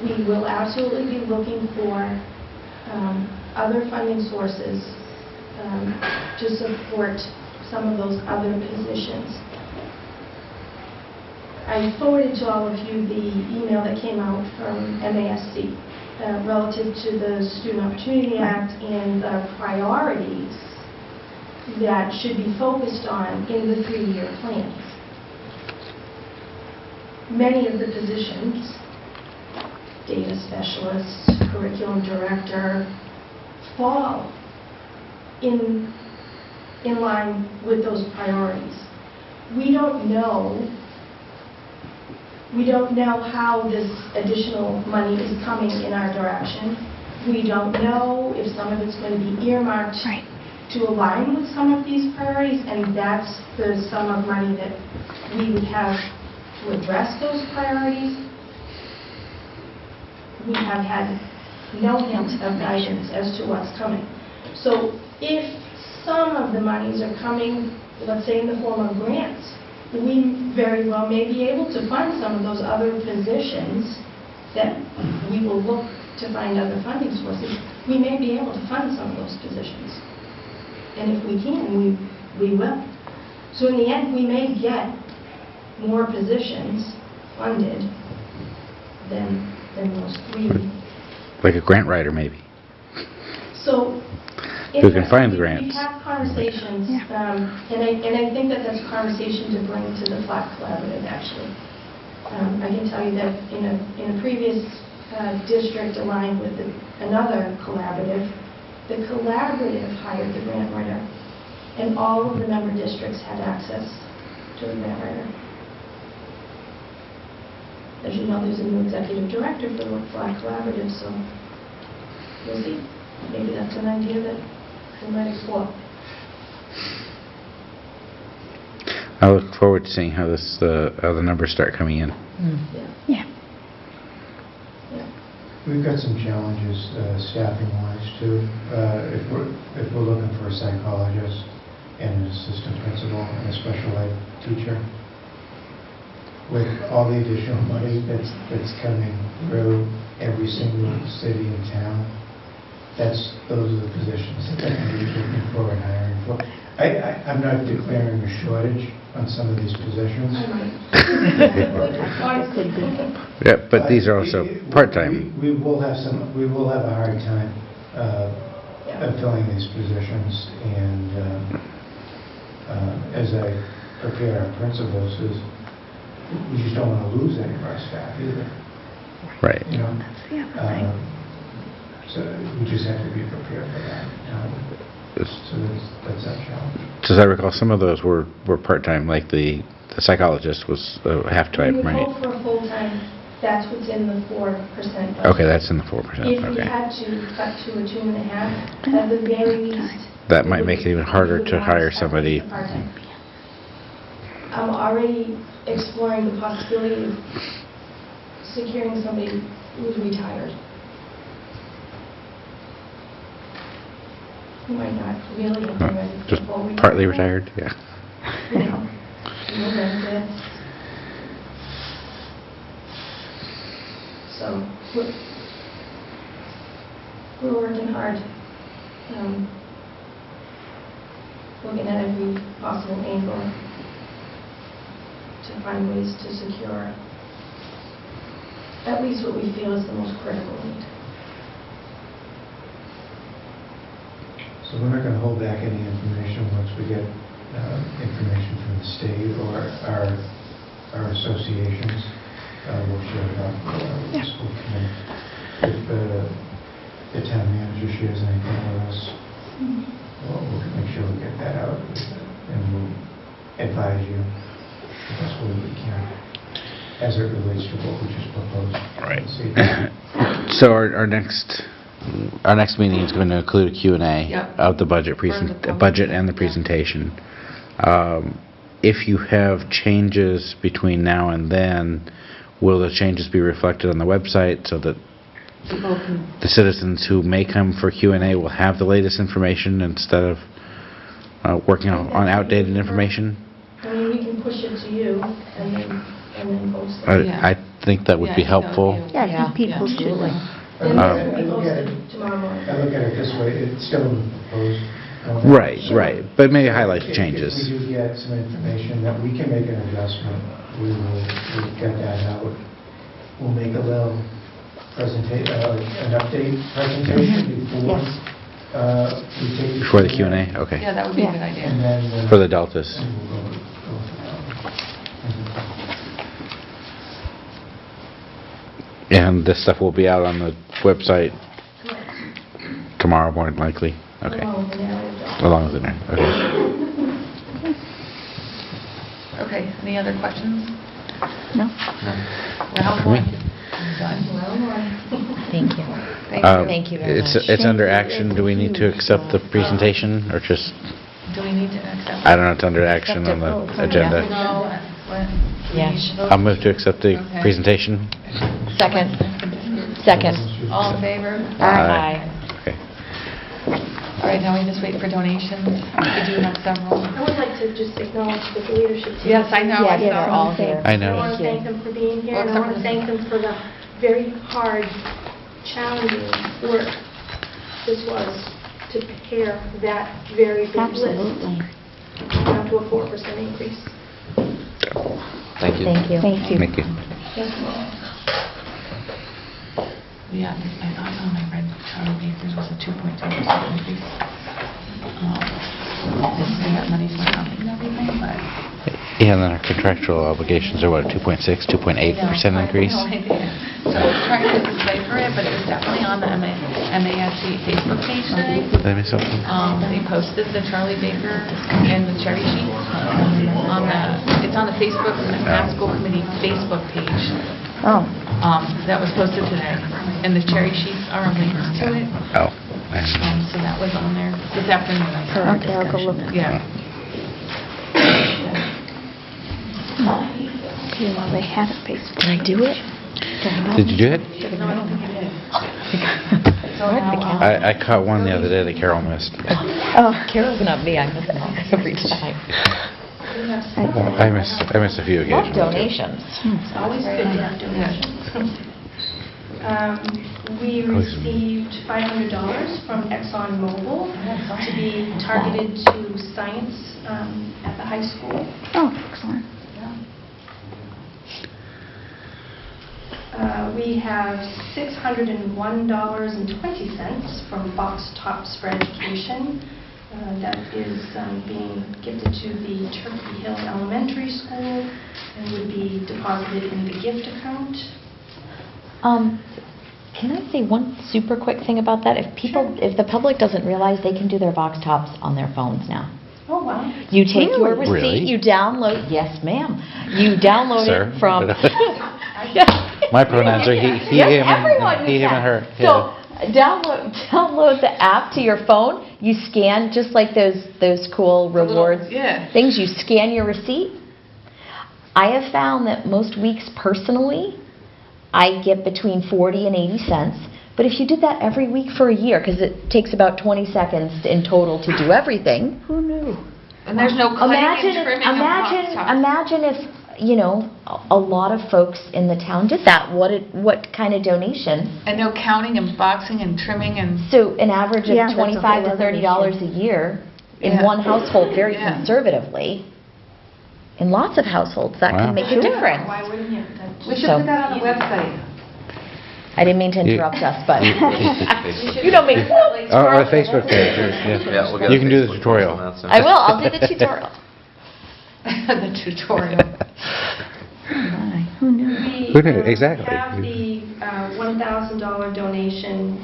We will absolutely be looking for other funding sources to support some of those other positions. I forwarded to all of you the email that came out from MASC relative to the Student Opportunity Act and the priorities that should be focused on in the 3-year plans. Many of the positions, data specialist, curriculum director, fall in line with those priorities. We don't know how this additional money is coming in our direction. We don't know if some of it's going to be earmarked to align with some of these priorities, and that's the sum of money that we would have to address those priorities. We have had no hint of guidance as to what's coming. So if some of the monies are coming, let's say in the form of grants, we very well may be able to fund some of those other positions that we will look to find other funding sources. We may be able to fund some of those positions. And if we can, we will. So in the end, we may get more positions funded than those 3. Like a grant writer, maybe. So Who can find the we grants. have conversations, and I think that that's a conversation to bring to the Flat Collaborative, actually. I can tell you that in a previous district aligned with another collaborative, the collaborative hired the grant writer, and all of the member districts had access to the grant writer. As you know, there's a new executive director for the Flat Collaborative, so we'll see. Maybe that's an idea that we might explore. I look forward to seeing how the numbers start coming in. Yeah. We've got some challenges staffing-wise too. If we're looking for a psychologist and an assistant principal and a special ed teacher, with all the additional money that's coming through every single city and town, those are the positions that they're going to be looking for and hiring for. I'm not declaring a shortage on some of these positions. Yeah, but these are also part-time. We will have a hard time filling these positions, and as I prepare our principals, we just don't want to lose any of our staff either. Right. You know? That's the other thing. So we just have to be prepared for that. So that's our challenge. As I recall, some of those were part-time, like the psychologist was half-time, We would right? hope for a full-time, that's what's in the 4% budget. Okay, that's in the 4%. If we Okay. had to cut to a 2.5, at the very least. That might make it even harder to hire somebody. Part-time. I'm already exploring the possibility of securing somebody who's retired. Who might not really have been ready for Just full retirement. partly retired, yeah. You know, no benefits. So we're working hard, looking at every possible angle to find ways to secure at least what we feel is the most critical need. So we're not going to hold back any information once we get information from the state or our associations. We'll share it out with the school committee. If the town manager shares anything with us, we'll make sure we get that out and we'll advise you the best way we can as it relates to what we just proposed. Right. So our next meeting is going to include a Q&A Yep. of the budget For the public. budget and the Yeah. presentation. If you have changes between now and then, will the changes be reflected on the website so that People can, the citizens who may come for Q&A will have the latest information instead of working on outdated information? I mean, we can push it to you and then post it. Yeah. I think that would be Yeah, I think that would helpful. be- Yeah, I think people should absolutely. know. And I this will be look at posted it- tomorrow morning. I look at it this way, it's still proposed. Right. But maybe highlight the changes. If we do get some information that we can make an adjustment, we'll get that out. We'll make a little an update presentation before Yes. we take Before the Q&A? Okay. yeah, that would be a Yeah. good idea. And then... For the deltas. And we'll go from there. And this stuff will be out on the website tomorrow, more than likely? Okay. Along with the narrative. Along with the okay. Okay, any other questions? No? Round For me. one. Done. Tomorrow morning. Thank you. Thank you. very much. It's under action. Do we need to accept the presentation or just, Do we need to accept? I don't know, it's under action on Accept it. the agenda? No, what? Yeah. We need to vote? I'll move to accept the Okay. presentation. Second. Second. All in favor? Aye. Okay. All right, now we just wait for donations. We do have several. I would like to just acknowledge that the leadership team. Yes, I know. Yes, I they're all here. I I know. want to thank them for being here, Well, and I want to except for thank them for the very hard, challenging work this was to prepare that very big list Absolutely. down to a 4% increase. Thank you. Thank you. Thank you. Thank you. Yeah, I thought when I read Charlie Baker's was a 2.2% increase. This is that money's went up and everything, but... Yeah, and then our contractual obligations are what, 2.6, 2.8% increase? No idea. So I was trying to decipher it, but it was definitely on the MASC Facebook page today. Did I miss something? They posted the Charlie Baker and the cherry sheet it's on the Facebook, the Mass School Committee Facebook page. Oh, That was posted today, and the cherry sheets are links to it. Oh. So that was on there this afternoon. I saw. okay, I'll go look. Yeah. Okay, well, they had a Facebook. Did I do it? Did you do it? No, I don't think it is. I caught one the other day that Carol missed. Oh, Carol's not me, I miss them every time. I missed a few Love occasions. donations. It's always good to have donations. We received $500 from ExxonMobil to be targeted to science at the high school. oh, excellent. We have $601.20 from Box Tops for Education. That is being gifted to the Turkey Hill Elementary School and would be deposited in the gift account. Can I say one super quick thing about that? If the public doesn't realize, they can do their box tops on their phones now. Oh, wow. You take your Really? receipt, you download, yes ma'am, you download Sir? it from. My pronouns are he, Yes, him, everyone and he, uses him, and her. that. So download the app to your phone. You scan just like those cool rewards yeah. things. You scan your receipt. I have found that most weeks personally, I get between 40 and 80 cents. But if you did that every week for a year, because it takes about 20 seconds in total to do everything. Who knew? And there's no cutting and trimming of box tops. Imagine if, a lot of folks in the town did that. What kind of donation? And no counting and boxing and trimming and... So an average of Yeah, that's a $25 whole to other $30 issue. a year in Yeah. one household, very Yeah. conservatively. In lots of households, that Wow. can make a Sure. difference. Why wouldn't you? We should So- put that on the website. I didn't mean to interrupt us, but Facebook you don't make... Oh, the Facebook page, yeah. Yeah, we'll get You a can do the Facebook tutorial. post on that soon. I will, I'll do the tutorial. The tutorial. My, who knew? We Who knew? Exactly. have the $1,000 donation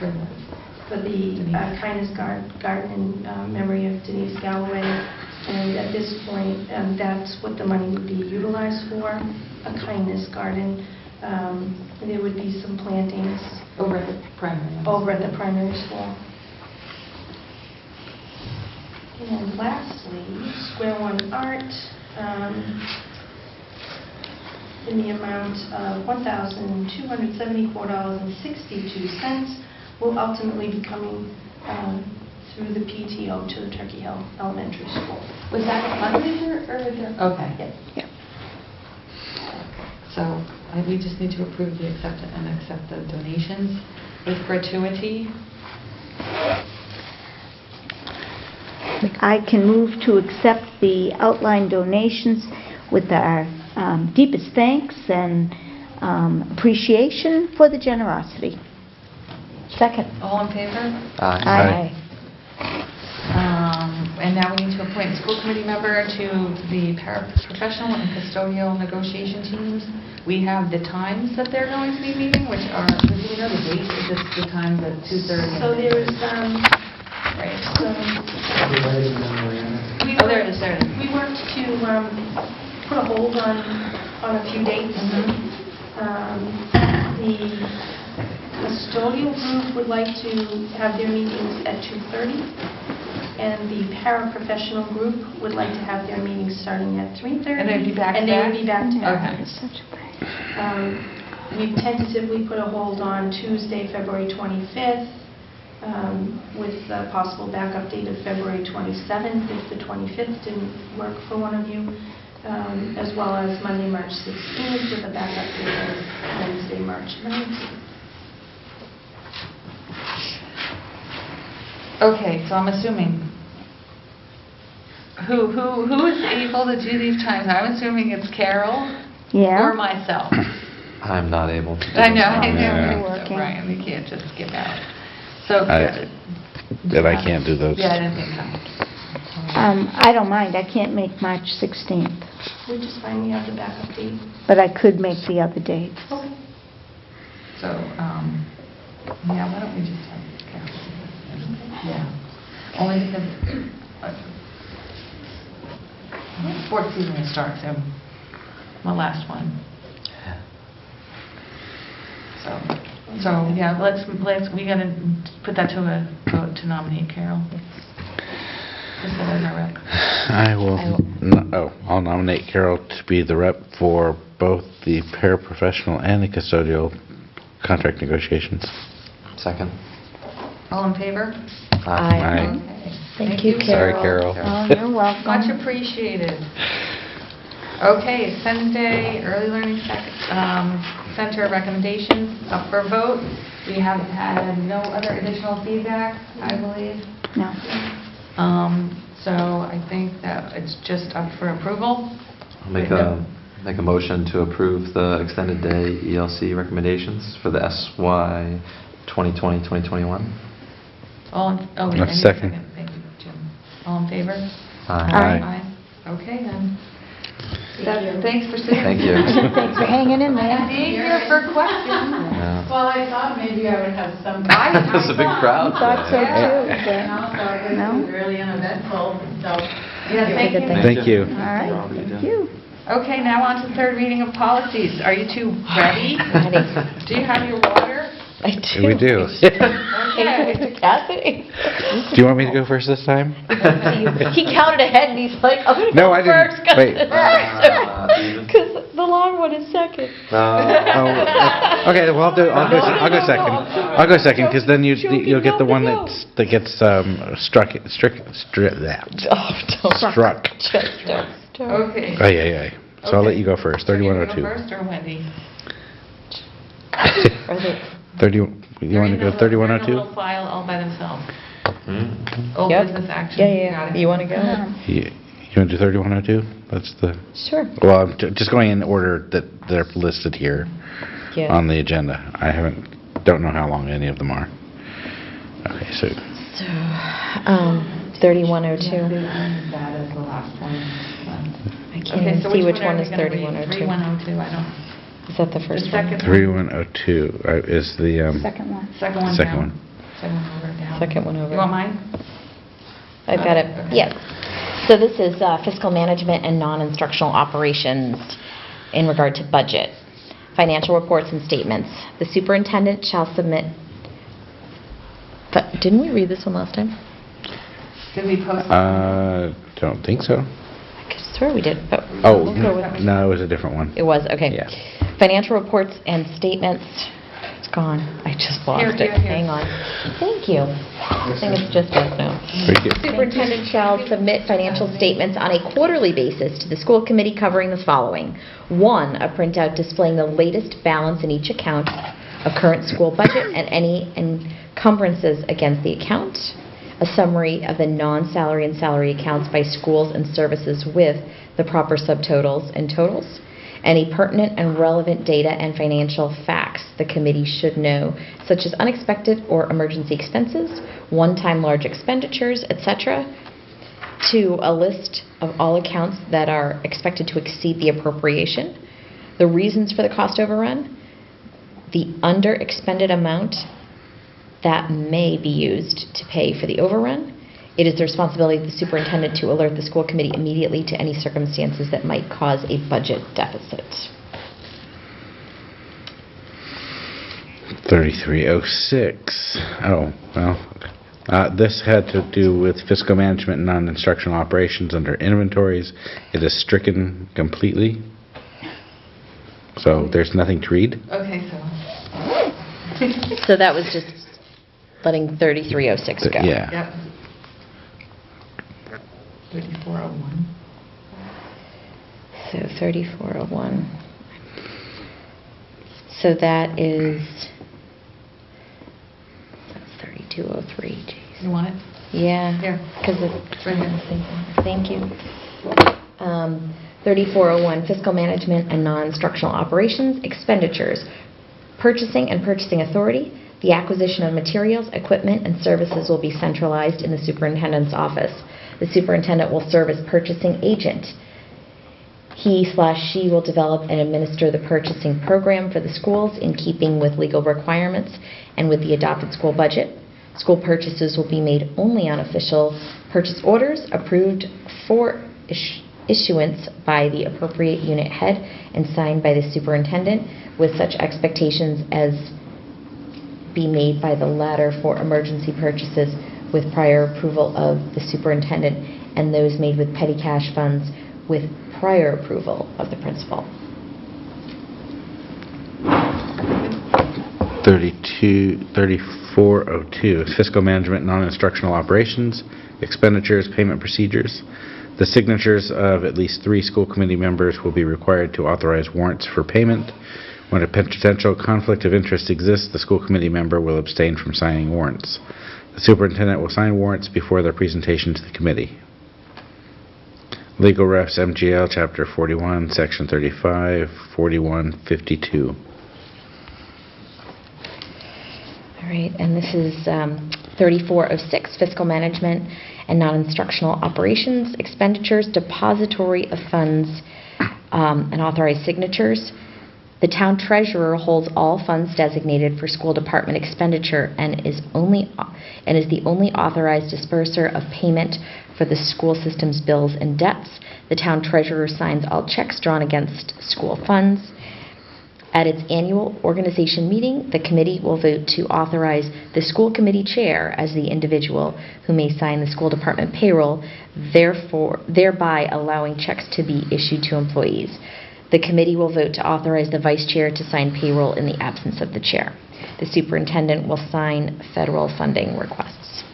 for the Kindness Garden in memory of Denise Galloway. And at this point, that's what the money would be utilized for, a kindness garden. There would be some plantings Over at the primary. over at the primary school. And lastly, Square One Art, in the amount of $1,274.62 will ultimately be coming through the PTO to the Turkey Hill Elementary School. Was that a fundraiser or was it? Okay. Yep. So we just need to approve the accept the donations with gratuity. I can move to accept the outlined donations with our deepest thanks and appreciation for the generosity. Second. All in favor? Aye. And now we need to appoint school committee member to the paraprofessional and custodial negotiation teams. We have the times that they're going to be meeting, which are, do we know the dates? Is this the times at 2:30? So there's, Right. we Oh, there it is, there it is. We worked to put a hold on a few dates. The custodial group would like to have their meetings at 2:30, and the paraprofessional group would like to have their meetings starting at 3:30. And they'd be back to And they would back? be back to back. Okay. We've tentatively put a hold on Tuesday, February 25th, with a possible backup date of February 27th, if the 25th didn't work for one of you, as well as Monday, March 16th, with a backup date of Wednesday, March 19th. Okay, so I'm assuming, who is able to do these times? I'm assuming it's Carol Yeah. or myself. I'm not able to do I know, this. I know. Yeah. So, Working. Brian, we can't just skip out. So. That I can't do those. Yeah, I didn't think so. I don't mind. I can't make March 16th, We just finally have the backup date. but I could make the other dates. Okay. So, yeah, why don't we just have Carol? Yeah. Only because sports season will start soon. My last one. So yeah, we gotta put that to a vote to nominate Carol. Just so there's our rep. I'll nominate Carol to be the rep for both the paraprofessional and the custodial contract negotiations. Second. All in favor? Aye. Okay. Thank you, Sorry, Carol. Carol. Oh, you're welcome. Much appreciated. Okay, Sunday Early Learning Center recommendations up for vote. We have had no other additional feedback, I believe. No. So I think that it's just up for approval. I'll make a motion to approve the extended day ELC recommendations for the SY 2020-2021. I need a Second. Thank you, Jim. All in favor? Aye. Okay, then. Thanks for sitting. Thank you. Thanks for hanging in there. Being here for questions. Yeah. Well, I thought maybe I would have some... There's a big crowd. Thought so today. too, You know, so this No? is really uneventful, so... Yeah, thank you. Thank you. All right, thank you. Okay, now on to third reading of policies. Are you two ready? Ready. Do you have your water? I do. We do. Okay. Kathy. Do you want me to go first this time? He counted ahead and he's like, I'm going to No, go I didn't. first. Wait. Because the long one is second. Oh, okay, well, I'll go second. I'll go second, because then you'll get the one that gets struck. Oh, don't. Struck. Just don't start. Okay. Aye. So I'll let you go first. So you wanna go 3102. first or Wendy? Are they- 30. You want to go They're in a 3102? little file all by themselves. Mhm. Old Yep. business action. Yeah. Got it. You want to go? You want to do 3102? That's the. Sure. Well, I'm just going in order that they're listed here. Yeah. on the agenda. I don't know how long any of them are. Okay, so 3102. That is the last one. I can't even see which one is 3102. 3102, I don't. Is that the first one? second 3102 is the... Second one. Second one Second down. one. Second one over down. Second one over. You want mine? I've got it, Okay. yes. So this is fiscal management and non-instructional operations in regard to budget, financial reports and statements. The superintendent shall submit, but didn't we read this one last time? Did we post? Don't think so. I could swear we did, but Oh, we'll go with no, it was a different one. It was, okay. Yeah. Financial reports and statements, it's gone. I just lost Here, it. here, here. Hang on. Thank you. I think it's just us now. Very good. Superintendent shall submit financial statements on a quarterly basis to the school committee covering the following. 1, a printout displaying the latest balance in each account, a current school budget, and any encumbrances against the account. A summary of the non-salary and salary accounts by schools and services with the proper subtotals and totals. Any pertinent and relevant data and financial facts the committee should know, such as unexpected or emergency expenses, one-time large expenditures, etc. 2, a list of all accounts that are expected to exceed the appropriation, the reasons for the cost overrun, the under-expended amount that may be used to pay for the overrun. It is the responsibility of the superintendent to alert the school committee immediately to any circumstances that might cause a budget deficit. 3306. Oh, well, this had to do with fiscal management and non-instructional operations under inventories. It is stricken completely. So there's nothing to read. Okay, so. So that was just letting 3306 go. Yeah. Yep. 3401. So 3401. So that is, that's 3203. Jeez. You want it? Yeah. Here. Because It's right here. Thank you. 3401, fiscal management and non-instructional operations, expenditures, purchasing and purchasing authority. The acquisition of materials, equipment, and services will be centralized in the superintendent's office. The superintendent will serve as purchasing agent. He/she will develop and administer the purchasing program for the schools in keeping with legal requirements and with the adopted school budget. School purchases will be made only on official purchase orders approved for issuance by the appropriate unit head and signed by the superintendent, with such expectations as be made by the latter for emergency purchases with prior approval of the superintendent, and those made with petty cash funds with prior approval of the principal. 3402, fiscal management, non-instructional operations, expenditures, payment procedures. The signatures of at least 3 school committee members will be required to authorize warrants for payment. When a potential conflict of interest exists, the school committee member will abstain from signing warrants. The superintendent will sign warrants before their presentation to the committee. Legal refs, MGL, Chapter 41, Section 35, 4152. All right, and this is 3406, fiscal management and non-instructional operations, expenditures, depository of funds, and authorized signatures. The town treasurer holds all funds designated for school department expenditure and is the only authorized disperser of payment for the school system's bills and debts. The town treasurer signs all checks drawn against school funds. At its annual organization meeting, the committee will vote to authorize the school committee chair as the individual who may sign the school department payroll, thereby allowing checks to be issued to employees. The committee will vote to authorize the vice chair to sign payroll in the absence of the chair. The superintendent will sign federal funding requests.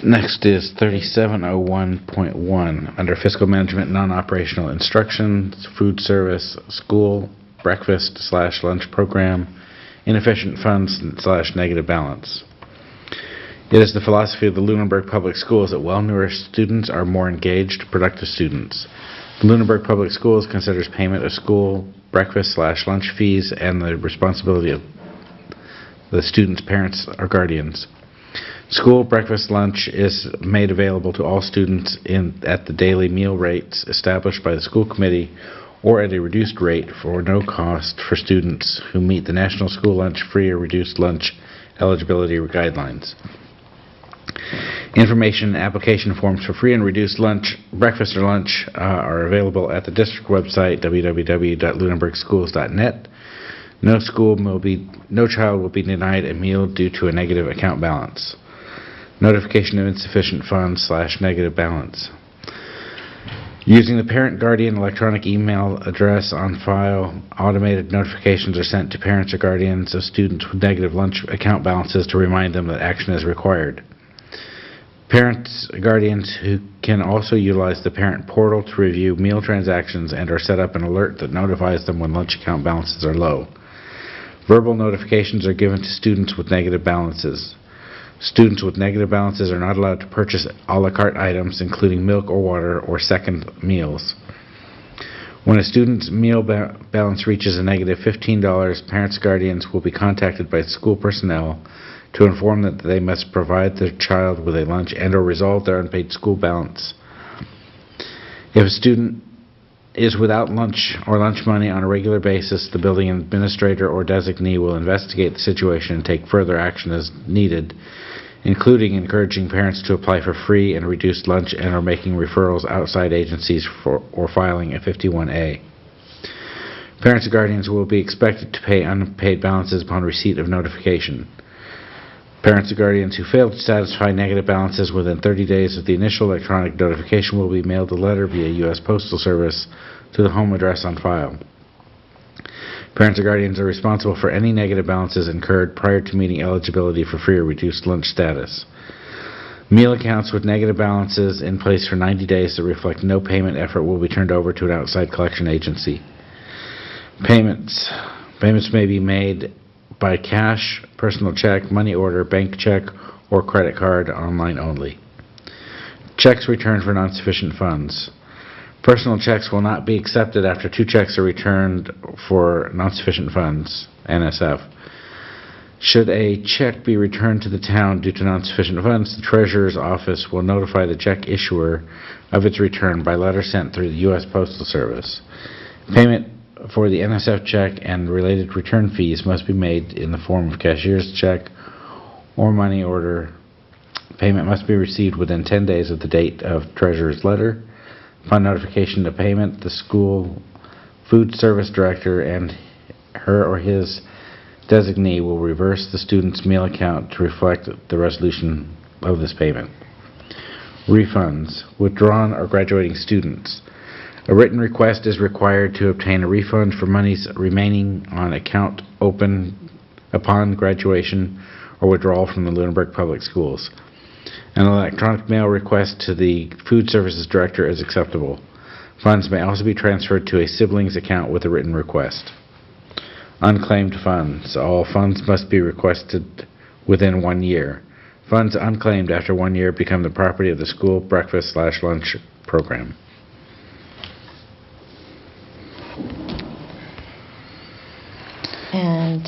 Next is 3701.1, under fiscal management, non-operational instructions, food service, school, breakfast/lunch program, inefficient funds / negative balance. It is the philosophy of the Lunenburg Public Schools that well-nourished students are more engaged, productive students. Lunenburg Public Schools considers payment of school breakfast/lunch fees and the responsibility of the students' parents or guardians. School breakfast lunch is made available to all students at the daily meal rates established by the school committee or at a reduced rate for no cost for students who meet the National School Lunch Free or Reduced Lunch eligibility guidelines. Information and application forms for free and reduced lunch, breakfast or lunch are available at the district website, www.lunenburgschools.net. No child will be denied a meal due to a negative account balance. Notification of insufficient funds / negative balance. Using the parent-guardian electronic email address on file, automated notifications are sent to parents or guardians of students with negative lunch account balances to remind them that action is required. Parents, guardians who can also utilize the parent portal to review meal transactions and or set up an alert that notifies them when lunch account balances are low. Verbal notifications are given to students with negative balances. Students with negative balances are not allowed to purchase a la carte items, including milk or water or second meals. When a student's meal balance reaches a negative $15, parents, guardians will be contacted by school personnel to inform them that they must provide their child with a lunch and or resolve their unpaid school balance. If a student is without lunch or lunch money on a regular basis, the building administrator or designee will investigate the situation and take further action as needed, including encouraging parents to apply for free and reduced lunch and or making referrals outside agencies or filing a 51A. Parents and guardians will be expected to pay unpaid balances upon receipt of notification. Parents and guardians who fail to satisfy negative balances within 30 days of the initial electronic notification will be mailed a letter via U.S. Postal Service to the home address on file. Parents and guardians are responsible for any negative balances incurred prior to meeting eligibility for free or reduced lunch status. Meal accounts with negative balances in place for 90 days that reflect no payment effort will be turned over to an outside collection agency. Payments may be made by cash, personal check, money order, bank check, or credit card, online only. Checks returned for non-sufficient funds. Personal checks will not be accepted after 2 checks are returned for non-sufficient funds, NSF. Should a check be returned to the town due to non-sufficient funds, the Treasurer's Office will notify the check issuer of its return by letter sent through the U.S. Postal Service. Payment for the NSF check and related return fees must be made in the form of cashier's check or money order. Payment must be received within 10 days of the date of Treasurer's letter. Upon notification of payment, the school food service director and her or his designee will reverse the student's meal account to reflect the resolution of this payment. Refunds. Withdrawn or graduating students. A written request is required to obtain a refund for monies remaining on account open upon graduation or withdrawal from the Lunenburg Public Schools. An electronic mail request to the Food Services Director is acceptable. Funds may also be transferred to a sibling's account with a written request. Unclaimed funds. All funds must be requested within 1 year. Funds unclaimed after 1 year become the property of the school breakfast/lunch program. And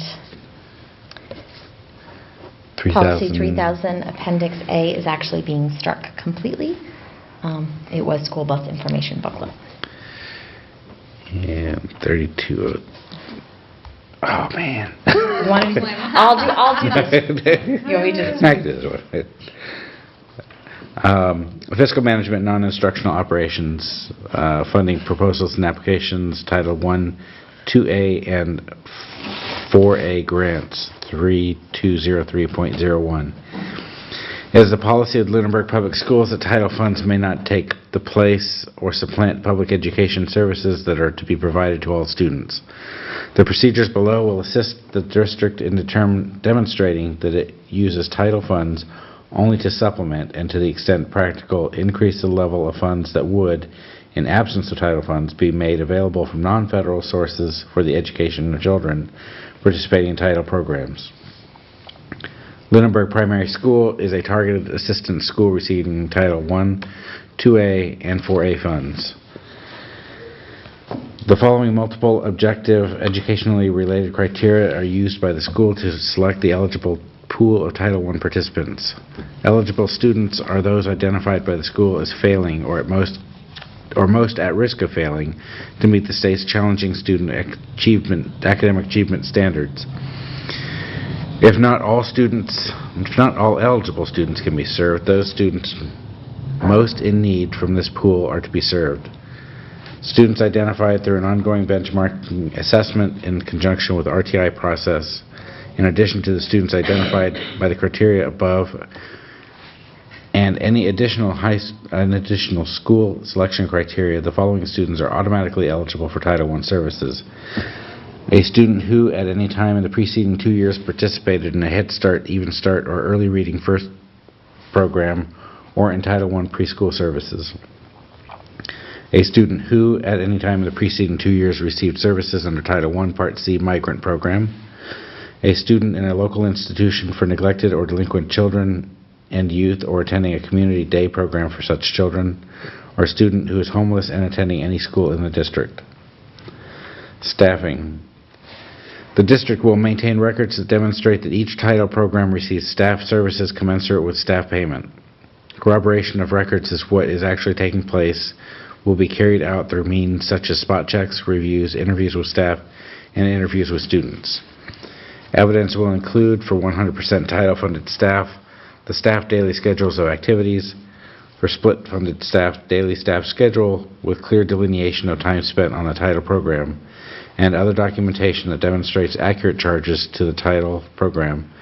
Policy 3000, Appendix A is actually being struck completely. It was school bus information booklet. And 32. Oh man. You want to do? I'll do this. You want me to Smack this one. Fiscal management, non-instructional operations, funding proposals and applications, Title 1, 2A, and 4A grants, 3203.01. It is the policy of Lunenburg Public Schools that title funds may not take the place or supplant public education services that are to be provided to all students. The procedures below will assist the district in demonstrating that it uses title funds only to supplement and, to the extent practical, increase the level of funds that would, in absence of title funds, be made available from non-federal sources for the education of children participating in title programs. Lunenburg Primary School is a targeted assistance school receiving Title I, 2A, and 4A funds. The following multiple objective educationally related criteria are used by the school to select the eligible pool of Title I participants. Eligible students are those identified by the school as failing or most at risk of failing to meet the state's challenging student academic achievement standards. If not all eligible students can be served, those students most in need from this pool are to be served. Students identified through an ongoing benchmarking assessment in conjunction with RTI process, in addition to the students identified by the criteria above, and any additional school selection criteria, the following students are automatically eligible for Title I services. A student who at any time in the preceding 2 years participated in a Head Start, Even Start, or Early Reading First program or in Title I preschool services. A student who at any time in the preceding 2 years received services under Title I Part C Migrant Program. A student in a local institution for neglected or delinquent children and youth or attending a community day program for such children, or a student who is homeless and attending any school in the district. Staffing. The district will maintain records that demonstrate that each title program receives staff services commensurate with staff payment. Corroboration of records is what is actually taking place will be carried out through means such as spot checks, reviews, interviews with staff, and interviews with students. Evidence will include, for 100% title-funded staff, the staff daily schedules of activities, for split-funded staff, daily staff schedule with clear delineation of time spent on the title program, and other documentation that demonstrates accurate charges to the title program,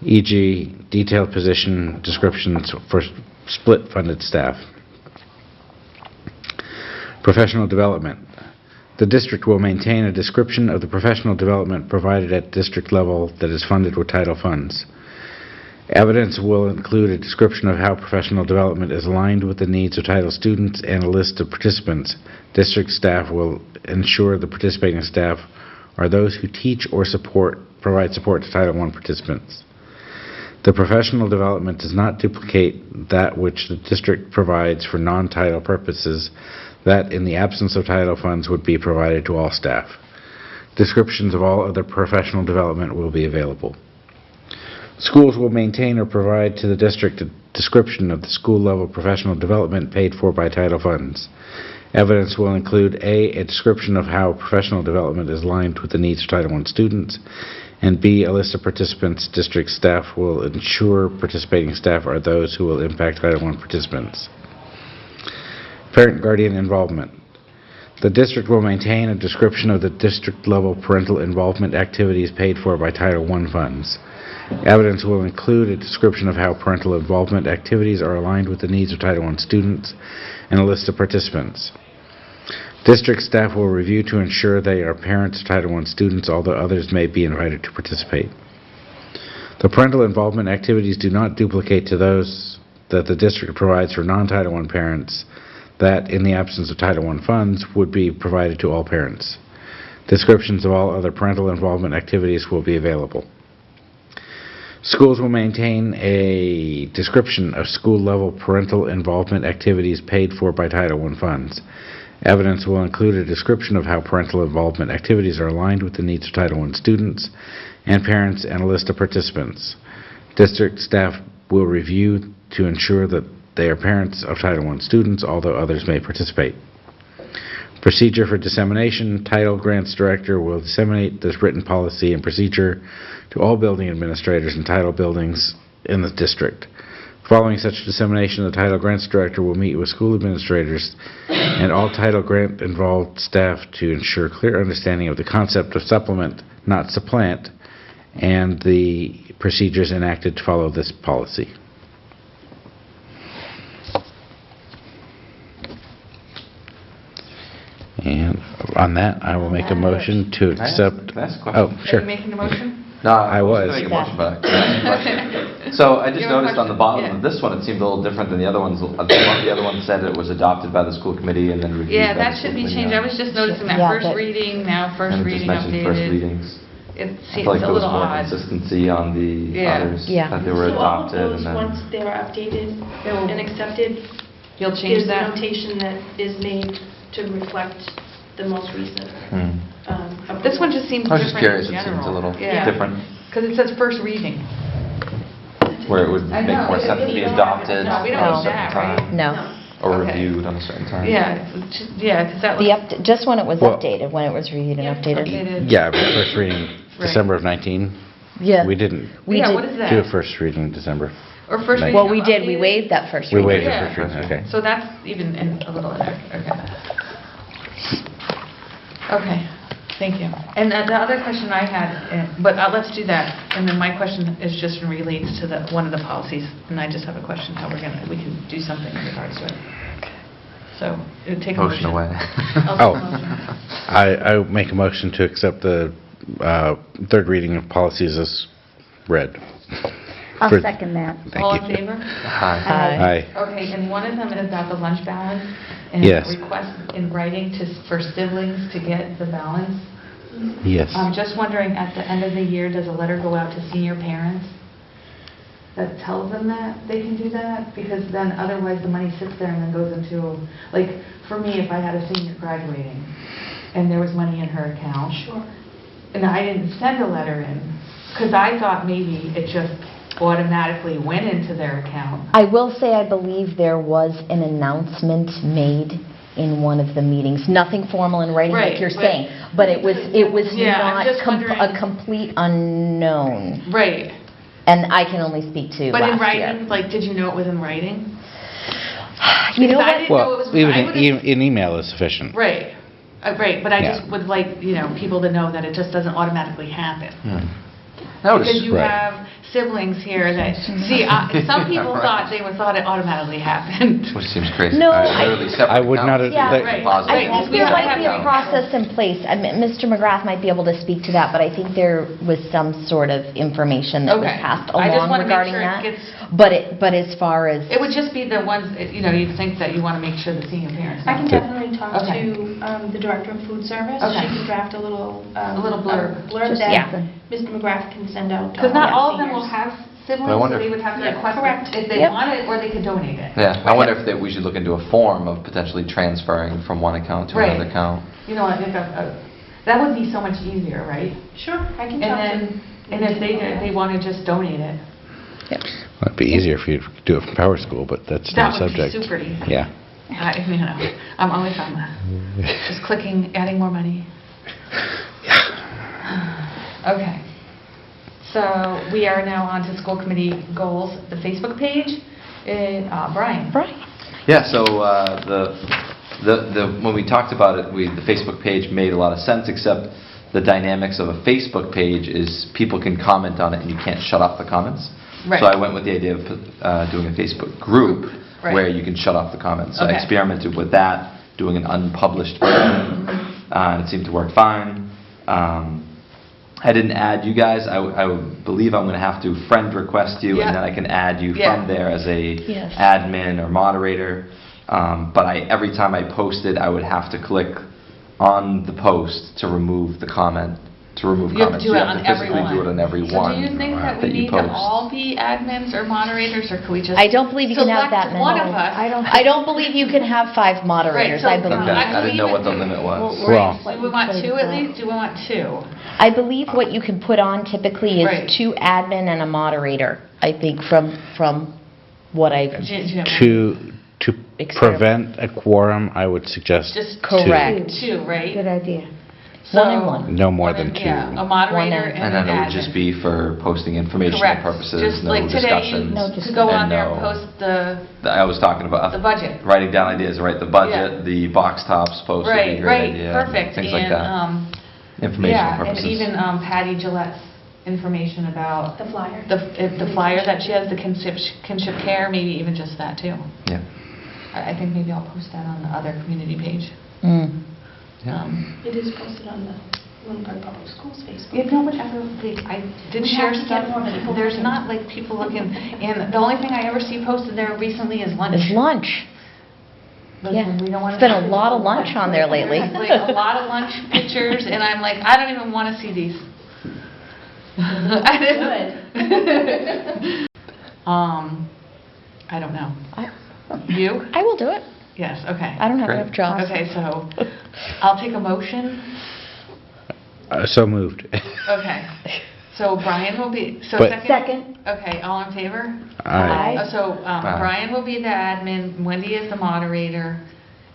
e.g. detailed position descriptions for split-funded staff. Professional development. The district will maintain a description of the professional development provided at district level that is funded with title funds. Evidence will include a description of how professional development is aligned with the needs of title students and a list of participants. District staff will ensure the participating staff are those who teach or provide support to Title I participants. The professional development does not duplicate that which the district provides for non-title purposes that, in the absence of title funds, would be provided to all staff. Descriptions of all other professional development will be available. Schools will maintain or provide to the district a description of the school-level professional development paid for by title funds. Evidence will include a description of how professional development is aligned with the needs of Title I students, and B, a list of participants. District staff will ensure participating staff are those who will impact Title I participants. Parent-guardian involvement. The district will maintain a description of the district-level parental involvement activities paid for by Title I funds. Evidence will include a description of how parental involvement activities are aligned with the needs of Title I students and a list of participants. District staff will review to ensure they are parents of Title I students, although others may be invited to participate. The parental involvement activities do not duplicate to those that the district provides for non-Title I parents that, in the absence of Title I funds, would be provided to all parents. Descriptions of all other parental involvement activities will be available. Schools will maintain a description of school-level parental involvement activities paid for by Title I funds. Evidence will include a description of how parental involvement activities are aligned with the needs of Title I students and parents and a list of participants. District staff will review to ensure that they are parents of Title I students, although others may participate. Procedure for dissemination. Title Grants Director will disseminate this written policy and procedure to all building administrators and title buildings in the district. Following such dissemination, the Title Grants Director will meet with school administrators and all Title Grant involved staff to ensure clear understanding of the concept of supplement, not supplant, and the procedures enacted to follow this policy. And on that, I will make a motion to accept. Can I ask a question? Oh, sure. Are you making a motion? No, I was. going to make a motion, but can I ask a question? So I just You have a noticed on the bottom question? of this one, it seemed a little different than the other ones. The other one said it was adopted by the school committee and then reviewed Yeah, by the that school should be committee. changed. I was just noticing that Yeah, first but- reading, now first And it reading just mentioned first updated. readings. It I seems feel like a there was little more odd. consistency on the Yeah. others, Yeah. that they were So all of adopted those, and then... once they are updated and accepted, You'll change there's a that? notation that is made to reflect the most recent. This one just seems I different was just curious, in it seems a general. little Yeah. different, Because it says first reading. where it would I make know, more it- sense to we be don't adopted have- no, we don't at a need certain that, right? time. No. Or Okay. reviewed on a certain time. Yeah, because that was... Just when it was Well- updated, when it was reviewed and updated. Updated. Yeah, but first reading, Right. December of 19. Yeah. We didn't We Yeah, did- what is that? do a first reading December. Or first reading Well, we of did, we updated? waived that first We reading. waived the Yeah. first reading, okay. So that's even a little in there, okay. Okay, thank you. And the other question I had, but let's do that, and then my question is just relates to one of the policies, and I just have a question how we can do something in regards to it. So, it would take a motion. Motion away. I'll take Oh, a motion. I make a motion to accept the third reading of policies as read. I'll For- second that. Thank All you. in favor? Hi. Aye. Okay, and one of them is about the lunch balance, and Yes. request in writing for siblings to get the balance. Yes. I'm just wondering, at the end of the year, does a letter go out to senior parents that tells them that they can do that? Because then otherwise the money sits there and then goes into, like, for me, if I had a senior graduating and there was money in her account. Sure. And I didn't send a letter in, because I thought maybe it just automatically went into their account. I will say, I believe there was an announcement made in one of the meetings, nothing formal in writing Right, like you're but- saying, but it was Yeah, I'm not just wondering- a complete unknown. Right. And I can only speak to But in last year. writing, like, did you know it was in writing? You know Because I what? didn't know it Well, was... even I would've- an email is sufficient. Right, right, but I Yeah. just would like, people to know that it just doesn't automatically happen. Notice. Because you Right. have siblings here that, see, some people thought it automatically happened. Which seems crazy. No, Literally separate I would not accounts. Yeah, like- Right. Deposit. I Right, think we there have might to be a have- process in place. Mr. McGrath might be able to speak to that, but I think there was some sort of information that was Okay. passed I just along wanna make regarding sure it that. gets- But as far as... It would just be the ones, you'd think that you want to make sure the senior parents know. I can definitely talk Okay. to the Director of Food Service. Okay. She can draft a little... blurb. Blurb Just that something. Mr. McGrath can send out to Because not all of the them will seniors. have siblings, But I wonder so they if- would have to Yeah, request correct. it if they Yep. want it, or they could donate it. Yeah, I wonder if we should look into a form of potentially transferring from one account to Right. another account. Like that would be so much easier, right? Sure, I can And talk then, and if they want to just donate it, It'd be easier if you do it from Power School, but that's that not would be subject. super easy. Yeah. I'm always on that. Just clicking, adding more money. Okay. So we are now on to school committee goals, the Facebook page. Brian? Right. Yeah, so when we talked about it, the Facebook page made a lot of sense, except the dynamics of a Facebook page is people can comment on it and you can't shut off the comments. Right. So I went with the idea of doing a Facebook group Right. where you can shut off the comments. So I Okay. experimented with that, doing an unpublished version, and it seemed to work fine. I didn't add you guys. I would believe I'm going to have to friend request you, Yeah. and then I can add you Yeah. from there as a Yes. admin or moderator. But every time I posted, I would have to click on the post to remove the comment. To remove You have to comments, do you it have on to physically everyone. do it on every So one do you think that we that you need to post. all be admins or moderators, or could we just... I don't believe you can have that Select one many. of us. I don't believe you can have 5 moderators, Right, I so- believe. Okay, I Actually, didn't know what the even- limit was. Well- Do we want 2 at least? Do we want 2? I believe what you can put on typically Right. is 2 admin and a moderator, I think, from what I've... Jim? To Experiment. prevent a quorum, I would suggest Just Correct. 2, right? Good idea. So- One and one. No more than 2. Yeah, a moderator One and And an then it would admin. just be for posting informational Correct. purposes, Just no like today, discussions. you could go on and there and no- post the I was talking about the budget. writing down ideas, right? The budget, Yeah. the box tops post would be a Right, great right, idea. perfect. Things like And, that. Informational purposes. and even Patty Gillette's information about The flyer. the flyer that she has, the kinship care, maybe even just that too. Yeah. I think maybe I'll post that on the other community page. Mm. Yeah. It is posted on the Lunenburg Public Schools Facebook. You know what, I did We share have to stuff, get more people there's looking. not like people looking, and the only thing I ever see posted there recently is lunch. It's lunch. Listen, Yeah. we don't wanna It's been a see lot of people lunch on there lately. There's like a lot of lunch pictures, and I'm like, I don't even want to see these. I don't know. You? I will do it. Yes, okay. I don't have Great. enough jobs. Okay, so I'll take a motion. So moved. Okay. So Brian will be, so But- second? Second. Okay, all in favor? Aye. So Brian will be the admin, Wendy is the moderator,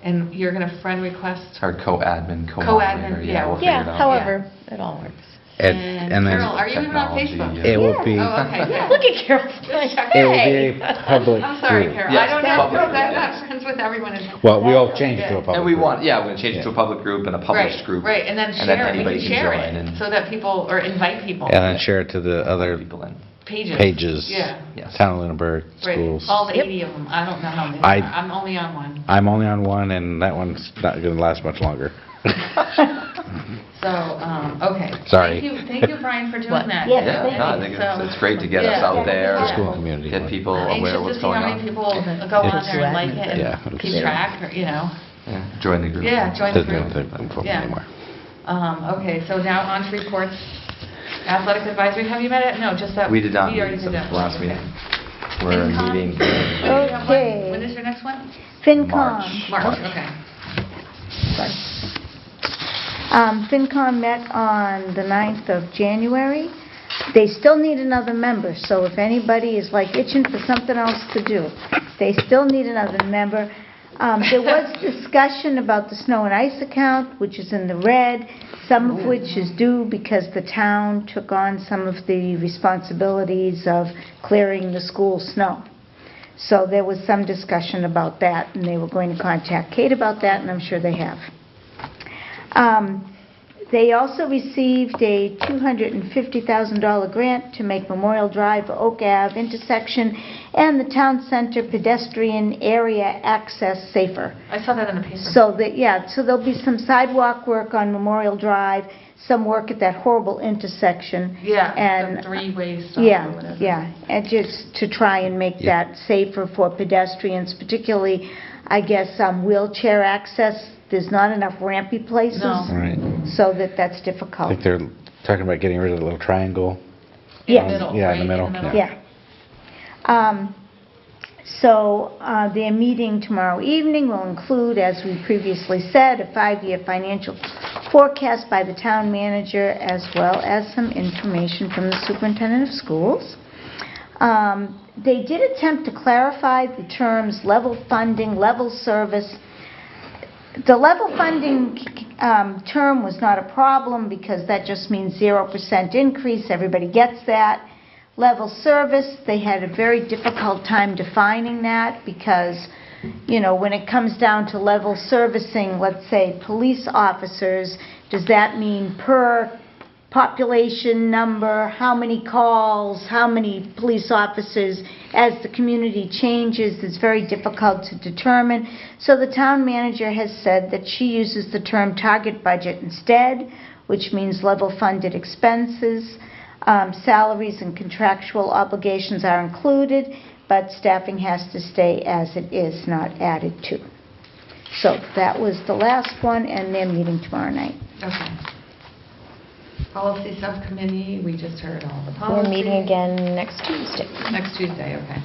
and you're going to friend request? Or co-admin, Co-admin, co-moderator, yeah. yeah, we'll figure it Yeah, out. however, it all works. And then Carol, are you even on Technology, Facebook? yeah. it will be, Oh, okay, good. Look at Carol's like, it will be hey. a public I'm sorry, group. Carol. Yes, I don't know, public, because I'm yeah. not friends with everyone in. Well, we'll change it to a public And we group. want, yeah, we're going to change it to a public group and a published group. Right, and then share it, we anybody can share join it, and so that people, or invite people. And then share it to the other people in. Pages. Yeah. Yes. Town of Lunenburg Right, schools. all the 80 of them, I don't know how many, I'm only on one. I'm only on one, and that one's not going to last much longer. So, okay. Sorry. Thank you, Brian, for doing What? that. Yes, Yeah, thank no, I you. think So- it's great to get us Yeah. out there. The school community. Get people I'm aware of anxious what's to see going how many on. people go on It's- there and like it Yeah, and it's- keep track, or, you know. Yeah, join the group. Yeah, join the Doesn't group. have to Yeah. anymore. Okay, so now on to reports. Athletic advisory, have you met it? No, just that. We did not We already meet did that. last Okay. meeting. We're FinCom? meeting When do you have one? Okay. When is your next one? FinCom. March, okay. FinCom met on the 9th of January. They still need another member, so if anybody is like itching for something else to do, they still need another member. There was discussion about the snow and ice account, which is in the red, some of which is due because the town took on some of the responsibilities of clearing the school snow. So there was some discussion about that, and they were going to contact Kate about that, and I'm sure they have. They also received a $250,000 grant to make Memorial Drive, Oak Ave intersection, and the town center pedestrian area access safer. I saw that in the paper. So there'll be some sidewalk work on Memorial Drive, some work at that horrible intersection. Yeah, and the three-way stop or whatever. Yeah, and just to try and make that safer for pedestrians, particularly, I guess, wheelchair access. There's not enough rampy places. No. Right. So that's I difficult. think they're talking about getting rid of the little triangle. Yes. In the middle, Yeah, right? in the middle, Yeah. So their meeting tomorrow evening will include, as we previously said, a 5-year financial forecast by the town manager, as well as some information from the superintendent of schools. They did attempt to clarify the terms level funding, level service. The level funding term was not a problem because that just means 0% increase. Everybody gets that. Level service, they had a very difficult time defining that because, you know, when it comes down to level servicing, let's say police officers, does that mean per population number, how many calls, how many police officers? As the community changes, it's very difficult to determine. So the town manager has said that she uses the term target budget instead, which means level funded expenses. Salaries and contractual obligations are included, but staffing has to stay as it is, not added to. So that was the last one, and they're meeting tomorrow night. Okay. Policy Subcommittee, we just heard all the We're policies. meeting again next Tuesday. Next Tuesday, okay.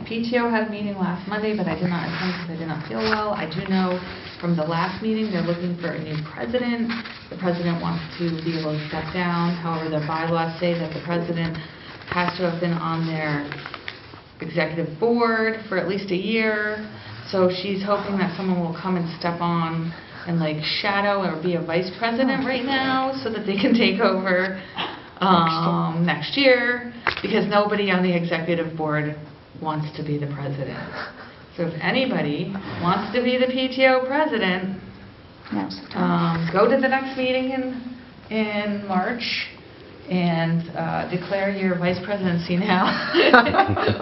PTO had a meeting last Monday, but I did not attend because I did not feel well. I do know from the last meeting, they're looking for a new president. The president wants to be able to step down. However, the bylaws say that the president has to have been on their executive board for at least a year. So she's hoping that someone will come and step on and like shadow or be a vice president right now so that they can take over next year, because nobody on the executive board wants to be the president. So if anybody wants to be the PTO president, Now's the time. go to the next meeting in March and declare your vice presidency now,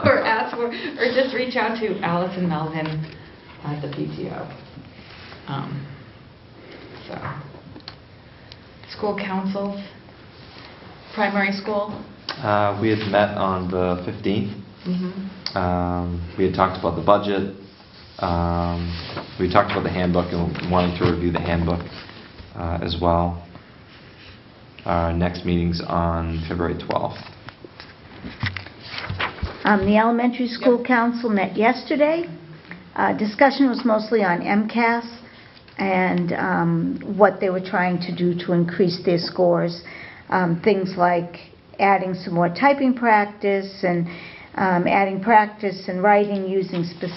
or ask for, or just reach out to Alice and Melvin at the PTO. School councils, primary school. We had met on the 15th. We had talked about the budget. We talked about the handbook and wanting to review the handbook as well. Our next meeting's on February 12th. The elementary school council met yesterday. Discussion was mostly on MCAS. and what they were trying to do to increase their scores. Things like adding some more typing practice and adding practice and writing using the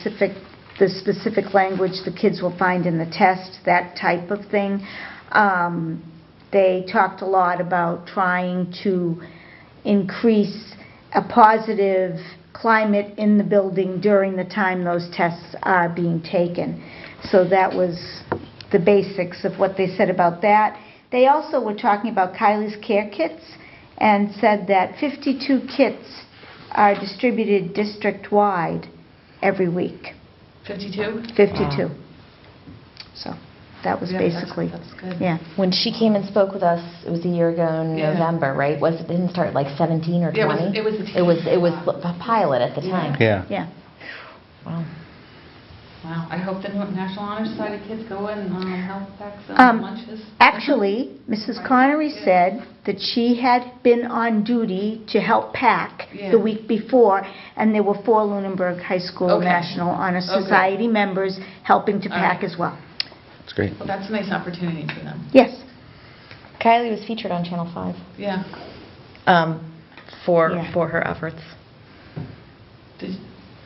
specific language the kids will find in the test, that type of thing. They talked a lot about trying to increase a positive climate in the building during the time those tests are being taken. So that was the basics of what they said about that. They also were talking about Kylie's Care Kits and said that 52 kits are distributed district-wide every week. 52? 52. Wow. So that was Yeah, basically, that's good. yeah. When she came and spoke with us, it was a year ago in Yeah. November, right? It didn't start like 17 or 20? Yeah, it was a It was a pilot at the time. Yeah. Yeah. Wow. Wow, I hope the National Honor Society kids go and help pack some lunches. Actually, Mrs. Connery said that she had been on duty to help pack Yeah. the week before, and there were 4 Lunenburg High School Okay. National Honor Okay. Society members helping to All pack right. as well. It's great. Well, that's a nice opportunity for them. Yes. Kylie was featured on Channel 5 Yeah. for Yeah. for her efforts.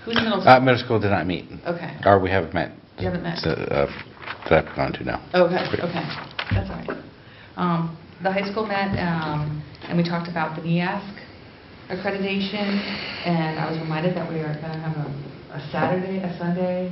Who's middle school? Middle school did not meet. Okay. Or we haven't met. You haven't met? That I've gone to now. Okay, okay, that's all right. The high school met, and we talked about the NEASC accreditation, and I was reminded that we are going to have a Sunday,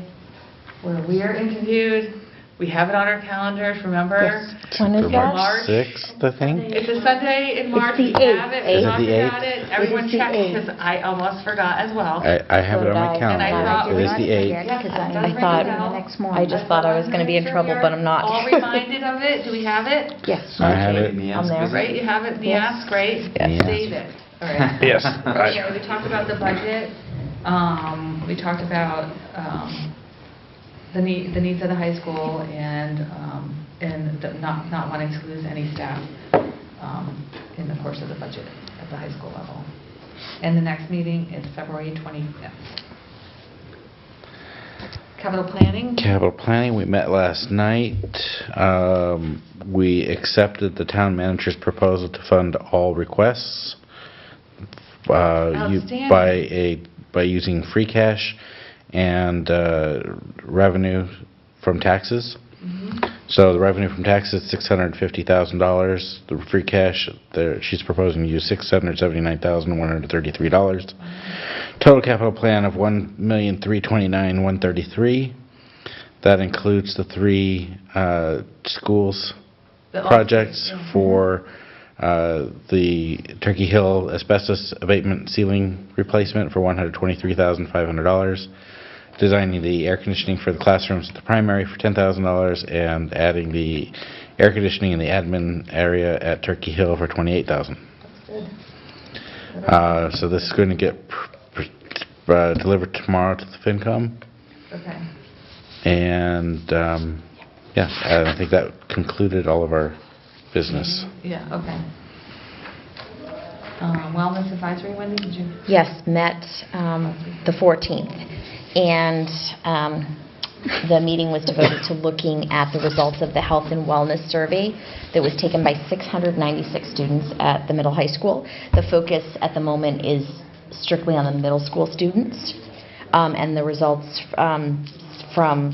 where we are interviewed. We have it on our calendars, remember? Yes. When is For that? March 6th, I think. It's a Sunday in March. the We have 8th. it, we Is it talked the about 8th? it. Everyone It is the checked, 8th. because I almost forgot as well. I have it on my And calendar. I thought- It is the 8th. Because Yeah, I that's I right. thought Now. the next morning. I just thought I was going to be in Make sure trouble, we but are I'm not. all reminded of it. Do we have it? Yes. I have it. I'm there. Right, you have it, Yes. NEASC, great. Yes. Save it. All right. Yes. Okay, we talked about the budget. We talked about the needs of the high school and not wanting to lose any staff in the course of the budget at the high school level. And the next meeting is February 25th. Capital planning? Capital planning, we met last night. We accepted the town manager's proposal to fund all requests Outstanding. by using free cash and revenue from taxes. So the revenue from taxes, $650,000. The free cash, she's proposing to use $679,133. Total capital plan of $1,329,133. That includes the 3 schools projects for the Turkey Hill asbestos abatement ceiling replacement for $123,500. Designing the air conditioning for the classrooms at the primary for $10,000, and adding the air conditioning in the admin area at Turkey Hill for $28,000. So this is going to get delivered tomorrow to the FinCom. Okay. And yeah, I think that concluded all of our business. Yeah, okay. Wellness advisory, Wendy, did you? Yes, met the 14th. And the meeting was devoted to looking at the results of the health and wellness survey that was taken by 696 students at the middle high school. The focus at the moment is strictly on the middle school students, and the results from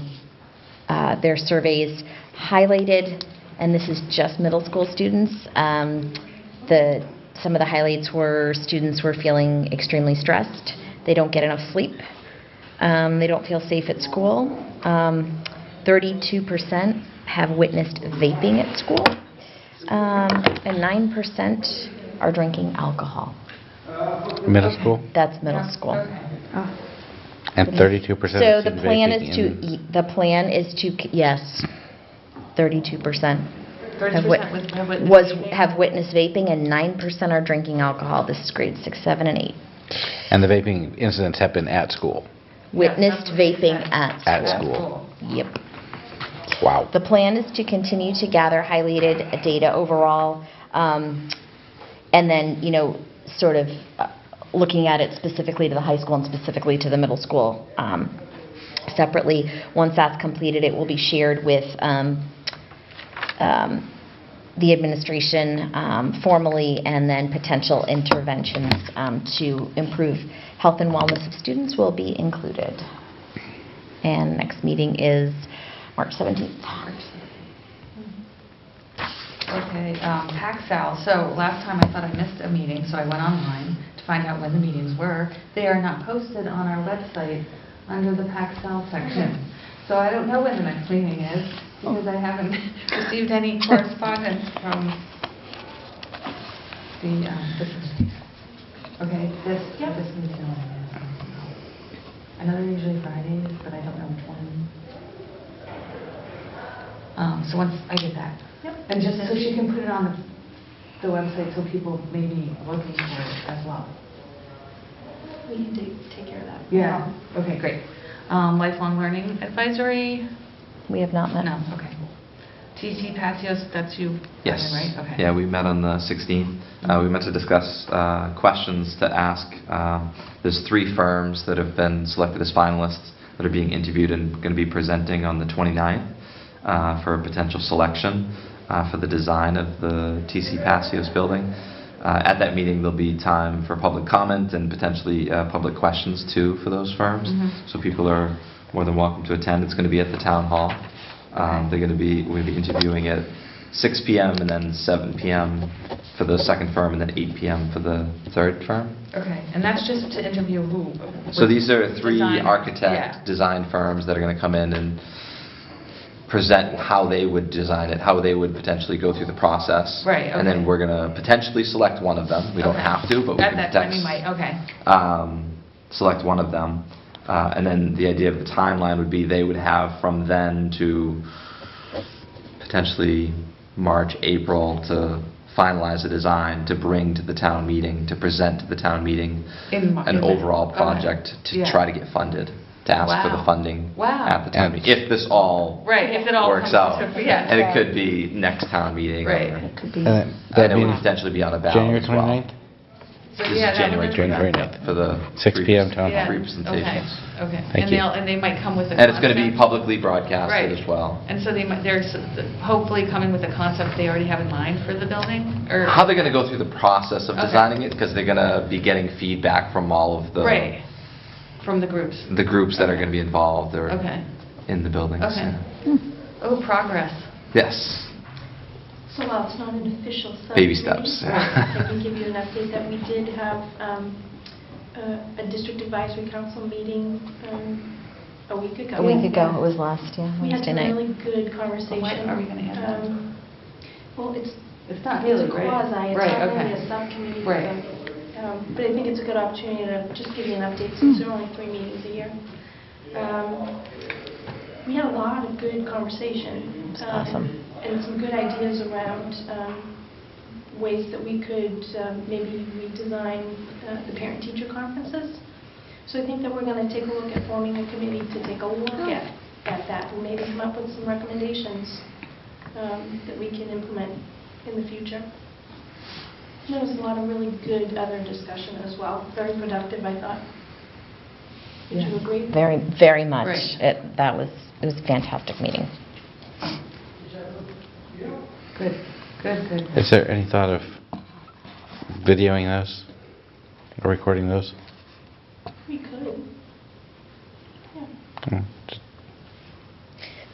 their surveys highlighted, and this is just middle school students. Some of the highlights were students were feeling extremely stressed. They don't get enough sleep. They don't feel safe at school. 32% have witnessed vaping at school, and 9% are drinking alcohol. Middle school? That's middle school. And 32% So of the student plan vaping is to in- the plan is to yes, 32% 30% have witnessed vaping, and 9% are drinking alcohol. This is grades 6, 7, and 8. And the vaping incidents have been at school. Witnessed that's what she vaping said. at At school. school. Yep. Wow. The plan is to continue to gather highlighted data overall, and then, sort of looking at it specifically to the high school and specifically to the middle school, separately. Once that's completed, it will be shared with the administration formally, and then potential interventions to improve health and wellness of students will be included. And next meeting is March 17th. Okay, PacSal. So last time I thought I missed a meeting, so I went online to find out when the meetings were. They are not posted on our website under the PacSal section. So I don't know when the next meeting is, because I haven't received any correspondence from the, okay, this meeting. I know they're usually Fridays, but I don't know which one. So once I get that. Yep. And just so she can put it on the website so people may be looking for it as well. We need to take care of that. Yeah. Okay, great. Lifelong Learning Advisory? We have not met. No, okay. TC Passios, that's you? Yes. Right, okay. Yeah, we met on the 16th. We met to discuss questions to ask. There's 3 firms that have been selected as finalists that are being interviewed and going to be presenting on the 29th for a potential selection for the design of the TC Passios building. At that meeting, there'll be time for public comment and potentially public questions too for those firms. So people are more than welcome to attend. It's going to be at the town hall. We're going to be interviewing at 6 p.m. and then 7 p.m. for the second firm, and then 8 p.m. for the third firm. Okay, and that's just to interview who? So these are 3 Design. architect design firms that are going to come in and present how they would design it, how they would potentially go through the process. Right, okay. And then we're going to potentially select one of them. We don't have to, but we At can that time you might, okay. select one of them. And then the idea of the timeline would be they would have from then to potentially March, April to finalize a design to bring to the town meeting, to present to the town meeting an overall project to try to get funded, to ask for the funding at the town meeting. If this all if it all works comes out. to- yeah. And it could be next town meeting. Right. Or, It could be. and it would potentially be on a ballot January as well. 29th? So, This yeah, is that January would- 29th. For the 6 p.m. town hall. Yeah, presentations. Okay. Thank you. And they might come with a And it's going to be concept. publicly broadcasted Right. as well. And so they're hopefully coming with a concept they already have in mind for the building? Or How they're going to go through the process of Okay. designing it, because they're going to be getting feedback from all of the Right, from the groups. the groups that are going to be involved or Okay. in the buildings. Okay. yeah. Oh, progress. Yes. So while it's not an official Baby subcommittee, steps. I can give you an update that we did have a district advisory council meeting a week ago. A week ago, it was last, We had Wednesday some night. really good conversation. What are we gonna add that? Well, it's not really, it's a right? quasi, it's Right, not really okay. a subcommittee. Right. But I think it's a good opportunity to just give you an update since there are only 3 meetings a year. We had a lot of good conversation. It's awesome. And some good ideas around ways that we could maybe redesign the parent-teacher conferences. So I think that we're going to take a look at forming a committee to take a look at that and maybe come up with some recommendations that we can implement in the future. There was a lot of really good other discussion as well, very productive, I thought. Would you agree? Very, very much. Right. It was a fantastic meeting. Good. Is there any thought of videoing those or recording those? We could. Yeah. Mm.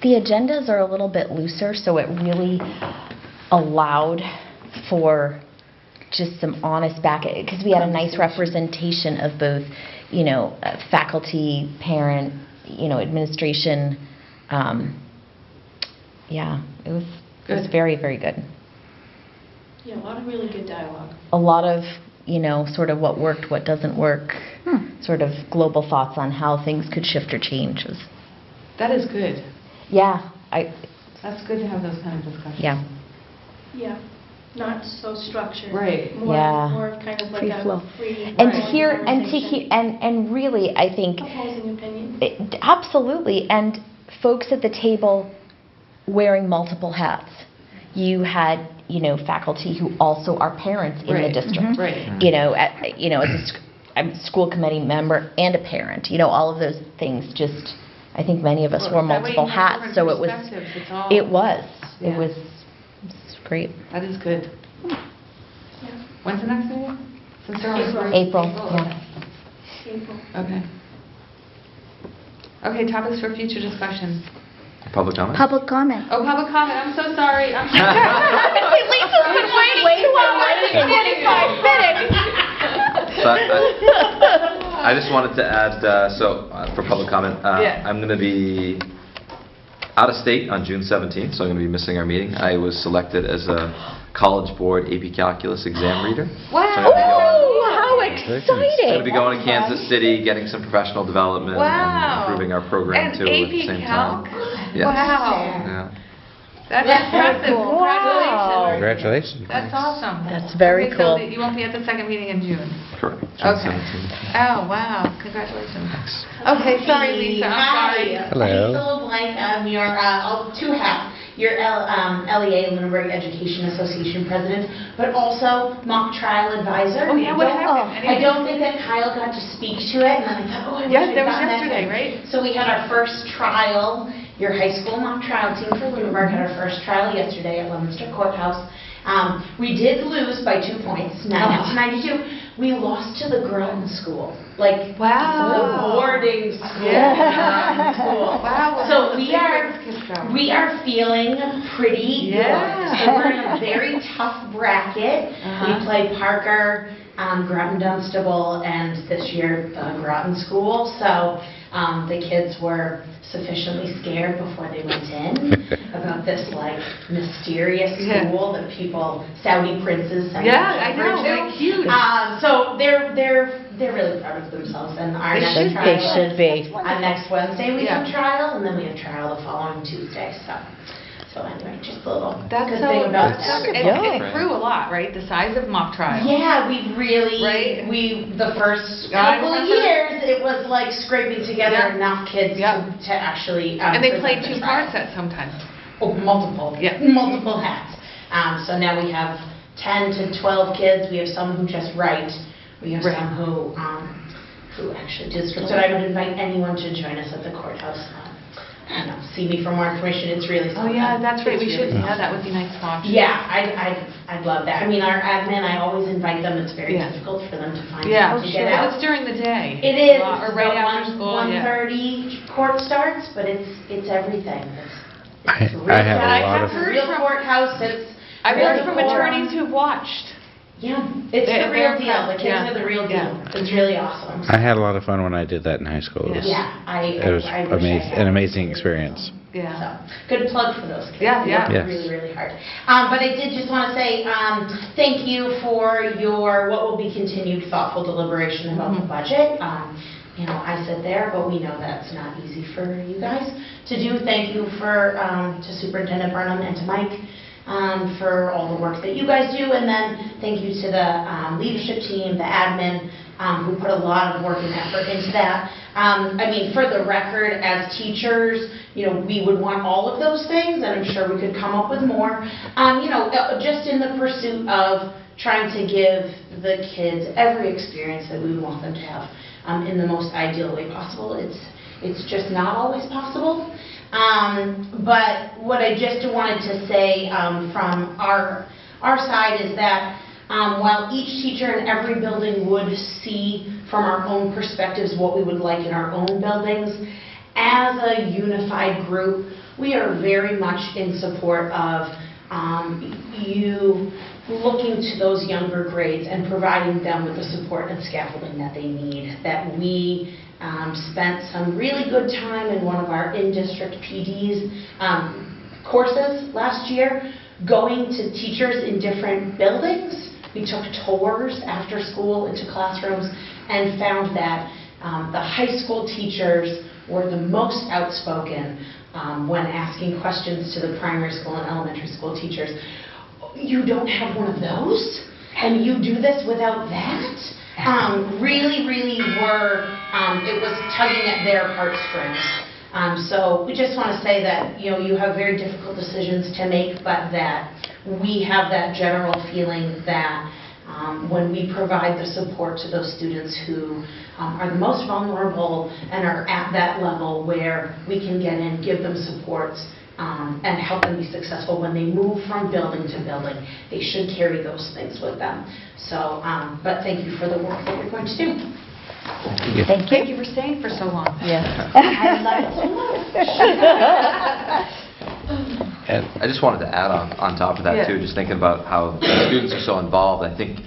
The agendas are a little bit looser, so it really allowed for just some honest back, because we had a nice representation of both, faculty, parent, administration. Yeah, it was very, very good. Yeah, a lot of really good dialogue. A lot of, sort of what worked, what doesn't work, sort of global thoughts on how things could shift or change. That is good. Yeah, That's good to have those kind of discussions. yeah. Yeah, not so structured. Right. More, Yeah. more of kind of like Free a flow. free. And to flowing hear, and conversation. and really, I think, Opposing opinions. absolutely, and folks at the table wearing multiple hats. You had, faculty who also are parents in the Right. district. Right. As a school committee member and a parent, all of those things just I think many of us wore That way you multiple have hats, different so it was, perspectives. It's all- it was, Yeah. it was it's great. That is good. When's the next meeting? Since they're all- April, Oh, yeah. Okay. Okay, topics for future discussion. Public comment? Public comment. Oh, public comment, I'm so sorry. I'm so Lisa's been waiting 2 hours and 45 minutes. So I just wanted to add, for public comment, Yeah. I'm going to be out of state on June 17th, so I'm going to be missing our meeting. I was selected as a College Board AP Calculus exam reader. Wow. So I'm gonna be going- Oh, how I'm exciting. going to be going to Kansas City, getting some professional development Wow. and improving our program And too at the AP same Calc? time. Yes. Wow. Yeah. That's impressive. cool. Congratulations. Congratulations. That's awesome. That's very Okay, so cool. you won't be at the second meeting in June? Correct. June Okay. 17th. Oh, wow. Congratulations. Okay, sorry, Lisa, I'm sorry. Hello. Lisa LeBlanc, I'm your, two hats, your LEA, Lunenburg Education Association President, but also mock trial advisor. Oh, yeah, what happened? I don't think that Kyle got to speak to it, and then I thought, oh, I wish Yes, I'd that was gotten yesterday, to. right? So we had our first trial, your high school mock trial team for Lunenburg had our first trial yesterday at Leominster Courthouse. We did lose by 2 points, 90-92. We lost to the Groton School, like Wow. the boarding school. Yeah. School. Wow. So we are feeling pretty Yeah. good. So we're in a very tough bracket. Uh-huh. We play Parker, Groton Dunstable, and this year the Groton School. So the kids were sufficiently scared before they went in about this like mysterious Yeah. school that people, Saudi princes, send Yeah, their I know, children they're to. cute. So they're really proud of themselves, and our They next should be. trial They should be. next Wednesday we Yeah. have trial, and then we have trial the following Tuesday. So anyway, just a little That's good so, thing about that's so, that. and it grew a lot, right? The size of mock trial. Yeah, we really, Right? the first Yeah, I couple of remember. years, it was like scraping together Yeah. enough kids Yeah. to actually And they present played the 2 trial. parts at sometimes. Oh, multiple. Yeah. Multiple hats. So now we have 10 to 12 kids. We have some who just write. We have Right. some who actually do scripts. But I would invite anyone to join us at the courthouse. I don't know, see me for more information. It's really Oh, something. yeah, that's right. We It's should, really yeah, that would be nice to watch. Yeah, I'd love that. I mean, our admin, I always invite them. It's very Yeah. difficult for them to find Yeah, time to get but out. it's during the day. It is. Or right after school, yeah. 1:30 court starts, but it's everything. It's I real have a time. lot It's of- a real courthouse. It's I've real heard from decorum. attorneys who've watched. Yeah, it's They're the real deal. proud. The kids Yeah. are the real Yeah. deal. It's really awesome. I had a lot of fun when I did that in high school. It was, Yeah, it was I wish I had. an amazing experience. Yeah. So, good plug for those kids. Yeah, They yeah. work Yes. really, really hard. But I did just want to say thank you for your, what will be continued thoughtful deliberation about the budget. You know, I sit there, but we know that's not easy for you guys to do. Thank you to Superintendent Burnham and to Mike for all the work that you guys do. And then thank you to the leadership team, the admin, who put a lot of work and effort into that. I mean, for the record, as teachers, you know, we would want all of those things, and I'm sure we could come up with more. You know, just in the pursuit of trying to give the kids every experience that we would want them to have in the most ideal way possible. It's just not always possible. But what I just wanted to say from our side is that while each teacher in every building would see from our own perspectives what we would like in our own buildings, as a unified group, we are very much in support of you looking to those younger grades and providing them with the support and scaffolding that they need. That we spent some really good time in one of our in-district PD's courses last year, going to teachers in different buildings. We took tours after school into classrooms and found that the high school teachers were the most outspoken when asking questions to the primary school and elementary school teachers. You don't have one of those? And you do this without that? Really were, it was tugging at their heartstrings. So we just want to say that, you know, you have very difficult decisions to make, but that we have that general feeling that when we provide the support to those students who are the most vulnerable and are at that level where we can get in, give them supports, and help them be successful when they move from building to building. They should carry those things with them. So, but thank you for the work that you're going to do. Thank you. Thank you for staying for so long. Yes. I love it so much. And I just wanted to add on top of that too, just thinking about how the students are so involved. I think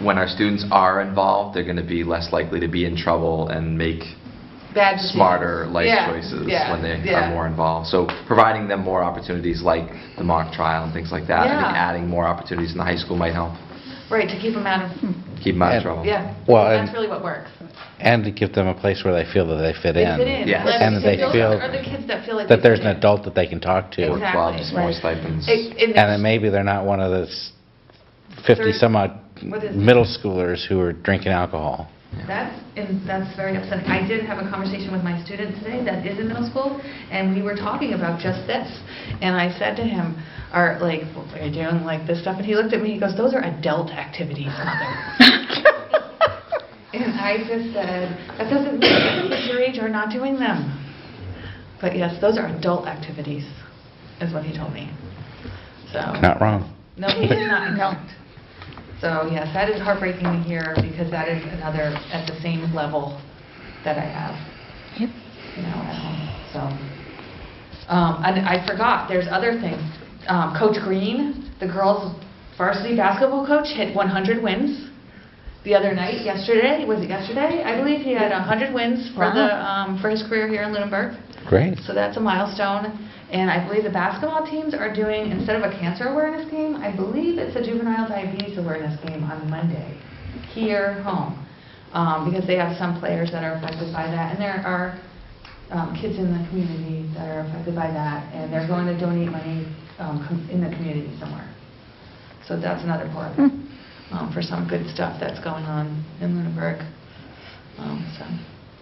when our students are involved, they're going to be less likely to be in trouble and make Bad decisions. smarter life choices Yeah, when they yeah. are more involved. So providing them more opportunities like the mock trial and things like that. I think Yeah. adding more opportunities in the high school might help. Right, to keep them out of, Keep them out of And- trouble. yeah. Well, That's and- really what works. And to give them a place where they feel that they fit They in. fit in. Yes. Let And them that they feel- feel Or the kids that feel like that they there's fit an in. adult that they can talk to. More Exactly. clubs, more Right. stipends. It And then makes- maybe they're not one of those 50-some-odd What is it? middle schoolers who are drinking alcohol. That's very upsetting. I did have a conversation with my student today that is in middle school, and we were talking about just this. And I said to him, are you doing like this stuff? And he looked at me, he goes, those are adult activities, mother. And I just said, that doesn't mean that kids your age are not doing them. But yes, those are adult activities, is what he told me. So. Not wrong. No, he is not incorrect. So, yes, that is heartbreaking to hear, because that is another at the same level that I have, Yep. at home, so. And I forgot, there's other things. Coach Green, the girls' varsity basketball coach, hit 100 wins the other night, yesterday, was it yesterday? I believe he had 100 wins for for his career here in Lunenburg. Great. So that's a milestone. And I believe the basketball teams are doing, instead of a cancer awareness game, I believe it's a juvenile diabetes awareness game on Monday, here home. Because they have some players that are affected by that, and there are kids in the community that are affected by that, and they're going to donate money in the community somewhere. So that's another part of it, for some good stuff that's going on in Lunenburg.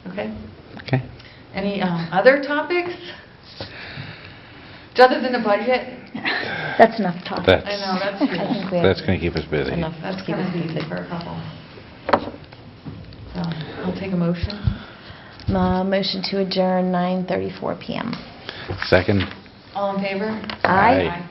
Okay. Okay. Any other topics? Other than the budget? That's enough talk. That's, I know, that's I think we have that's going to keep us busy. enough. That's keep us busy for a couple. So, I'll take a motion. Motion to adjourn 9:34 PM. Second. All in favor? Aye.